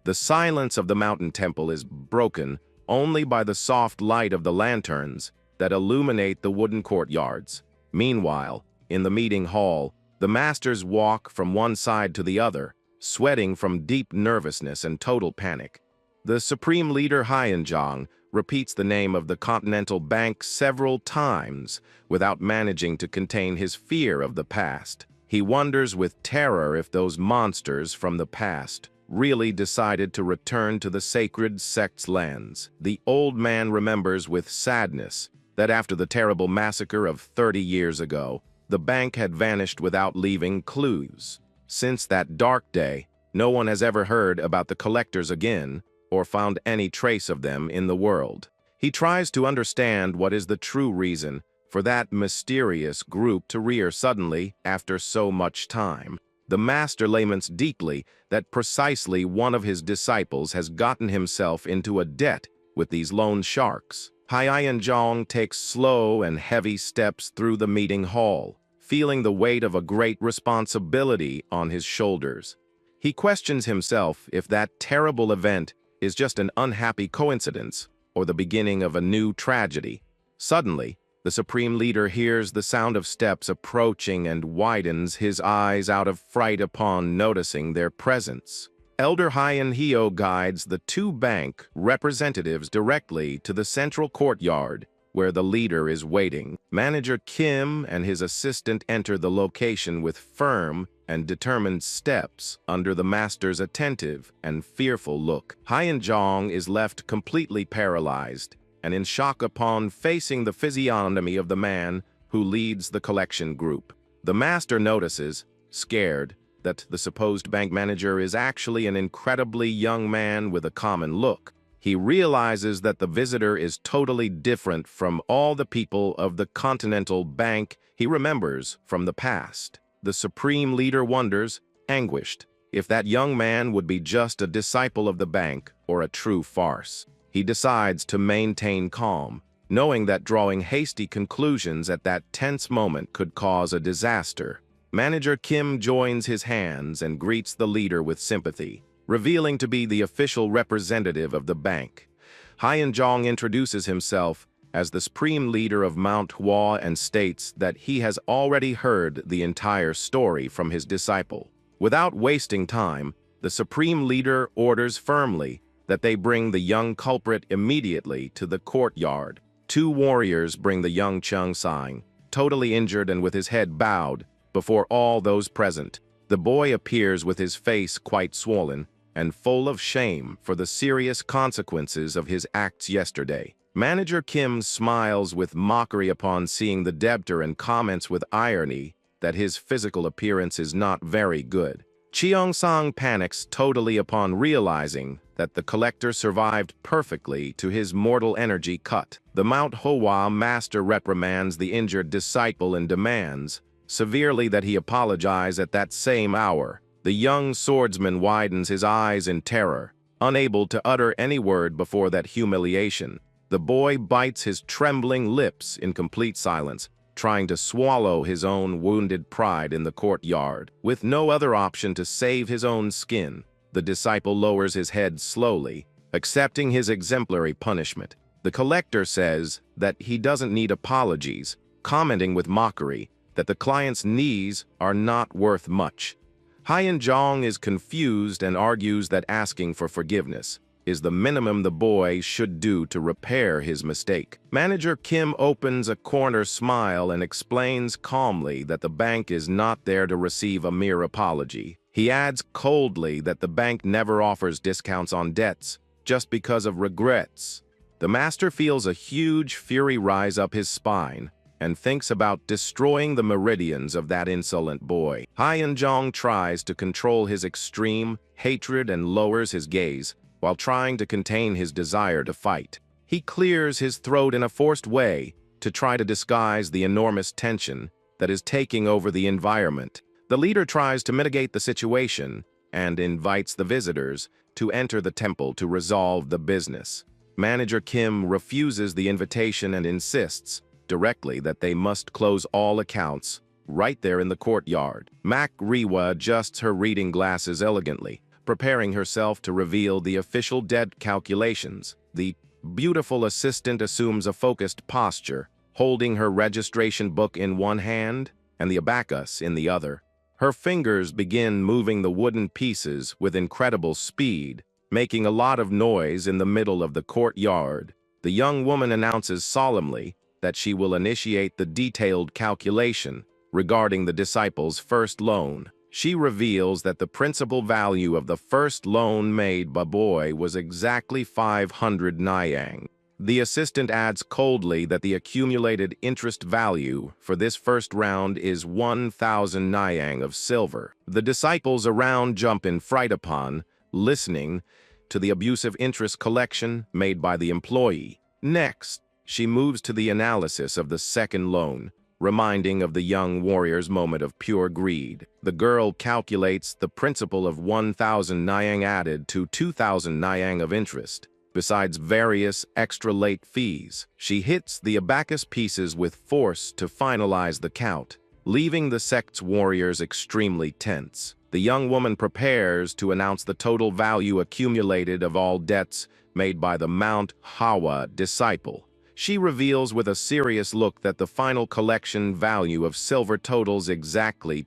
Speaker 1: The silence of the mountain temple is broken only by the soft light of the lanterns that illuminate the wooden courtyards. Meanwhile, in the meeting hall, the masters walk from one side to the other, sweating from deep nervousness and total panic. The supreme leader Hyunjong repeats the name of the Continental Bank several times without managing to contain his fear of the past. He wonders with terror if those monsters from the past really decided to return to the sacred sect's lands. The old man remembers with sadness that after the terrible massacre of 30 years ago, the bank had vanished without leaving clues. Since that dark day, no one has ever heard about the collectors again or found any trace of them in the world. He tries to understand what is the true reason for that mysterious group to rear suddenly after so much time. The master laments deeply that precisely one of his disciples has gotten himself into a debt with these loan sharks. Hyunjong takes slow and heavy steps through the meeting hall, feeling the weight of a great responsibility on his shoulders. He questions himself if that terrible event is just an unhappy coincidence or the beginning of a new tragedy. Suddenly, the Supreme Leader hears the sound of steps approaching and widens his eyes out of fright upon noticing their presence. Elder Hyun guides the two bank representatives directly to the central courtyard where the leader is waiting. Manager Kim and his assistant enter the location with firm and determined steps under the master's attentive and fearful look. Hyunjong is left completely paralyzed and in shock upon facing the physiognomy of the man who leads the collection group. The master notices, scared, that the supposed bank manager is actually an incredibly young man with a common look. He realizes that the visitor is totally different from all the people of the Continental Bank he remembers from the past. The Supreme Leader wonders, anguished, if that young man would be just a disciple of the bank or a true farce. He decides to maintain calm, knowing that drawing hasty conclusions at that tense moment could cause a disaster. Manager Kim joins his hands and greets the leader with sympathy, revealing to be the official representative of the bank. Hyunjong introduces himself as the Supreme Leader of Manhwa and states that he has already heard the entire story from his disciple. Without wasting time, the Supreme Leader orders firmly that they bring the young culprit immediately to the courtyard. Two warriors bring the young Chung Sang, totally injured and with his head bowed, before all those present. The boy appears with his face quite swollen and full of shame for the serious consequences of his acts yesterday. Manager Kim smiles with mockery upon seeing the debtor and comments with irony that his physical appearance is not very good. Cheong-sang panics totally upon realizing that the collector survived perfectly to his mortal energy cut. The Mount Hoa master reprimands the injured disciple and demands severely that he apologize at that same hour. The young swordsman widens his eyes in terror, unable to utter any word before that humiliation. The boy bites his trembling lips in complete silence, trying to swallow his own wounded pride in the courtyard. With no other option to save his own skin, the disciple lowers his head slowly, accepting his exemplary punishment. The collector says that he doesn't need apologies, commenting with mockery that the client's knees are not worth much. Hyunjong is confused and argues that asking for forgiveness is the minimum the boy should do to repair his mistake. Manager Kim opens a corner smile and explains calmly that the bank is not there to receive a mere apology. He adds coldly that the bank never offers discounts on debts just because of regrets. The master feels a huge fury rise up his spine and thinks about destroying the meridians of that insolent boy. Hyunjong tries to control his extreme hatred and lowers his gaze while trying to contain his desire to fight. He clears his throat in a forced way to try to disguise the enormous tension that is taking over the environment. The leader tries to mitigate the situation and invites the visitors to enter the temple to resolve the business. Manager Kim refuses the invitation and insists directly that they must close all accounts right there in the courtyard. Mak Riwa adjusts her reading glasses elegantly, preparing herself to reveal the official debt calculations. The beautiful assistant assumes a focused posture, holding her registration book in one hand and the abacus in the other. Her fingers begin moving the wooden pieces with incredible speed, making a lot of noise in the middle of the courtyard. The young woman announces solemnly that she will initiate the detailed calculation regarding the disciples' first loan. She reveals that the principal value of the first loan made by boy was exactly 500 Nyang. The assistant adds coldly that the accumulated interest value for this first round is 1,000 Nyang of silver. The disciples around jump in fright upon listening to the abusive interest collection made by the employee. Next, she moves to the analysis of the second loan, reminding of the young warrior's moment of pure greed. The girl calculates the principal of 1,000 Nyang added to 2,000 Nyang of interest, besides various extra late fees. She hits the abacus pieces with force to finalize the count, leaving the sect's warriors extremely tense. The young woman prepares to announce the total value accumulated of all debts made by the Manhwa disciple. She reveals with a serious look that the final collection value of silver totals exactly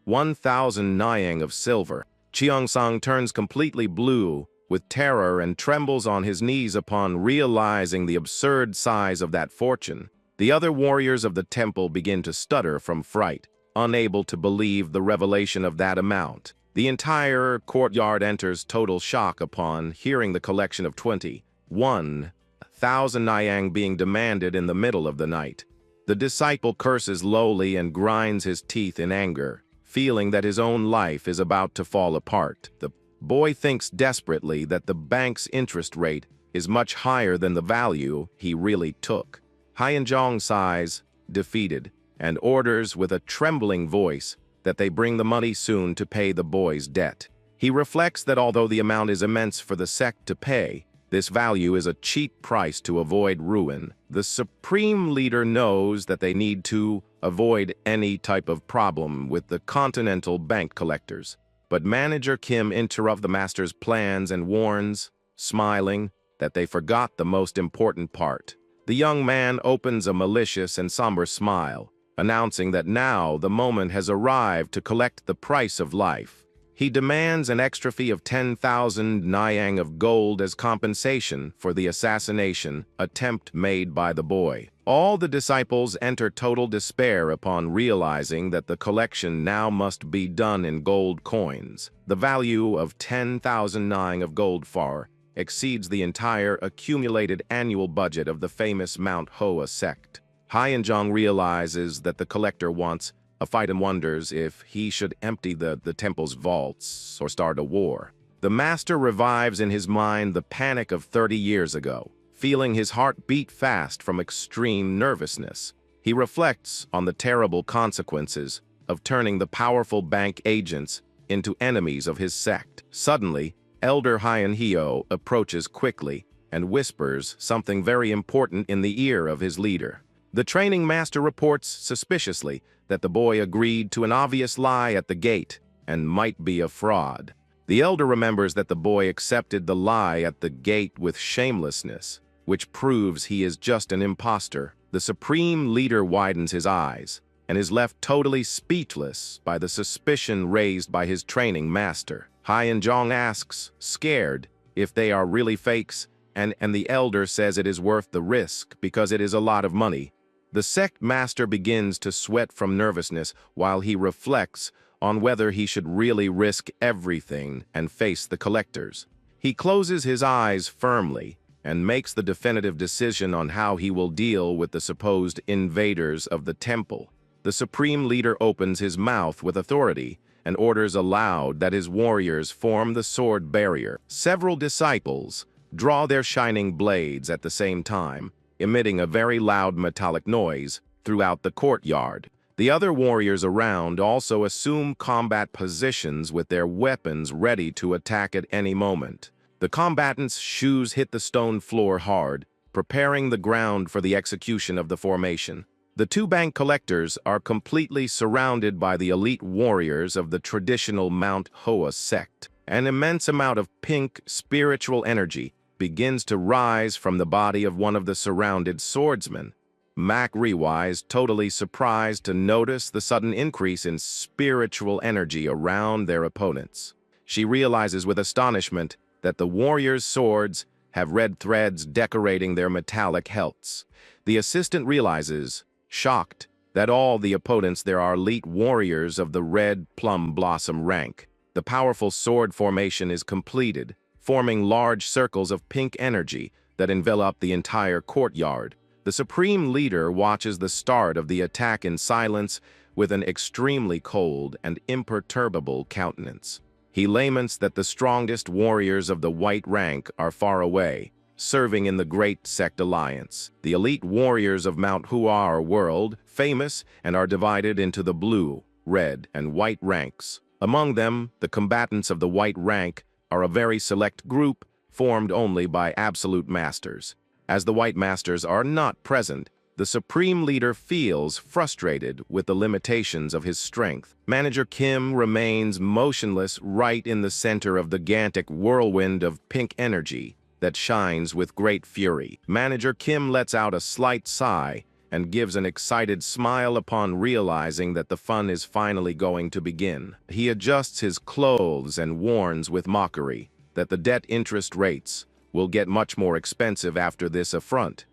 Speaker 1: 1,000 Nyang of silver. Cheongsang turns completely blue with terror and trembles on his knees upon realizing the absurd size of that fortune. The other warriors of the temple begin to stutter from fright, unable to believe the revelation of that amount. The entire courtyard enters total shock upon hearing the collection of 21,000 Nyang being demanded in the middle of the night. The disciple curses lowly and grinds his teeth in anger, feeling that his own life is about to fall apart. The boy thinks desperately that the bank's interest rate is much higher than the value he really took. Hyenjong sighs, defeated, and orders with a trembling voice that they bring the money soon to pay the boy's debt. He reflects that although the amount is immense for the sect to pay, this value is a cheap price to avoid ruin. The supreme leader knows that they need to avoid any type of problem with the continental bank collectors. But Manager Kim interrupts the master's plans and warns, smiling, that they forgot the most important part. The young man opens a malicious and somber smile, announcing that now the moment has arrived to collect the price of life. He demands an extra fee of 10,000 Nyang of gold as compensation for the assassination attempt made by the boy. All the disciples enter total despair upon realizing that the collection now must be done in gold coins. The value of 10,000 Nyang of gold far exceeds the entire accumulated annual budget of the famous Mount Hoa sect. Hyenjong realizes that the collector wants a fight and wonders if he should empty the temple's vaults or start a war. The master revives in his mind the panic of 30 years ago, feeling his heart beat fast from extreme nervousness. He reflects on the terrible consequences of turning the powerful bank agents into enemies of his sect. Suddenly, Elder Hyen Hyo approaches quickly and whispers something very important in the ear of his leader. The training master reports suspiciously that the boy agreed to an obvious lie at the gate and might be a fraud. The elder remembers that the boy accepted the lie at the gate with shamelessness, which proves he is just an imposter. The supreme leader widens his eyes and is left totally speechless by the suspicion raised by his training master. Hyenjong asks, scared, if they are really fakes, and the elder says it is worth the risk because it is a lot of money. The sect master begins to sweat from nervousness while he reflects on whether he should really risk everything and face the collectors. He closes his eyes firmly and makes the definitive decision on how he will deal with the supposed invaders of the temple. The supreme leader opens his mouth with authority and orders aloud that his warriors form the sword barrier. Several disciples draw their shining blades at the same time, emitting a very loud metallic noise throughout the courtyard. The other warriors around also assume combat positions with their weapons ready to attack at any moment. The combatants' shoes hit the stone floor hard, preparing the ground for the execution of the formation. The two bank collectors are completely surrounded by the elite warriors of the traditional Mount Hoa sect. An immense amount of pink spiritual energy begins to rise from the body of one of the surrounded swordsmen. Mac Rewise, totally surprised to notice the sudden increase in spiritual energy around their opponents. She realizes with astonishment that the warriors' swords have red threads decorating their metallic hilts. The assistant realizes, shocked, that all the opponents there are elite warriors of the red plum blossom rank. The powerful sword formation is completed, forming large circles of pink energy that envelop the entire courtyard. The supreme leader watches the start of the attack in silence with an extremely cold and imperturbable countenance. He laments that the strongest warriors of the white rank are far away, serving in the Great Sect Alliance. The elite warriors of Manhwa are world famous and are divided into the blue, red, and white ranks. Among them, the combatants of the white rank are a very select group formed only by absolute masters. As the white masters are not present, the supreme leader feels frustrated with the limitations of his strength. Manager Kim remains motionless right in the center of the gigantic whirlwind of pink energy that shines with great fury. Manager Kim lets out a slight sigh and gives an excited smile upon realizing that the fun is finally going to begin. He adjusts his clothes and warns with mockery that the debt interest rates will get much more expensive after this affront.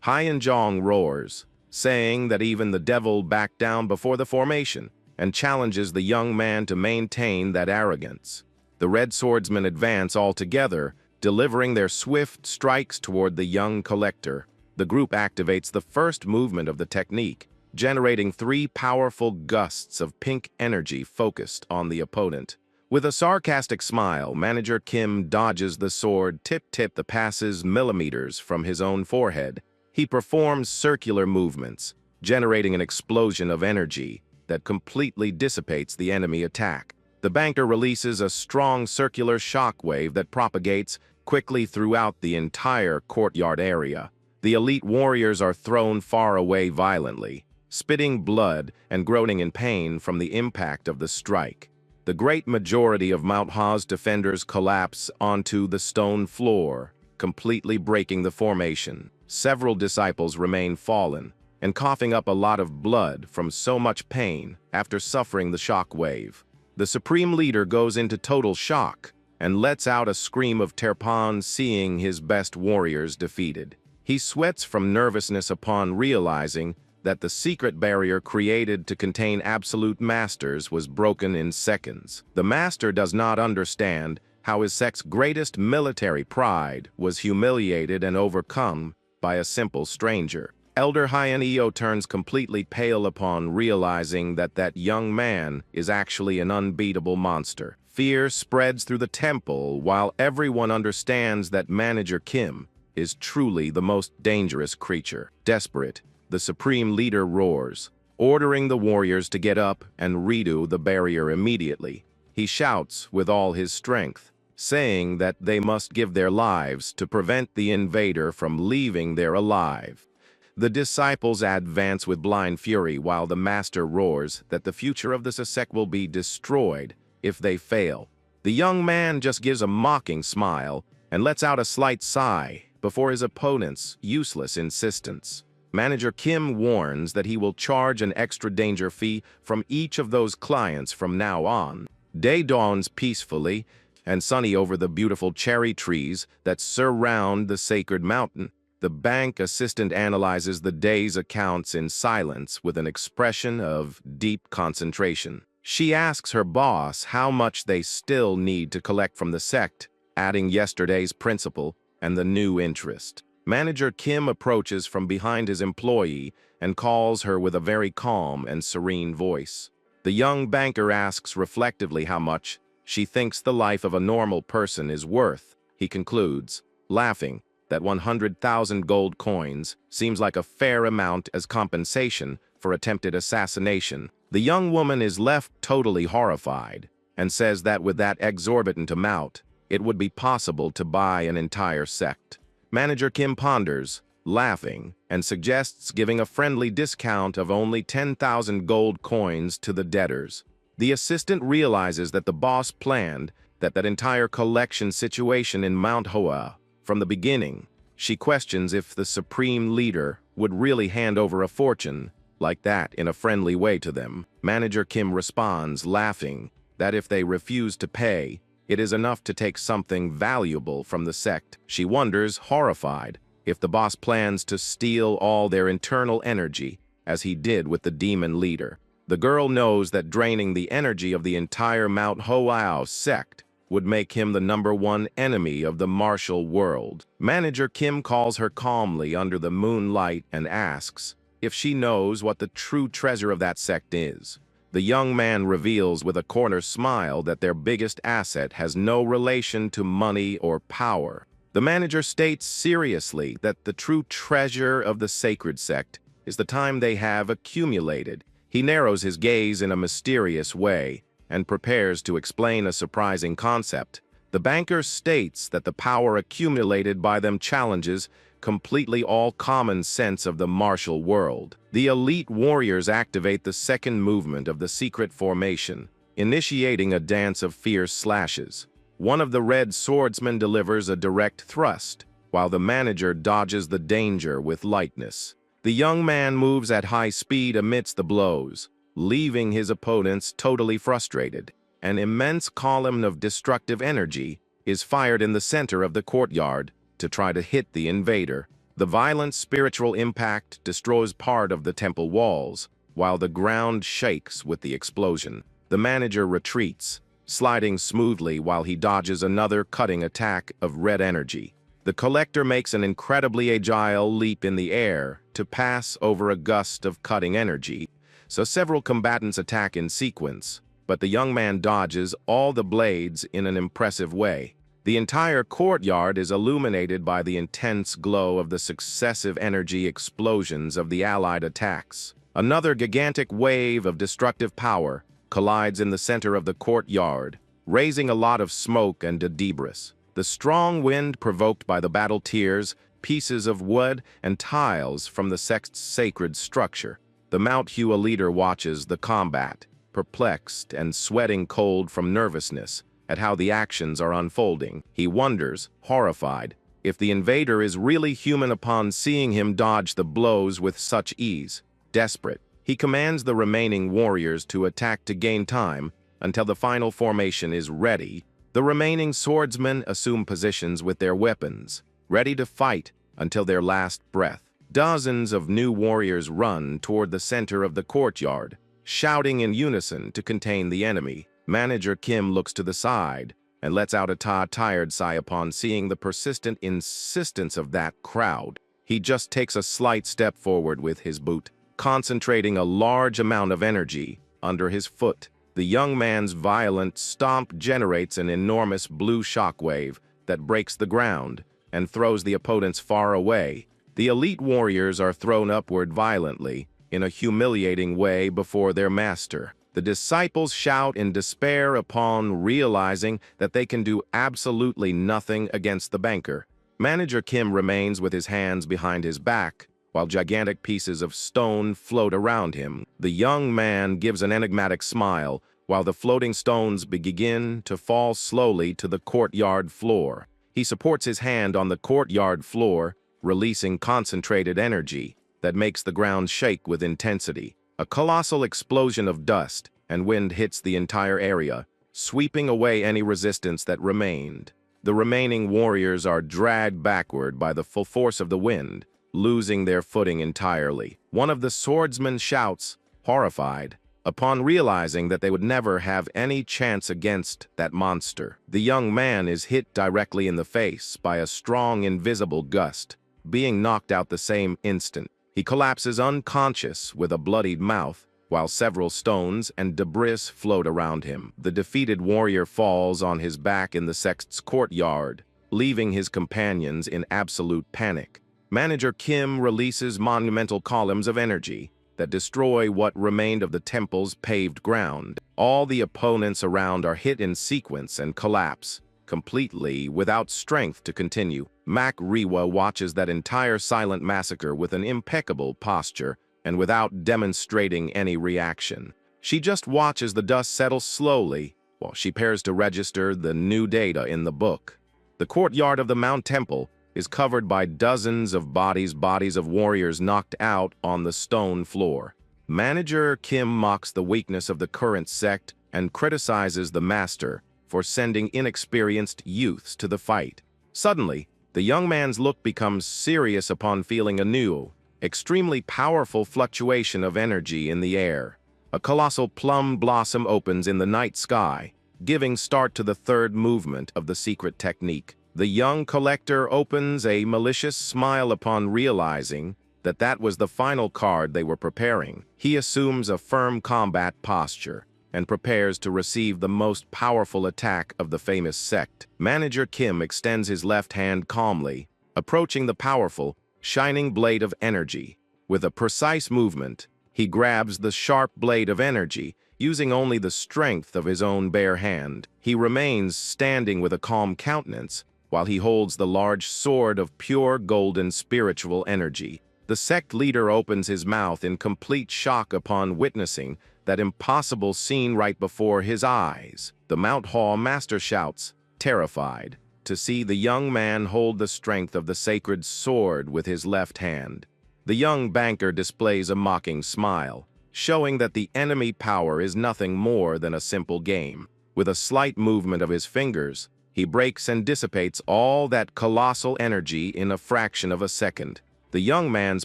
Speaker 1: Hyunjong roars, saying that even the devil backed down before the formation, and challenges the young man to maintain that arrogance. The red swordsmen advance all together, delivering their swift strikes toward the young collector. The group activates the first movement of the technique, generating 3 powerful gusts of pink energy focused on the opponent. With a sarcastic smile, Manager Kim dodges the sword tip-tip that passes millimeters from his own forehead. He performs circular movements, generating an explosion of energy that completely dissipates the enemy attack. The banker releases a strong circular shockwave that propagates quickly throughout the entire courtyard area. The elite warriors are thrown far away violently, spitting blood and groaning in pain from the impact of the strike. The great majority of Manhwa's defenders collapse onto the stone floor, completely breaking the formation. Several disciples remain fallen and coughing up a lot of blood from so much pain after suffering the shock wave. The supreme leader goes into total shock and lets out a scream of terror seeing his best warriors defeated. He sweats from nervousness upon realizing that the secret barrier created to contain absolute masters was broken in seconds. The master does not understand how his sect's greatest military pride was humiliated and overcome by a simple stranger. Elder Hyuneo turns completely pale upon realizing that that young man is actually an unbeatable monster. Fear spreads through the temple while everyone understands that Manager Kim is truly the most dangerous creature. Desperate, the supreme leader roars, ordering the warriors to get up and redo the barrier immediately. He shouts with all his strength, saying that they must give their lives to prevent the invader from leaving there alive. The disciples advance with blind fury while the master roars that the future of the sect will be destroyed if they fail. The young man just gives a mocking smile and lets out a slight sigh before his opponent's useless insistence. Manager Kim warns that he will charge an extra danger fee from each of those clients from now on. Day dawns peacefully and sunny over the beautiful cherry trees that surround the sacred mountain. The bank assistant analyzes the day's accounts in silence with an expression of deep concentration. She asks her boss how much they still need to collect from the sect, adding yesterday's principal and the new interest. Manager Kim approaches from behind his employee and calls her with a very calm and serene voice. The young banker asks reflectively how much she thinks the life of a normal person is worth. He concludes, laughing, that 100,000 gold coins seems like a fair amount as compensation for attempted assassination. The young woman is left totally horrified and says that with that exorbitant amount, it would be possible to buy an entire sect. Manager Kim ponders, laughing, and suggests giving a friendly discount of only 10,000 gold coins to the debtors. The assistant realizes that the boss planned that entire collection situation in Manhwa from the beginning. She questions if the supreme leader would really hand over a fortune like that in a friendly way to them. Manager Kim responds, laughing, that if they refuse to pay, It is enough to take something valuable from the sect. She wonders, horrified, if the boss plans to steal all their internal energy, as he did with the demon leader. The girl knows that draining the energy of the entire Mount Hoao sect would make him the #1 enemy of the martial world. Manager Kim calls her calmly under the moonlight and asks if she knows what the true treasure of that sect is. The young man reveals with a corner smile that their biggest asset has no relation to money or power. The manager states seriously that the true treasure of the sacred sect is the time they have accumulated. He narrows his gaze in a mysterious way and prepares to explain a surprising concept. The banker states that the power accumulated by them challenges completely all common sense of the martial world. The elite warriors activate the second movement of the secret formation, initiating a dance of fierce slashes. One of the red swordsmen delivers a direct thrust, while the manager dodges the danger with lightness. The young man moves at high speed amidst the blows, leaving his opponents totally frustrated. An immense column of destructive energy is fired in the center of the courtyard to try to hit the invader. The violent spiritual impact destroys part of the temple walls, while the ground shakes with the explosion. The manager retreats, sliding smoothly while he dodges another cutting attack of red energy. The collector makes an incredibly agile leap in the air to pass over a gust of cutting energy, so several combatants attack in sequence, but the young man dodges all the blades in an impressive way. The entire courtyard is illuminated by the intense glow of the successive energy explosions of the allied attacks. Another gigantic wave of destructive power collides in the center of the courtyard, raising a lot of smoke and debris. The strong wind provoked by the battle tears pieces of wood and tiles from the sect's sacred structure. The Mount Hua leader watches the combat, perplexed and sweating cold from nervousness at how the actions are unfolding. He wonders, horrified, if the invader is really human upon seeing him dodge the blows with such ease. Desperate, he commands the remaining warriors to attack to gain time until the final formation is ready. The remaining swordsmen assume positions with their weapons, ready to fight until their last breath. Dozens of new warriors run toward the center of the courtyard, shouting in unison to contain the enemy. Manager Kim looks to the side and lets out a tired sigh upon seeing the persistent insistence of that crowd. He just takes a slight step forward with his boot, concentrating a large amount of energy under his foot. The young man's violent stomp generates an enormous blue shockwave that breaks the ground and throws the opponents far away. The elite warriors are thrown upward violently in a humiliating way before their master. The disciples shout in despair upon realizing that they can do absolutely nothing against the banker. Manager Kim remains with his hands behind his back, while gigantic pieces of stone float around him. The young man gives an enigmatic smile, while the floating stones begin to fall slowly to the courtyard floor. He supports his hand on the courtyard floor, releasing concentrated energy that makes the ground shake with intensity. A colossal explosion of dust and wind hits the entire area, sweeping away any resistance that remained. The remaining warriors are dragged backward by the full force of the wind, losing their footing entirely. One of the swordsmen shouts, horrified, upon realizing that they would never have any chance against that monster. The young man is hit directly in the face by a strong invisible gust, being knocked out the same instant. He collapses unconscious with a bloodied mouth, while several stones and debris float around him. The defeated warrior falls on his back in the sect's courtyard, leaving his companions in absolute panic. Manager Kim releases monumental columns of energy that destroy what remained of the temple's paved ground. All the opponents around are hit in sequence and collapse, completely without strength to continue. Manhwa watches that entire silent massacre with an impeccable posture and without demonstrating any reaction. She just watches the dust settle slowly while she prepares to register the new data in the book. The courtyard of the Mount Temple is covered by dozens of bodies of warriors knocked out on the stone floor. Manager Kim mocks the weakness of the current sect and criticizes the master for sending inexperienced youths to the fight. Suddenly, the young man's look becomes serious upon feeling a new, extremely powerful fluctuation of energy in the air. A colossal plum blossom opens in the night sky, giving start to the third movement of the secret technique. The young collector opens a malicious smile upon realizing that that was the final card they were preparing. He assumes a firm combat posture and prepares to receive the most powerful attack of the famous sect. Manager Kim extends his left hand calmly, approaching the powerful, shining blade of energy. With a precise movement, he grabs the sharp blade of energy, using only the strength of his own bare hand. He remains standing with a calm countenance, while he holds the large sword of pure golden spiritual energy. The sect leader opens his mouth in complete shock upon witnessing that impossible scene right before his eyes. The Manhwa master shouts, terrified, to see the young man hold the strength of the sacred sword with his left hand. The young banker displays a mocking smile, showing that the enemy power is nothing more than a simple game. With a slight movement of his fingers, he breaks and dissipates all that colossal energy in a fraction of a second. The young man's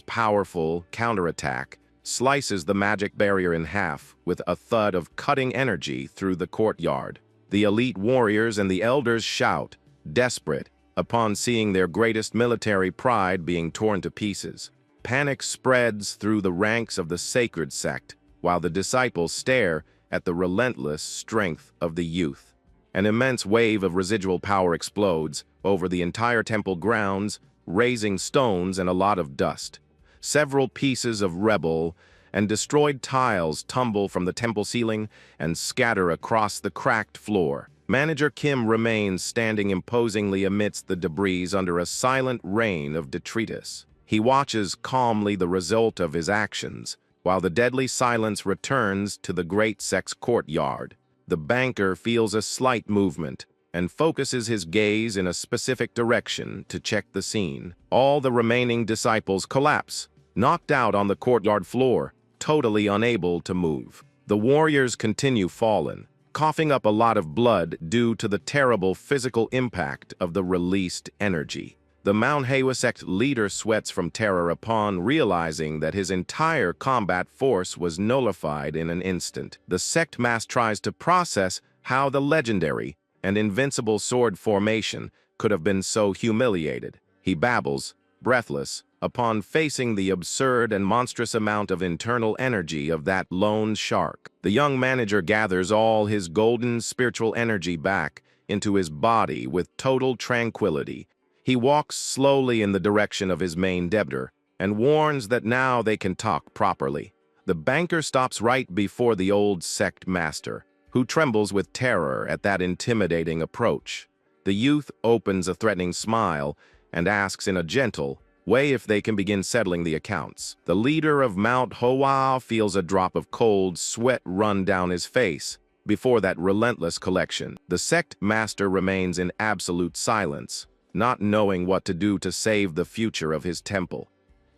Speaker 1: powerful counterattack slices the magic barrier in half with a thud of cutting energy through the courtyard. The elite warriors and the elders shout, desperate, upon seeing their greatest military pride being torn to pieces. Panic spreads through the ranks of the sacred sect, while the disciples stare at the relentless strength of the youth. An immense wave of residual power explodes over the entire temple grounds, raising stones and a lot of dust. Several pieces of rebel and destroyed tiles tumble from the temple ceiling and scatter across the cracked floor. Manager Kim remains standing imposingly amidst the debris under a silent rain of detritus. He watches calmly the result of his actions, while the deadly silence returns to the great sect's courtyard. The banker feels a slight movement and focuses his gaze in a specific direction to check the scene. All the remaining disciples collapse, knocked out on the courtyard floor, totally unable to move. The warriors continue fallen, coughing up a lot of blood due to the terrible physical impact of the released energy. The Manhwa sect leader sweats from terror upon realizing that his entire combat force was nullified in an instant. The sect master tries to process how the legendary and invincible sword formation could have been so humiliated. He babbles, breathless, upon facing the absurd and monstrous amount of internal energy of that lone shark. The young manager gathers all his golden spiritual energy back into his body with total tranquility. He walks slowly in the direction of his main debtor and warns that now they can talk properly. The banker stops right before the old sect master, who trembles with terror at that intimidating approach. The youth opens a threatening smile and asks in a gentle way if they can begin settling the accounts. The leader of Manhwa feels a drop of cold sweat run down his face before that relentless collection. The sect master remains in absolute silence, not knowing what to do to save the future of his temple.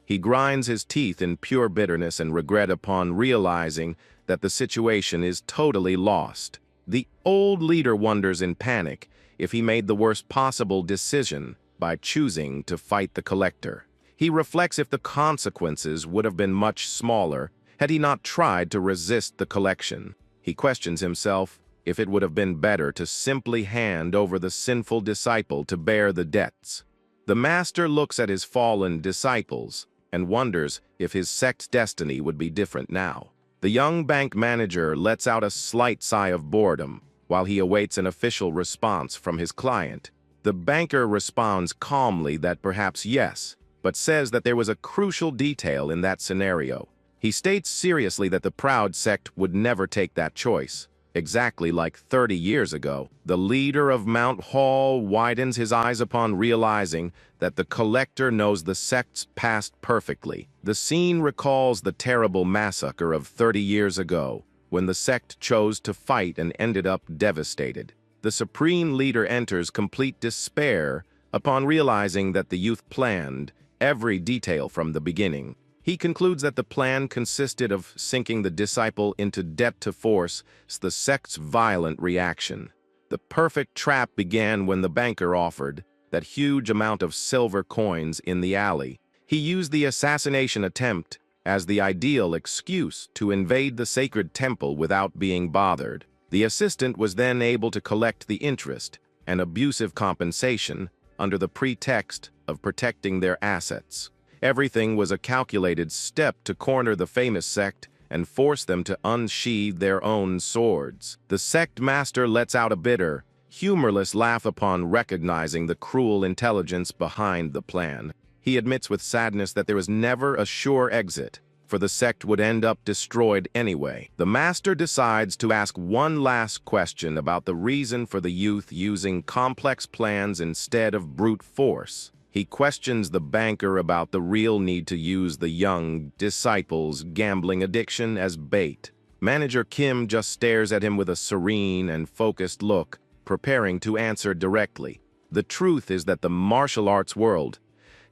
Speaker 1: He grinds his teeth in pure bitterness and regret upon realizing that the situation is totally lost. The old leader wonders in panic if he made the worst possible decision by choosing to fight the collector. He reflects if the consequences would have been much smaller had he not tried to resist the collection. He questions himself if it would have been better to simply hand over the sinful disciple to bear the debts. The master looks at his fallen disciples and wonders if his sect's destiny would be different now. The young bank manager lets out a slight sigh of boredom while he awaits an official response from his client. The banker responds calmly that perhaps yes, but says that there was a crucial detail in that scenario. He states seriously that the proud sect would never take that choice. Exactly like 30 years ago, the leader of Manhwa widens his eyes upon realizing that the collector knows the sect's past perfectly. The scene recalls the terrible massacre of 30 years ago, when the sect chose to fight and ended up devastated. The supreme leader enters complete despair upon realizing that the youth planned every detail from the beginning. He concludes that the plan consisted of sinking the disciple into debt to force the sect's violent reaction. The perfect trap began when the banker offered that huge amount of silver coins in the alley. He used the assassination attempt as the ideal excuse to invade the sacred temple without being bothered. The assistant was then able to collect the interest and abusive compensation under the pretext of protecting their assets. Everything was a calculated step to corner the famous sect and force them to unsheathe their own swords. The sect master lets out a bitter, humorless laugh upon recognizing the cruel intelligence behind the plan. He admits with sadness that there was never a sure exit, for the sect would end up destroyed anyway. The master decides to ask one last question about the reason for the youth using complex plans instead of brute force. He questions the banker about the real need to use the young disciples' gambling addiction as bait. Manager Kim just stares at him with a serene and focused look, preparing to answer directly. The truth is that the martial arts world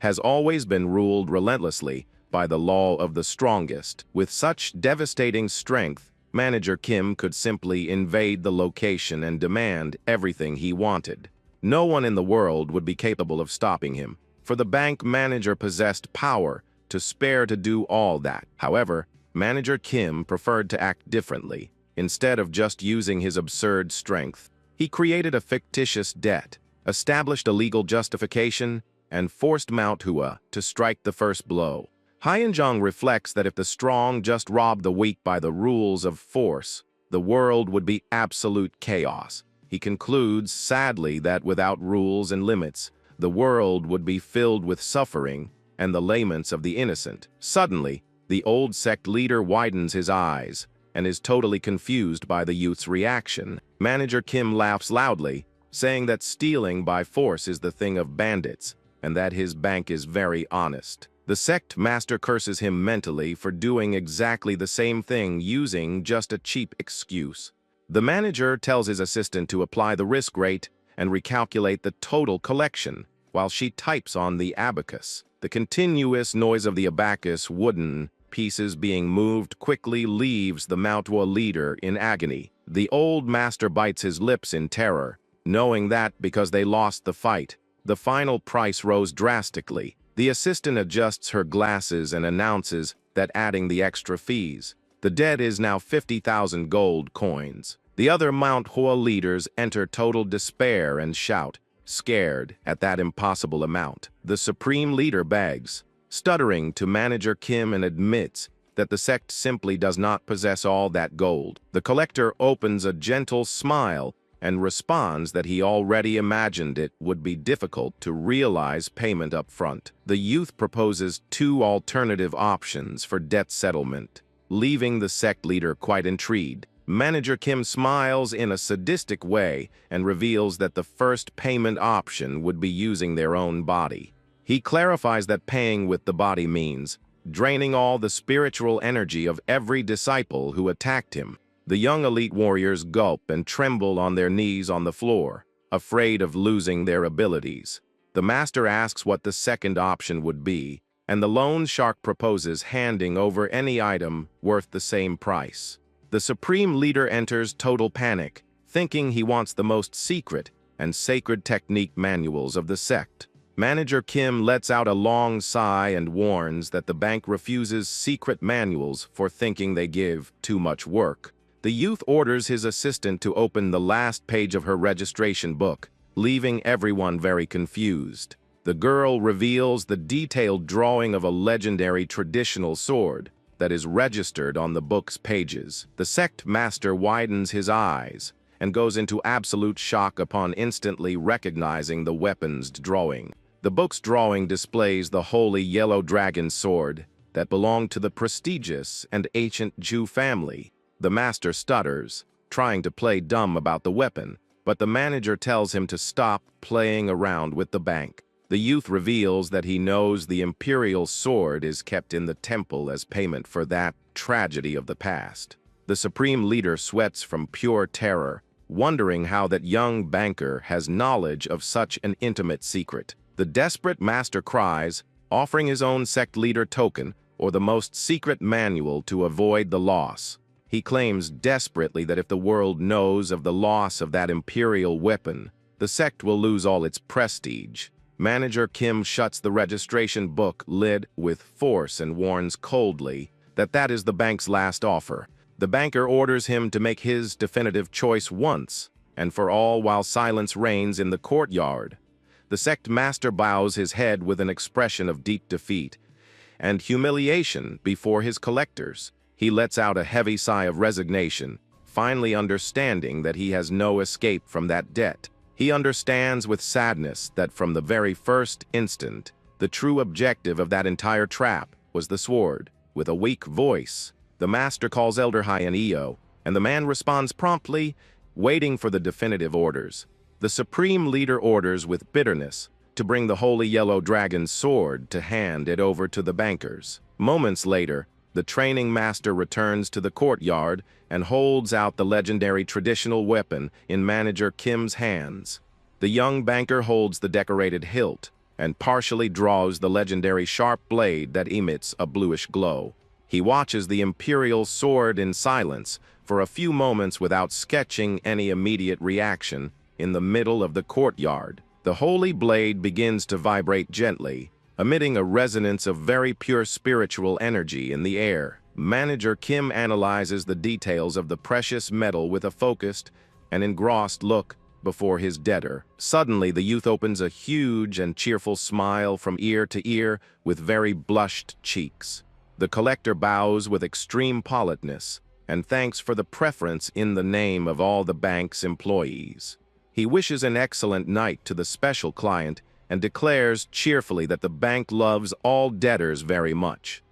Speaker 1: has always been ruled relentlessly by the law of the strongest. With such devastating strength, Manager Kim could simply invade the location and demand everything he wanted. No one in the world would be capable of stopping him, for the bank manager possessed power to spare to do all that. However, Manager Kim preferred to act differently. Instead of just using his absurd strength, he created a fictitious debt, established a legal justification, and forced Manhwa to strike the first blow. Hyunjong reflects that if the strong just robbed the weak by the rules of force, the world would be absolute chaos. He concludes, sadly, that without rules and limits, the world would be filled with suffering and the laments of the innocent. Suddenly, the old sect leader widens his eyes and is totally confused by the youth's reaction. Manager Kim laughs loudly, saying that stealing by force is the thing of bandits and that his bank is very honest. The sect master curses him mentally for doing exactly the same thing using just a cheap excuse. The manager tells his assistant to apply the risk rate and recalculate the total collection while she types on the abacus. The continuous noise of the abacus wooden pieces being moved quickly leaves the Manhwa leader in agony. The old master bites his lips in terror, knowing that because they lost the fight, the final price rose drastically. The assistant adjusts her glasses and announces that adding the extra fees, the debt is now 50,000 gold coins. The other Manhwa leaders enter total despair and shout, scared at that impossible amount. The supreme leader begs, stuttering to Manager Kim, and admits that the sect simply does not possess all that gold. The collector opens a gentle smile and responds that he already imagined it would be difficult to realize payment up front. The youth proposes two alternative options for debt settlement, leaving the sect leader quite intrigued. Manager Kim smiles in a sadistic way and reveals that the first payment option would be using their own body. He clarifies that paying with the body means draining all the spiritual energy of every disciple who attacked him. The young elite warriors gulp and tremble on their knees on the floor, afraid of losing their abilities. The master asks what the second option would be, and the loan shark proposes handing over any item worth the same price. The supreme leader enters total panic, thinking he wants the most secret and sacred technique manuals of the sect. Manager Kim lets out a long sigh and warns that the bank refuses secret manuals for thinking they give too much work. The youth orders his assistant to open the last page of her registration book, leaving everyone very confused. The girl reveals the detailed drawing of a legendary traditional sword that is registered on the book's pages. The sect master widens his eyes and goes into absolute shock upon instantly recognizing the weapon's drawing. The book's drawing displays the holy yellow dragon sword that belonged to the prestigious and ancient Jew family. The master stutters, trying to play dumb about the weapon, but the manager tells him to stop playing around with the bank. The youth reveals that he knows the imperial sword is kept in the temple as payment for that tragedy of the past. The supreme leader sweats from pure terror, wondering how that young banker has knowledge of such an intimate secret. The desperate master cries, offering his own sect leader token or the most secret manual to avoid the loss. He claims desperately that if the world knows of the loss of that imperial weapon, the sect will lose all its prestige. Manager Kim shuts the registration book lid with force and warns coldly that that is the bank's last offer. The banker orders him to make his definitive choice once and for all while silence reigns in the courtyard. The sect master bows his head with an expression of deep defeat and humiliation before his collectors. He lets out a heavy sigh of resignation, finally understanding that he has no escape from that debt. He understands with sadness that from the very first instant, the true objective of that entire trap was the sword. With a weak voice, the master calls Elder Hyaneo, and the man responds promptly, waiting for the definitive orders. The supreme leader orders with bitterness to bring the holy yellow dragon's sword to hand it over to the bankers. Moments later, the training master returns to the courtyard and holds out the legendary traditional weapon in Manager Kim's hands. The young banker holds the decorated hilt and partially draws the legendary sharp blade that emits a bluish glow. He watches the imperial sword in silence for a few moments without sketching any immediate reaction. In the middle of the courtyard, the holy blade begins to vibrate gently, emitting a resonance of very pure spiritual energy in the air. Manager Kim analyzes the details of the precious metal with a focused and engrossed look before his debtor. Suddenly, the youth opens a huge and cheerful smile from ear to ear with very blushed cheeks. The collector bows with extreme politeness and thanks for the preference in the name of all the bank's employees. He wishes an excellent night to the special client and declares cheerfully that the bank loves all debtors very much.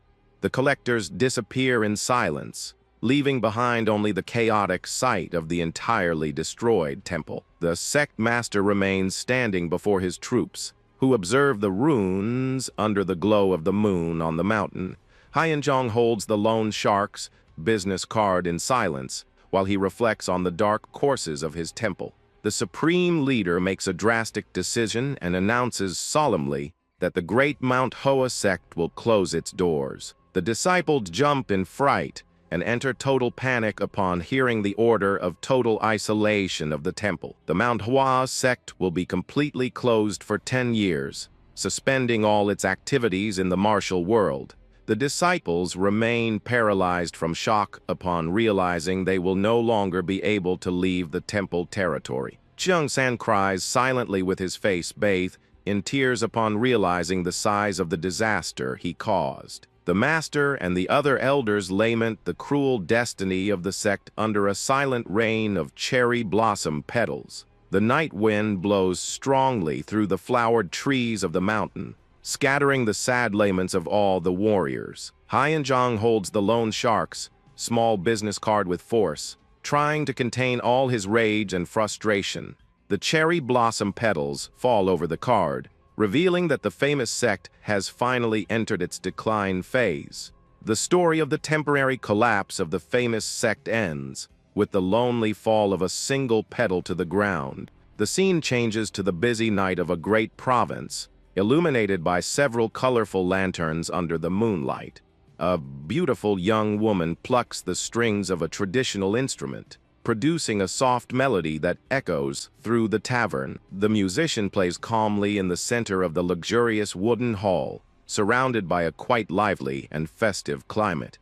Speaker 1: The collectors disappear in silence, leaving behind only the chaotic sight of the entirely destroyed temple. The sect master remains standing before his troops, who observe the runes under the glow of the moon on the mountain. Hyanjong holds the loan shark's business card in silence while he reflects on the dark courses of his temple. The supreme leader makes a drastic decision and announces solemnly that the great Mount Hoa sect will close its doors. The disciples jump in fright and enter total panic upon hearing the order of total isolation of the temple. The Mount Hoa sect will be completely closed for 10 years, suspending all its activities in the martial world. The disciples remain paralyzed from shock upon realizing they will no longer be able to leave the temple territory. Cheung-san cries silently with his face bathed in tears upon realizing the size of the disaster he caused. The master and the other elders lament the cruel destiny of the sect under a silent rain of cherry blossom petals. The night wind blows strongly through the flowered trees of the mountain, scattering the sad laments of all the warriors. Hyanjong holds the loan shark's small business card with force, trying to contain all his rage and frustration. The cherry blossom petals fall over the card, revealing that the famous sect has finally entered its decline phase. The story of the temporary collapse of the famous sect ends with the lonely fall of a single petal to the ground. The scene changes to the busy night of a great province, illuminated by several colorful lanterns under the moonlight. A beautiful young woman plucks the strings of a traditional instrument, producing a soft melody that echoes through the tavern. The musician plays calmly in the center of the luxurious wooden hall, surrounded by a quite lively and festive climate.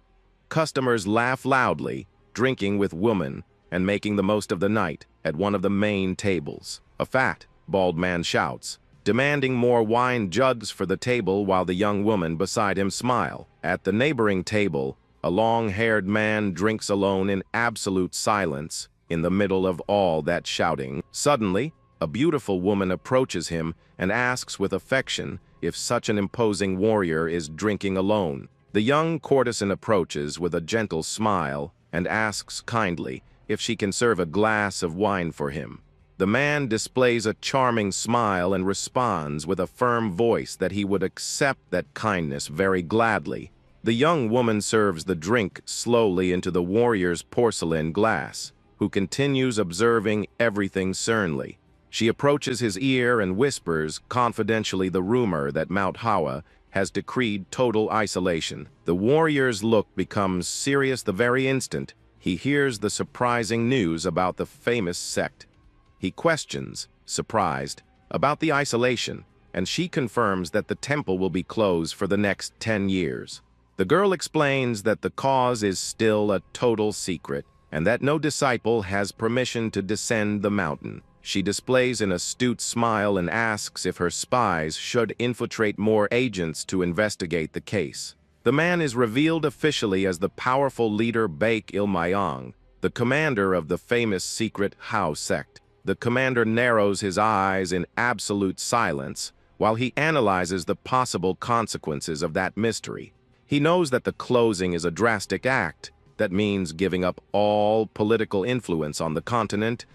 Speaker 1: Customers laugh loudly, drinking with women and making the most of the night at one of the main tables. A fat, bald man shouts, demanding more wine jugs for the table while the young woman beside him smile. At the neighboring table, a long-haired man drinks alone in absolute silence in the middle of all that shouting. Suddenly, a beautiful woman approaches him and asks with affection if such an imposing warrior is drinking alone. The young courtesan approaches with a gentle smile and asks kindly if she can serve a glass of wine for him. The man displays a charming smile and responds with a firm voice that he would accept that kindness very gladly. The young woman serves the drink slowly into the warrior's porcelain glass, who continues observing everything sternly. She approaches his ear and whispers confidentially the rumor that Mount Hoa has decreed total isolation. The warrior's look becomes serious the very instant he hears the surprising news about the famous sect. He questions, surprised, about the isolation, and she confirms that the temple will be closed for the next 10 years. The girl explains that the cause is still a total secret, and that no disciple has permission to descend the mountain. She displays an astute smile and asks if her spies should infiltrate more agents to investigate the case. The man is revealed officially as the powerful leader Baek Il-mayang, the commander of the famous secret Hao sect. The commander narrows his eyes in absolute silence while he analyzes the possible consequences of that mystery. He knows that the closing is a drastic act that means giving up all political influence on the continent.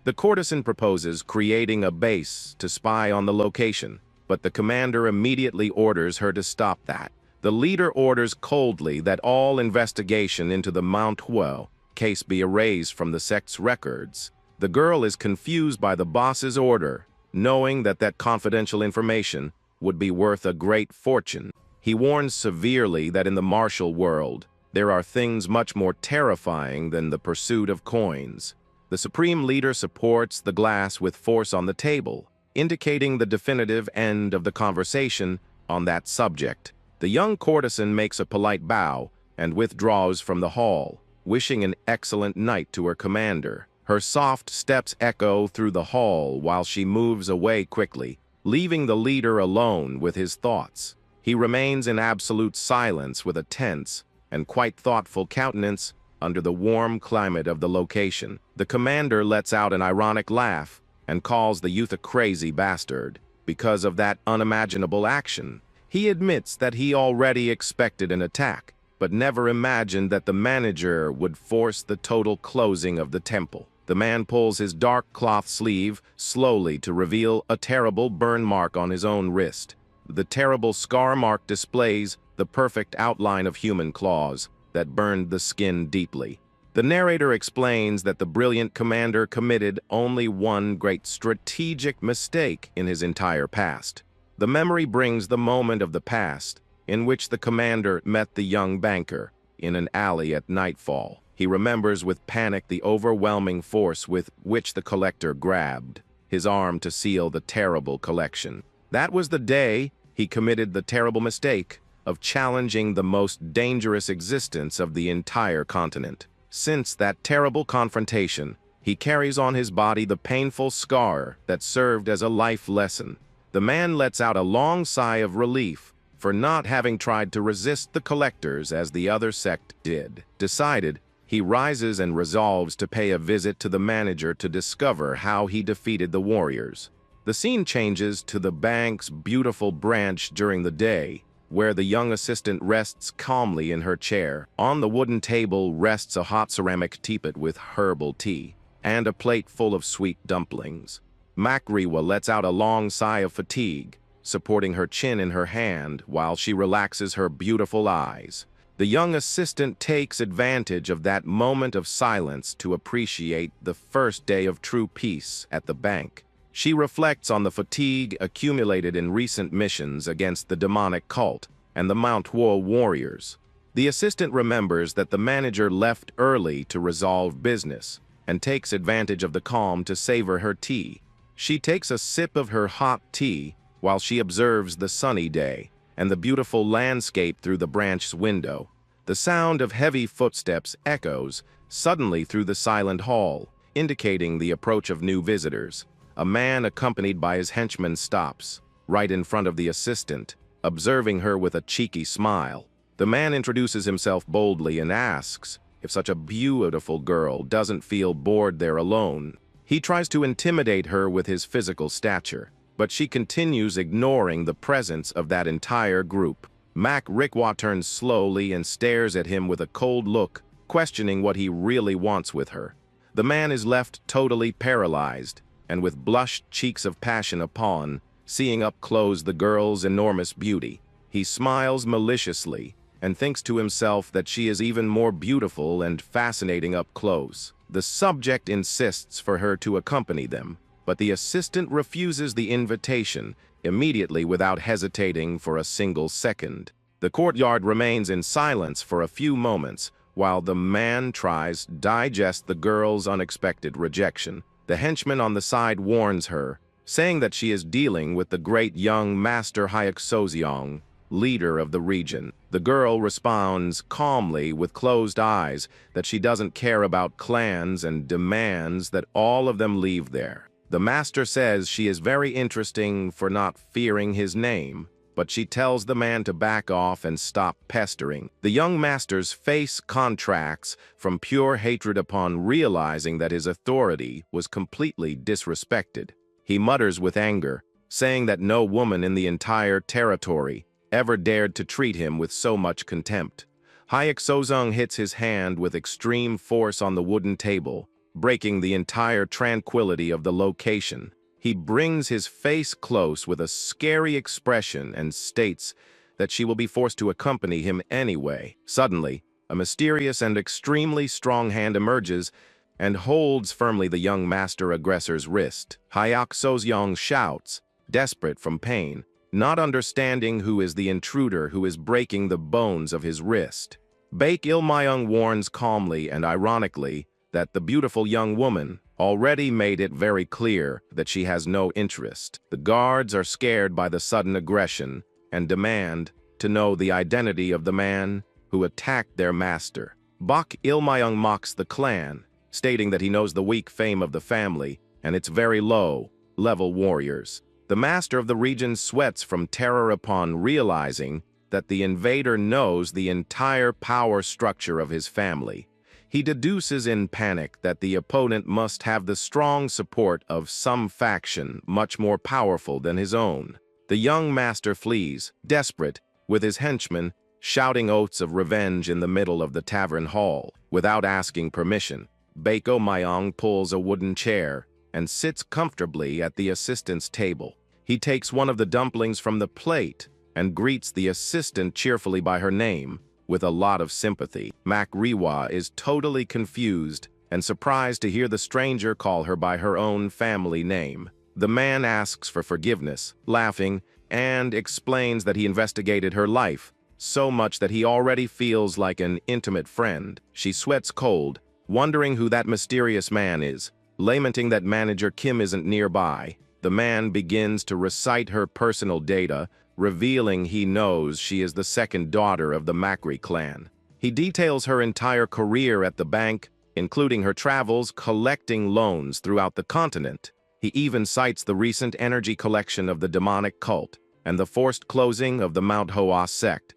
Speaker 1: The courtesan proposes creating a base to spy on the location, but the commander immediately orders her to stop that. The leader orders coldly that all investigation into the Manhwa case be erased from the sect's records. The girl is confused by the boss's order, knowing that confidential information would be worth a great fortune. He warns severely that in the martial world, there are things much more terrifying than the pursuit of coins. The supreme leader supports the glass with force on the table, indicating the definitive end of the conversation on that subject. The young courtesan makes a polite bow and withdraws from the hall, wishing an excellent night to her commander. Her soft steps echo through the hall while she moves away quickly, leaving the leader alone with his thoughts. He remains in absolute silence with a tense and quite thoughtful countenance under the warm climate of the location. The commander lets out an ironic laugh and calls the youth a crazy bastard because of that unimaginable action. He admits that he already expected an attack, but never imagined that the manager would force the total closing of the temple. The man pulls his dark cloth sleeve slowly to reveal a terrible burn mark on his own wrist. The terrible scar mark displays the perfect outline of human claws that burned the skin deeply. The narrator explains that the brilliant commander committed only one great strategic mistake in his entire past. The memory brings the moment of the past in which the commander met the young banker in an alley at nightfall. He remembers with panic the overwhelming force with which the collector grabbed his arm to seal the terrible collection. That was the day he committed the terrible mistake of challenging the most dangerous existence of the entire continent. Since that terrible confrontation, he carries on his body the painful scar that served as a life lesson. The man lets out a long sigh of relief for not having tried to resist the collectors as the other sect did. Decided, he rises and resolves to pay a visit to the manager to discover how he defeated the warriors. The scene changes to the bank's beautiful branch during the day, where the young assistant rests calmly in her chair. On the wooden table rests a hot ceramic teapot with herbal tea and a plate full of sweet dumplings. Manhwa lets out a long sigh of fatigue, supporting her chin in her hand while she relaxes her beautiful eyes. The young assistant takes advantage of that moment of silence to appreciate the first day of true peace at the bank. She reflects on the fatigue accumulated in recent missions against the demonic cult and the Manhwa warriors. The assistant remembers that the manager left early to resolve business and takes advantage of the calm to savor her tea. She takes a sip of her hot tea while she observes the sunny day and the beautiful landscape through the branch's window. The sound of heavy footsteps echoes suddenly through the silent hall, indicating the approach of new visitors. A man accompanied by his henchman stops, right in front of the assistant, observing her with a cheeky smile. The man introduces himself boldly and asks if such a beautiful girl doesn't feel bored there alone. He tries to intimidate her with his physical stature, but she continues ignoring the presence of that entire group. Manhwa turns slowly and stares at him with a cold look, questioning what he really wants with her. The man is left totally paralyzed, and with blushed cheeks of passion upon, seeing up close the girl's enormous beauty. He smiles maliciously and thinks to himself that she is even more beautiful and fascinating up close. The subject insists for her to accompany them, but the assistant refuses the invitation immediately without hesitating for a single second. The courtyard remains in silence for a few moments while the man tries to digest the girl's unexpected rejection. The henchman on the side warns her, saying that she is dealing with the great young Master Hyaksozeong, leader of the region. The girl responds calmly with closed eyes that she doesn't care about clans and demands that all of them leave there. The master says she is very interesting for not fearing his name, but she tells the man to back off and stop pestering. The young master's face contracts from pure hatred upon realizing that his authority was completely disrespected. He mutters with anger, saying that no woman in the entire territory ever dared to treat him with so much contempt. Hyaksozeong hits his hand with extreme force on the wooden table, breaking the entire tranquility of the location. He brings his face close with a scary expression and states that she will be forced to accompany him anyway. Suddenly, a mysterious and extremely strong hand emerges and holds firmly the young master aggressor's wrist. Hyaksozeong shouts, desperate from pain, not understanding who is the intruder who is breaking the bones of his wrist. Baek Ilmayung warns calmly and ironically that the beautiful young woman already made it very clear that she has no interest. The guards are scared by the sudden aggression and demand to know the identity of the man who attacked their master. Baek Ilmayung mocks the clan, stating that he knows the weak fame of the family and its very low-level warriors. The master of the region sweats from terror upon realizing that the invader knows the entire power structure of his family. He deduces in panic that the opponent must have the strong support of some faction much more powerful than his own. The young master flees, desperate, with his henchmen shouting oaths of revenge in the middle of the tavern hall. Without asking permission, Baek Ilmayung pulls a wooden chair and sits comfortably at the assistant's table. He takes one of the dumplings from the plate and greets the assistant cheerfully by her name, with a lot of sympathy. Manhwa is totally confused and surprised to hear the stranger call her by her own family name. The man asks for forgiveness, laughing, and explains that he investigated her life so much that he already feels like an intimate friend. She sweats cold, wondering who that mysterious man is. Lamenting that manager Kim isn't nearby, the man begins to recite her personal data, revealing he knows she is the second daughter of the Macri clan. He details her entire career at the bank, including her travels collecting loans throughout the continent. He even cites the recent energy collection of the demonic cult and the forced closing of the Mount Hoa sect.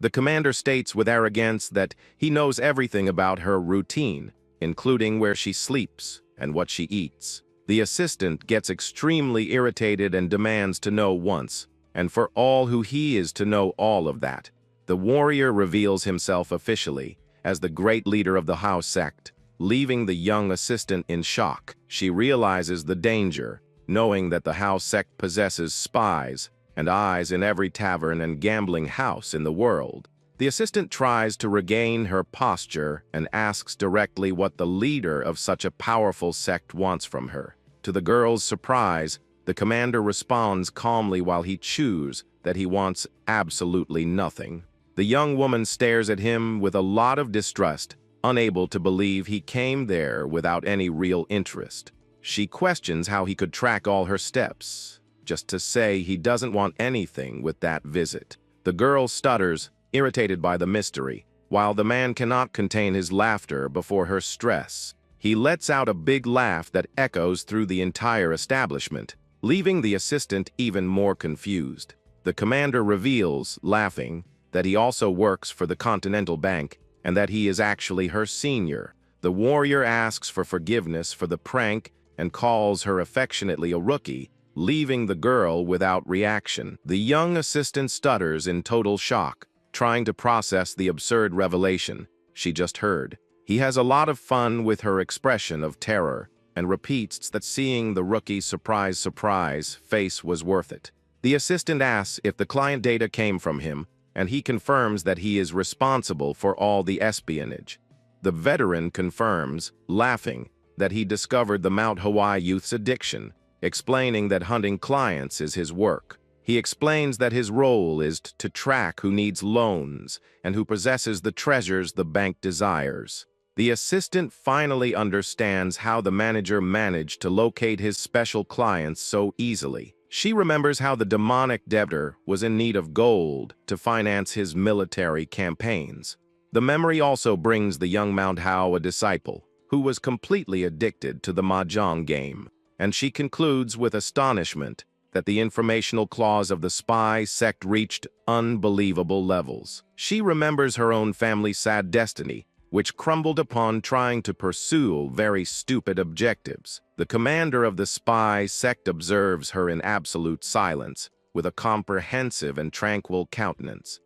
Speaker 1: The commander states with arrogance that he knows everything about her routine, including where she sleeps and what she eats. The assistant gets extremely irritated and demands to know once and for all who he is to know all of that. The warrior reveals himself officially as the great leader of the House sect, leaving the young assistant in shock. She realizes the danger, knowing that the House sect possesses spies and eyes in every tavern and gambling house in the world. The assistant tries to regain her posture and asks directly what the leader of such a powerful sect wants from her. To the girl's surprise, the commander responds calmly while he chews that he wants absolutely nothing. The young woman stares at him with a lot of distrust, unable to believe he came there without any real interest. She questions how he could track all her steps, just to say he doesn't want anything with that visit. The girl stutters, irritated by the mystery, while the man cannot contain his laughter before her stress. He lets out a big laugh that echoes through the entire establishment, leaving the assistant even more confused. The commander reveals, laughing, that he also works for the Continental Bank and that he is actually her senior. The warrior asks for forgiveness for the prank and calls her affectionately a rookie, leaving the girl without reaction. The young assistant stutters in total shock, trying to process the absurd revelation she just heard. He has a lot of fun with her expression of terror and repeats that seeing the rookie's surprise face was worth it. The assistant asks if the client data came from him, and he confirms that he is responsible for all the espionage. The veteran confirms, laughing, that he discovered the Mount Hawaii youth's addiction, explaining that hunting clients is his work. He explains that his role is to track who needs loans and who possesses the treasures the bank desires. The assistant finally understands how the manager managed to locate his special clients so easily. She remembers how the demonic debtor was in need of gold to finance his military campaigns. The memory also brings the young Manhwa a disciple, who was completely addicted to the mahjong game, and she concludes with astonishment that the informational clause of the spy sect reached unbelievable levels. She remembers her own family's sad destiny, which crumbled upon trying to pursue very stupid objectives. The commander of the spy sect observes her in absolute silence, with a comprehensive and tranquil countenance.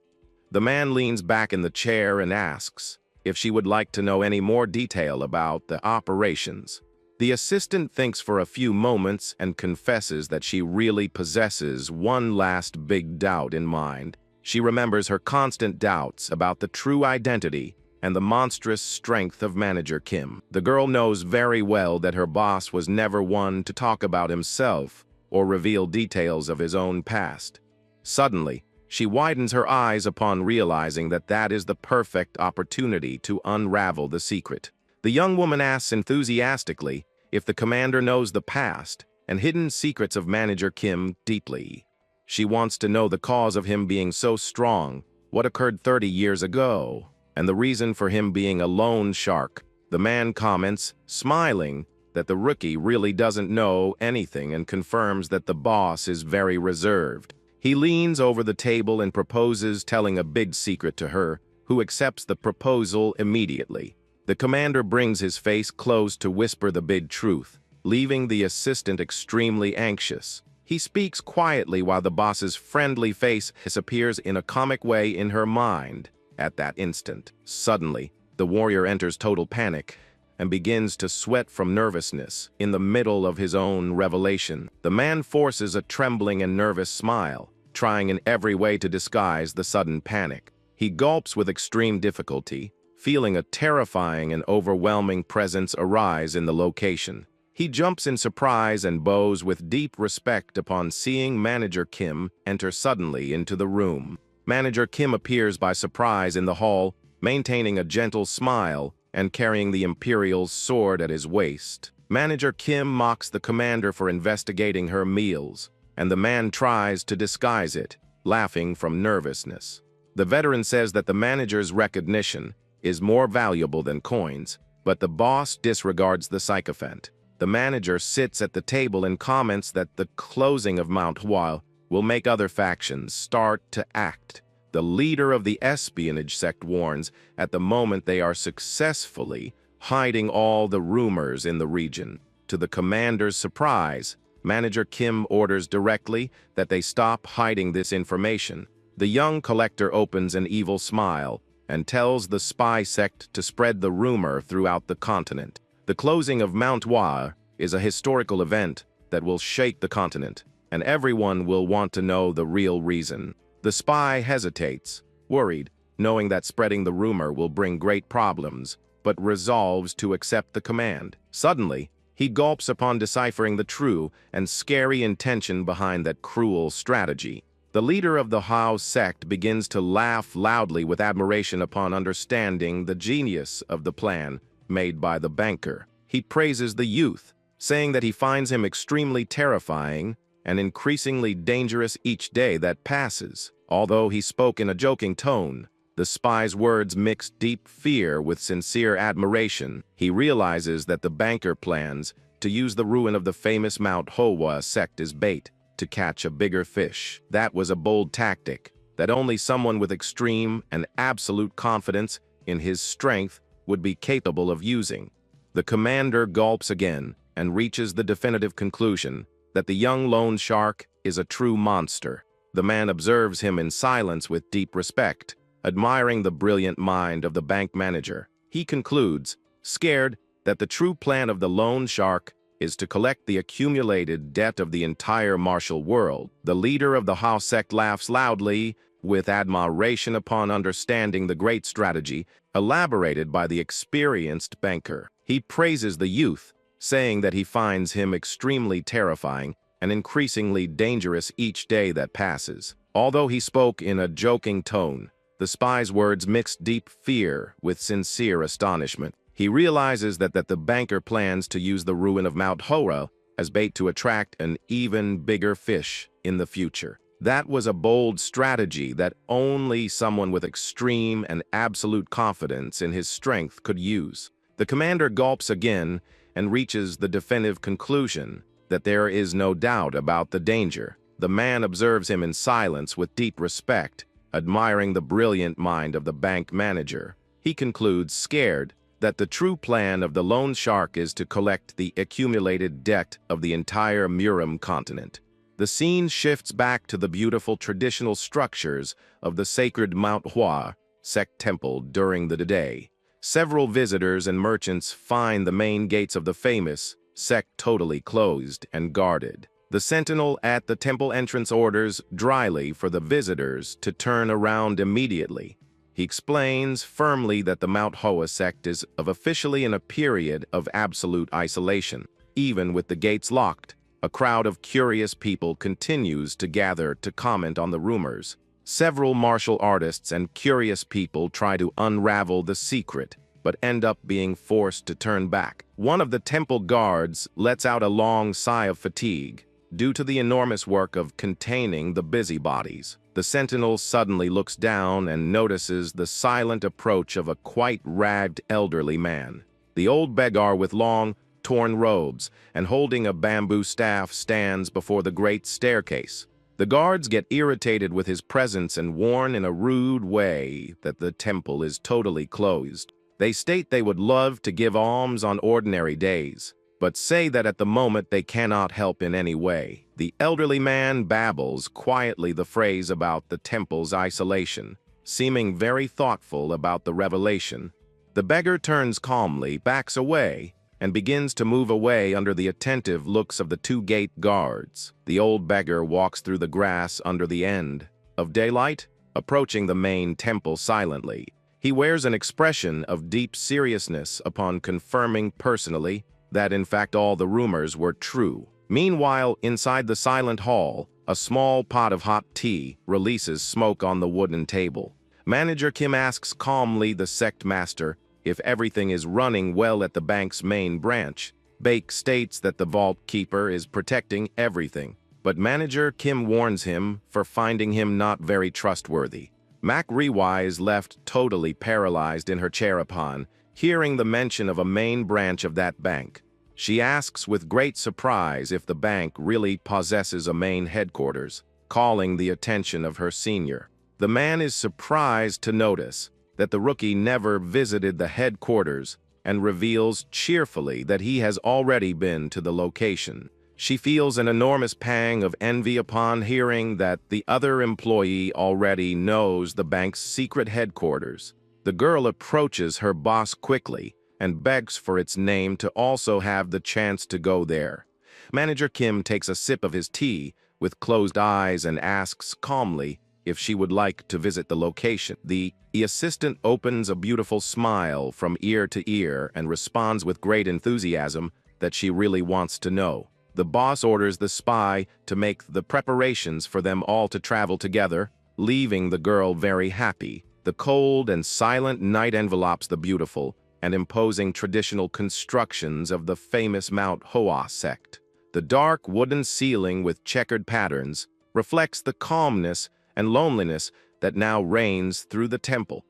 Speaker 1: The man leans back in the chair and asks if she would like to know any more detail about the operations. The assistant thinks for a few moments and confesses that she really possesses one last big doubt in mind. She remembers her constant doubts about the true identity and the monstrous strength of Manager Kim. The girl knows very well that her boss was never one to talk about himself or reveal details of his own past. Suddenly, she widens her eyes upon realizing that that is the perfect opportunity to unravel the secret. The young woman asks enthusiastically if the commander knows the past and hidden secrets of Manager Kim deeply. She wants to know the cause of him being so strong, what occurred 30 years ago, and the reason for him being a loan shark. The man comments, smiling, that the rookie really doesn't know anything and confirms that the boss is very reserved. He leans over the table and proposes telling a big secret to her, who accepts the proposal immediately. The commander brings his face close to whisper the big truth, leaving the assistant extremely anxious. He speaks quietly while the boss's friendly face disappears in a comic way in her mind. At that instant, suddenly, the warrior enters total panic and begins to sweat from nervousness in the middle of his own revelation. The man forces a trembling and nervous smile, trying in every way to disguise the sudden panic. He gulps with extreme difficulty, feeling a terrifying and overwhelming presence arise in the location. He jumps in surprise and bows with deep respect upon seeing Manager Kim enter suddenly into the room. Manager Kim appears by surprise in the hall, maintaining a gentle smile and carrying the Imperial's sword at his waist. Manager Kim mocks the commander for investigating her meals, and the man tries to disguise it, laughing from nervousness. The veteran says that the manager's recognition is more valuable than coins, but the boss disregards the sycophant. The manager sits at the table and comments that the closing of Manhwa will make other factions start to act. The leader of the espionage sect warns at the moment they are successfully hiding all the rumors in the region. To the commander's surprise, Manager Kim orders directly that they stop hiding this information. The young collector opens an evil smile and tells the spy sect to spread the rumor throughout the continent. The closing of Manhwa is a historical event that will shake the continent, and everyone will want to know the real reason. The spy hesitates, worried, knowing that spreading the rumor will bring great problems, but resolves to accept the command. Suddenly, he gulps upon deciphering the true and scary intention behind that cruel strategy. The leader of the Hao sect begins to laugh loudly with admiration upon understanding the genius of the plan made by the banker. He praises the youth, saying that he finds him extremely terrifying and increasingly dangerous each day that passes. Although he spoke in a joking tone, the spy's words mixed deep fear with sincere admiration. He realizes that the banker plans to use the ruin of the famous Manhwa sect as bait to catch a bigger fish. That was a bold tactic that only someone with extreme and absolute confidence in his strength would be capable of using. The commander gulps again and reaches the definitive conclusion that the young loan shark is a true monster. The man observes him in silence with deep respect, admiring the brilliant mind of the bank manager. He concludes, scared, that the true plan of the loan shark is to collect the accumulated debt of the entire martial world. The leader of the Hao sect laughs loudly with admiration upon understanding the great strategy elaborated by the experienced banker. He praises the youth, saying that he finds him extremely terrifying and increasingly dangerous each day that passes. Although he spoke in a joking tone, the spy's words mixed deep fear with sincere astonishment. He realizes that the banker plans to use the ruin of Mount Hoa as bait to attract an even bigger fish in the future. That was a bold strategy that only someone with extreme and absolute confidence in his strength could use. The commander gulps again and reaches the definitive conclusion that there is no doubt about the danger. The man observes him in silence with deep respect, admiring the brilliant mind of the bank manager. He concludes, scared, that the true plan of the loan shark is to collect the accumulated debt of the entire Murim continent. The scene shifts back to the beautiful traditional structures of the sacred Mount Hoa sect temple during the day. Several visitors and merchants find the main gates of the famous sect totally closed and guarded. The sentinel at the temple entrance orders dryly for the visitors to turn around immediately. He explains firmly that the Mount Hoa sect is officially in a period of absolute isolation. Even with the gates locked, a crowd of curious people continues to gather to comment on the rumors. Several martial artists and curious people try to unravel the secret, but end up being forced to turn back. One of the temple guards lets out a long sigh of fatigue due to the enormous work of containing the busybodies. The sentinel suddenly looks down and notices the silent approach of a quite ragged elderly man. The old beggar with long, torn robes and holding a bamboo staff stands before the great staircase. The guards get irritated with his presence and warn in a rude way that the temple is totally closed. They state they would love to give alms on ordinary days, but say that at the moment they cannot help in any way. The elderly man babbles quietly the phrase about the temple's isolation, seeming very thoughtful about the revelation. The beggar turns calmly, backs away, and begins to move away under the attentive looks of the two gate guards. The old beggar walks through the grass under the end of daylight, approaching the main temple silently. He wears an expression of deep seriousness upon confirming personally that in fact all the rumors were true. Meanwhile, inside the silent hall, a small pot of hot tea releases smoke on the wooden table. Manager Kim asks calmly the sect master if everything is running well at the bank's main branch. Bake states that the vault keeper is protecting everything, but Manager Kim warns him for finding him not very trustworthy. Mac Rewa is left totally paralyzed in her chair upon hearing the mention of a main branch of that bank. She asks with great surprise if the bank really possesses a main headquarters, calling the attention of her senior. The man is surprised to notice that the rookie never visited the headquarters and reveals cheerfully that he has already been to the location. She feels an enormous pang of envy upon hearing that the other employee already knows the bank's secret headquarters. The girl approaches her boss quickly and begs for its name to also have the chance to go there. Manager Kim takes a sip of his tea with closed eyes and asks calmly if she would like to visit the location. The assistant opens a beautiful smile from ear to ear and responds with great enthusiasm that she really wants to know. The boss orders the spy to make the preparations for them all to travel together, leaving the girl very happy. The cold and silent night envelops the beautiful and imposing traditional constructions of the famous Mount Hoa sect. The dark wooden ceiling with checkered patterns reflects the calmness and loneliness that now reigns through the temple.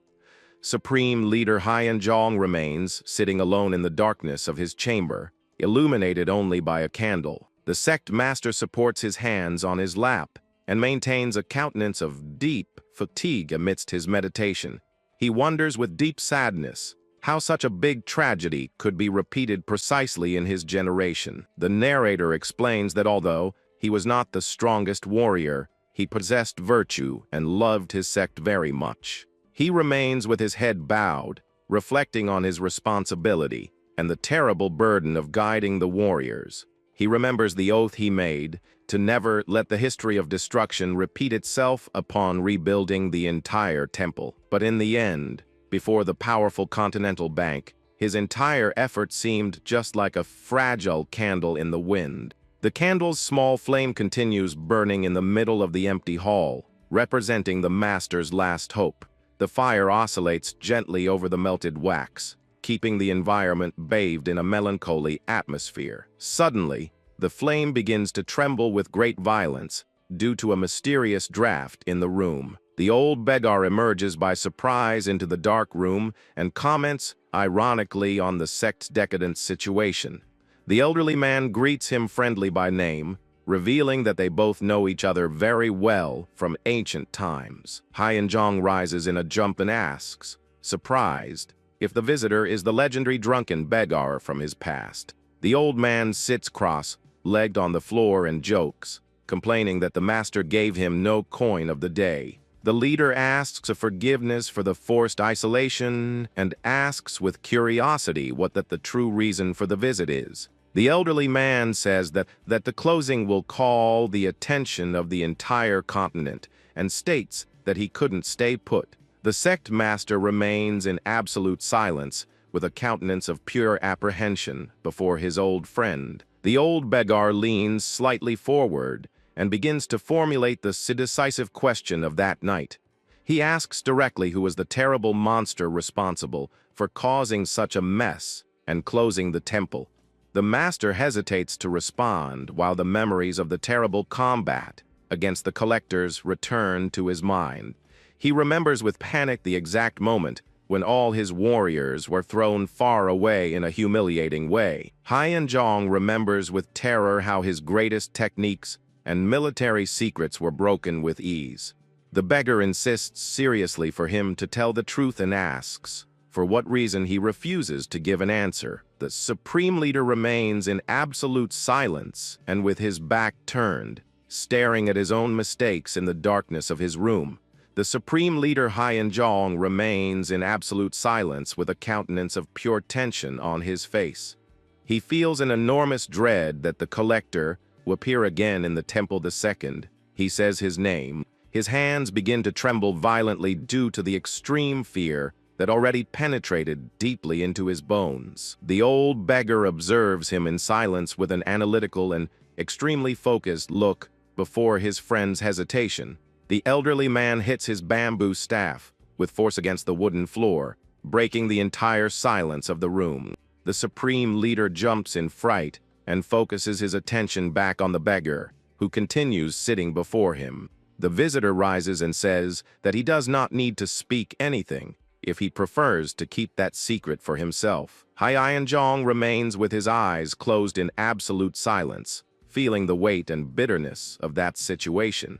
Speaker 1: Supreme Leader Hyenjong remains sitting alone in the darkness of his chamber, illuminated only by a candle. The sect master supports his hands on his lap and maintains a countenance of deep fatigue amidst his meditation. He wonders with deep sadness how such a big tragedy could be repeated precisely in his generation. The narrator explains that although he was not the strongest warrior, he possessed virtue and loved his sect very much. He remains with his head bowed, reflecting on his responsibility and the terrible burden of guiding the warriors. He remembers the oath he made to never let the history of destruction repeat itself upon rebuilding the entire temple. But in the end, before the powerful Continental Bank, his entire effort seemed just like a fragile candle in the wind. The candle's small flame continues burning in the middle of the empty hall, representing the master's last hope. The fire oscillates gently over the melted wax, keeping the environment bathed in a melancholy atmosphere. Suddenly, the flame begins to tremble with great violence due to a mysterious draft in the room. The old beggar emerges by surprise into the dark room and comments ironically on the sect's decadent situation. The elderly man greets him friendly by name, revealing that they both know each other very well from ancient times. Hyeonjong rises in a jump and asks, surprised, if the visitor is the legendary drunken beggar from his past. The old man sits cross-legged on the floor and jokes, complaining that the master gave him no coin of the day. The leader asks for forgiveness for the forced isolation and asks with curiosity what the true reason for the visit is. The elderly man says that the closing will call the attention of the entire continent and states that he couldn't stay put. The sect master remains in absolute silence with a countenance of pure apprehension before his old friend. The old beggar leans slightly forward and begins to formulate the decisive question of that night. He asks directly who was the terrible monster responsible for causing such a mess and closing the temple. The master hesitates to respond while the memories of the terrible combat against the collectors return to his mind. He remembers with panic the exact moment when all his warriors were thrown far away in a humiliating way. Hyeonjong remembers with terror how his greatest techniques and military secrets were broken with ease. The beggar insists seriously for him to tell the truth and asks for what reason he refuses to give an answer. The supreme leader remains in absolute silence and with his back turned, staring at his own mistakes in the darkness of his room. The supreme leader Hyeonjong remains in absolute silence with a countenance of pure tension on his face. He feels an enormous dread that the collector will appear again in the temple the second he says his name. His hands begin to tremble violently due to the extreme fear that already penetrated deeply into his bones. The old beggar observes him in silence with an analytical and extremely focused look before his friend's hesitation. The elderly man hits his bamboo staff with force against the wooden floor, breaking the entire silence of the room. The supreme leader jumps in fright and focuses his attention back on the beggar, who continues sitting before him. The visitor rises and says that he does not need to speak anything if he prefers to keep that secret for himself. Hyeonjong remains with his eyes closed in absolute silence, feeling the weight and bitterness of that situation.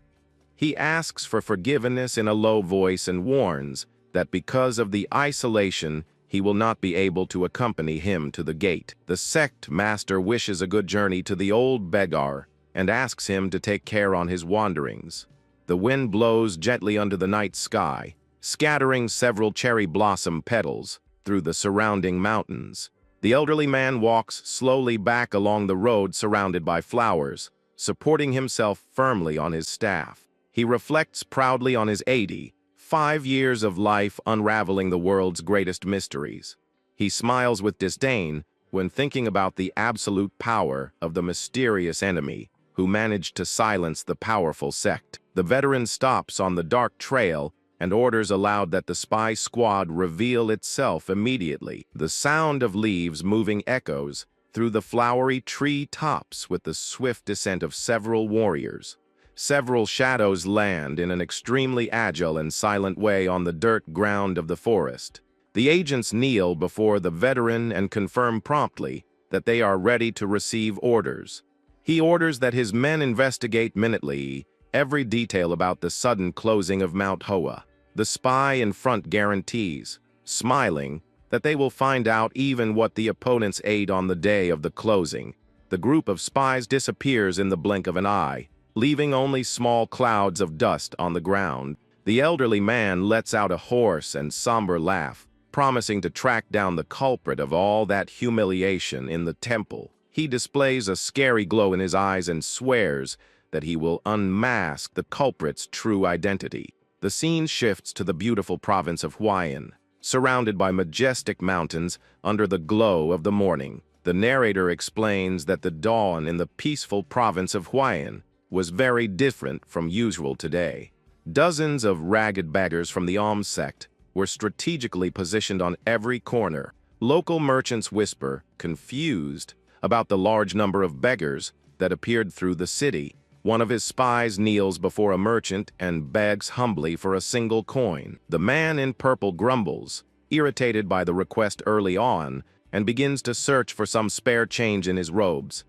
Speaker 1: He asks for forgiveness in a low voice and warns that because of the isolation, he will not be able to accompany him to the gate. The sect master wishes a good journey to the old beggar and asks him to take care on his wanderings. The wind blows gently under the night sky, scattering several cherry blossom petals through the surrounding mountains. The elderly man walks slowly back along the road surrounded by flowers, supporting himself firmly on his staff. He reflects proudly on his 85 years of life unraveling the world's greatest mysteries. He smiles with disdain when thinking about the absolute power of the mysterious enemy who managed to silence the powerful sect. The veteran stops on the dark trail and orders aloud that the spy squad reveal itself immediately. The sound of leaves moving echoes through the flowery tree tops with the swift descent of several warriors. Several shadows land in an extremely agile and silent way on the dirt ground of the forest. The agents kneel before the veteran and confirm promptly that they are ready to receive orders. He orders that his men investigate minutely every detail about the sudden closing of Mount Hoa. The spy in front guarantees, smiling, that they will find out even what the opponents ate on the day of the closing. The group of spies disappears in the blink of an eye, leaving only small clouds of dust on the ground. The elderly man lets out a hoarse and somber laugh, promising to track down the culprit of all that humiliation in the temple. He displays a scary glow in his eyes and swears that he will unmask the culprit's true identity. The scene shifts to the beautiful province of Huayan, surrounded by majestic mountains under the glow of the morning. The narrator explains that the dawn in the peaceful province of Huayan was very different from usual today. Dozens of ragged beggars from the alms sect were strategically positioned on every corner. Local merchants whisper, confused, about the large number of beggars that appeared through the city. One of his spies kneels before a merchant and begs humbly for a single coin. The man in purple grumbles, irritated by the request early on, and begins to search for some spare change in his robes.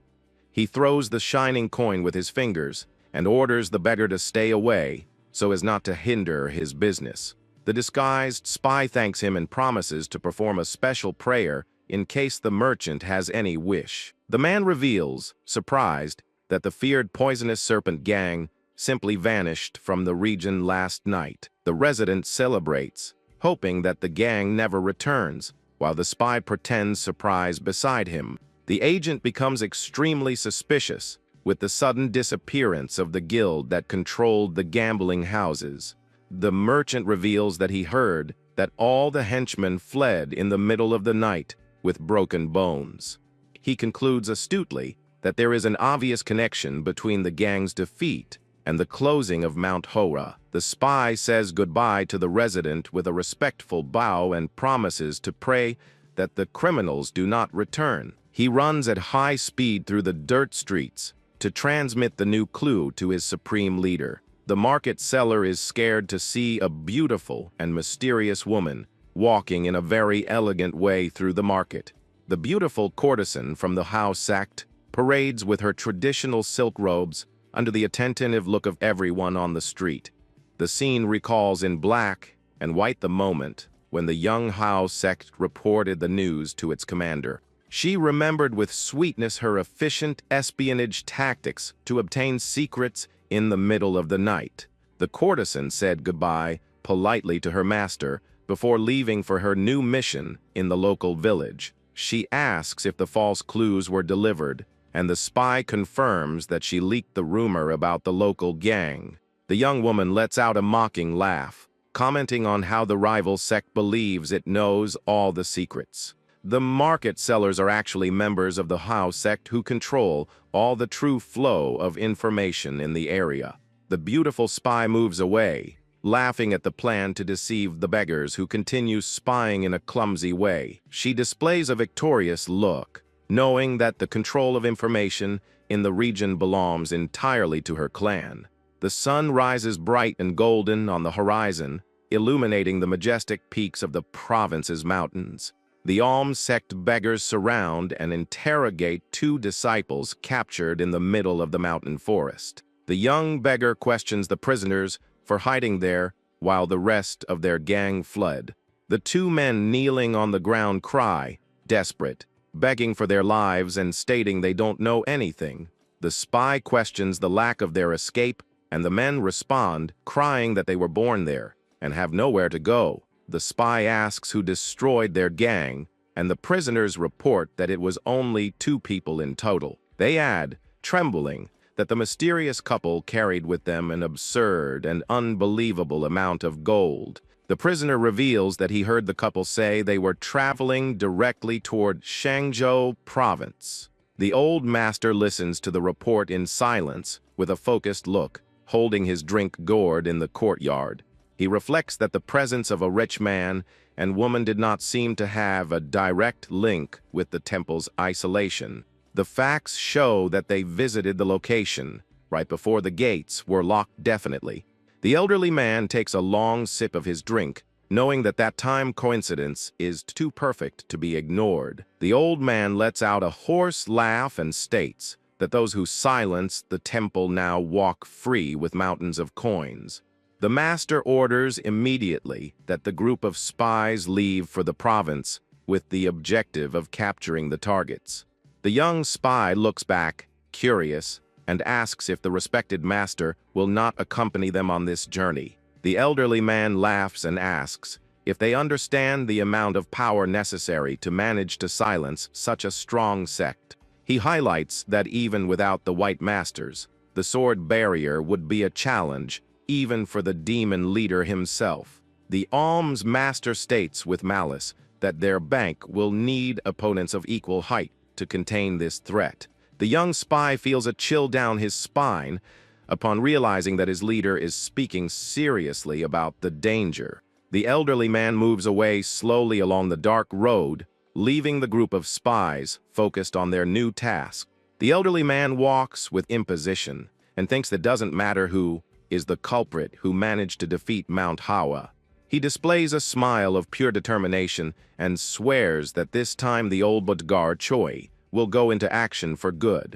Speaker 1: He throws the shining coin with his fingers and orders the beggar to stay away so as not to hinder his business. The disguised spy thanks him and promises to perform a special prayer in case the merchant has any wish. The man reveals, surprised, that the feared poisonous serpent gang simply vanished from the region last night. The resident celebrates, hoping that the gang never returns, while the spy pretends surprise beside him. The agent becomes extremely suspicious with the sudden disappearance of the guild that controlled the gambling houses. The merchant reveals that he heard that all the henchmen fled in the middle of the night with broken bones. He concludes astutely that there is an obvious connection between the gang's defeat and the closing of Mount Hora. The spy says goodbye to the resident with a respectful bow and promises to pray that the criminals do not return. He runs at high speed through the dirt streets to transmit the new clue to his supreme leader. The market seller is scared to see a beautiful and mysterious woman walking in a very elegant way through the market. The beautiful courtesan from the House sect parades with her traditional silk robes under the attentive look of everyone on the street. The scene recalls in black and white the moment when the young House sect reported the news to its commander. She remembered with sweetness her efficient espionage tactics to obtain secrets in the middle of the night. The courtesan said goodbye politely to her master before leaving for her new mission in the local village. She asks if the false clues were delivered, and the spy confirms that she leaked the rumor about the local gang. The young woman lets out a mocking laugh, commenting on how the rival sect believes it knows all the secrets. The market sellers are actually members of the House sect who control all the true flow of information in the area. The beautiful spy moves away, laughing at the plan to deceive the beggars who continue spying in a clumsy way. She displays a victorious look, knowing that the control of information in the region belongs entirely to her clan. The sun rises bright and golden on the horizon, illuminating the majestic peaks of the province's mountains. The alms sect beggars surround and interrogate two disciples captured in the middle of the mountain forest. The young beggar questions the prisoners for hiding there while the rest of their gang fled. The two men kneeling on the ground cry, desperate, begging for their lives and stating they don't know anything. The spy questions the lack of their escape, and the men respond, crying that they were born there and have nowhere to go. The spy asks who destroyed their gang, and the prisoners report that it was only 2 people in total. They add, trembling, that the mysterious couple carried with them an absurd and unbelievable amount of gold. The prisoner reveals that he heard the couple say they were traveling directly toward Shangzhou province. The old master listens to the report in silence with a focused look, holding his drink gourd in the courtyard. He reflects that the presence of a rich man and woman did not seem to have a direct link with the temple's isolation. The facts show that they visited the location right before the gates were locked definitely. The elderly man takes a long sip of his drink, knowing that that time coincidence is too perfect to be ignored. The old man lets out a hoarse laugh and states that those who silenced the temple now walk free with mountains of coins. The master orders immediately that the group of spies leave for the province with the objective of capturing the targets. The young spy looks back, curious, and asks if the respected master will not accompany them on this journey. The elderly man laughs and asks if they understand the amount of power necessary to manage to silence such a strong sect. He highlights that even without the white masters, the sword barrier would be a challenge even for the demon leader himself. The alms master states with malice that their bank will need opponents of equal height. to contain this threat. The young spy feels a chill down his spine upon realizing that his leader is speaking seriously about the danger. The elderly man moves away slowly along the dark road, leaving the group of spies focused on their new task. The elderly man walks with imposition and thinks that doesn't matter who is the culprit who managed to defeat Mount Hawa. He displays a smile of pure determination and swears that this time the old Budgar Choi will go into action for good.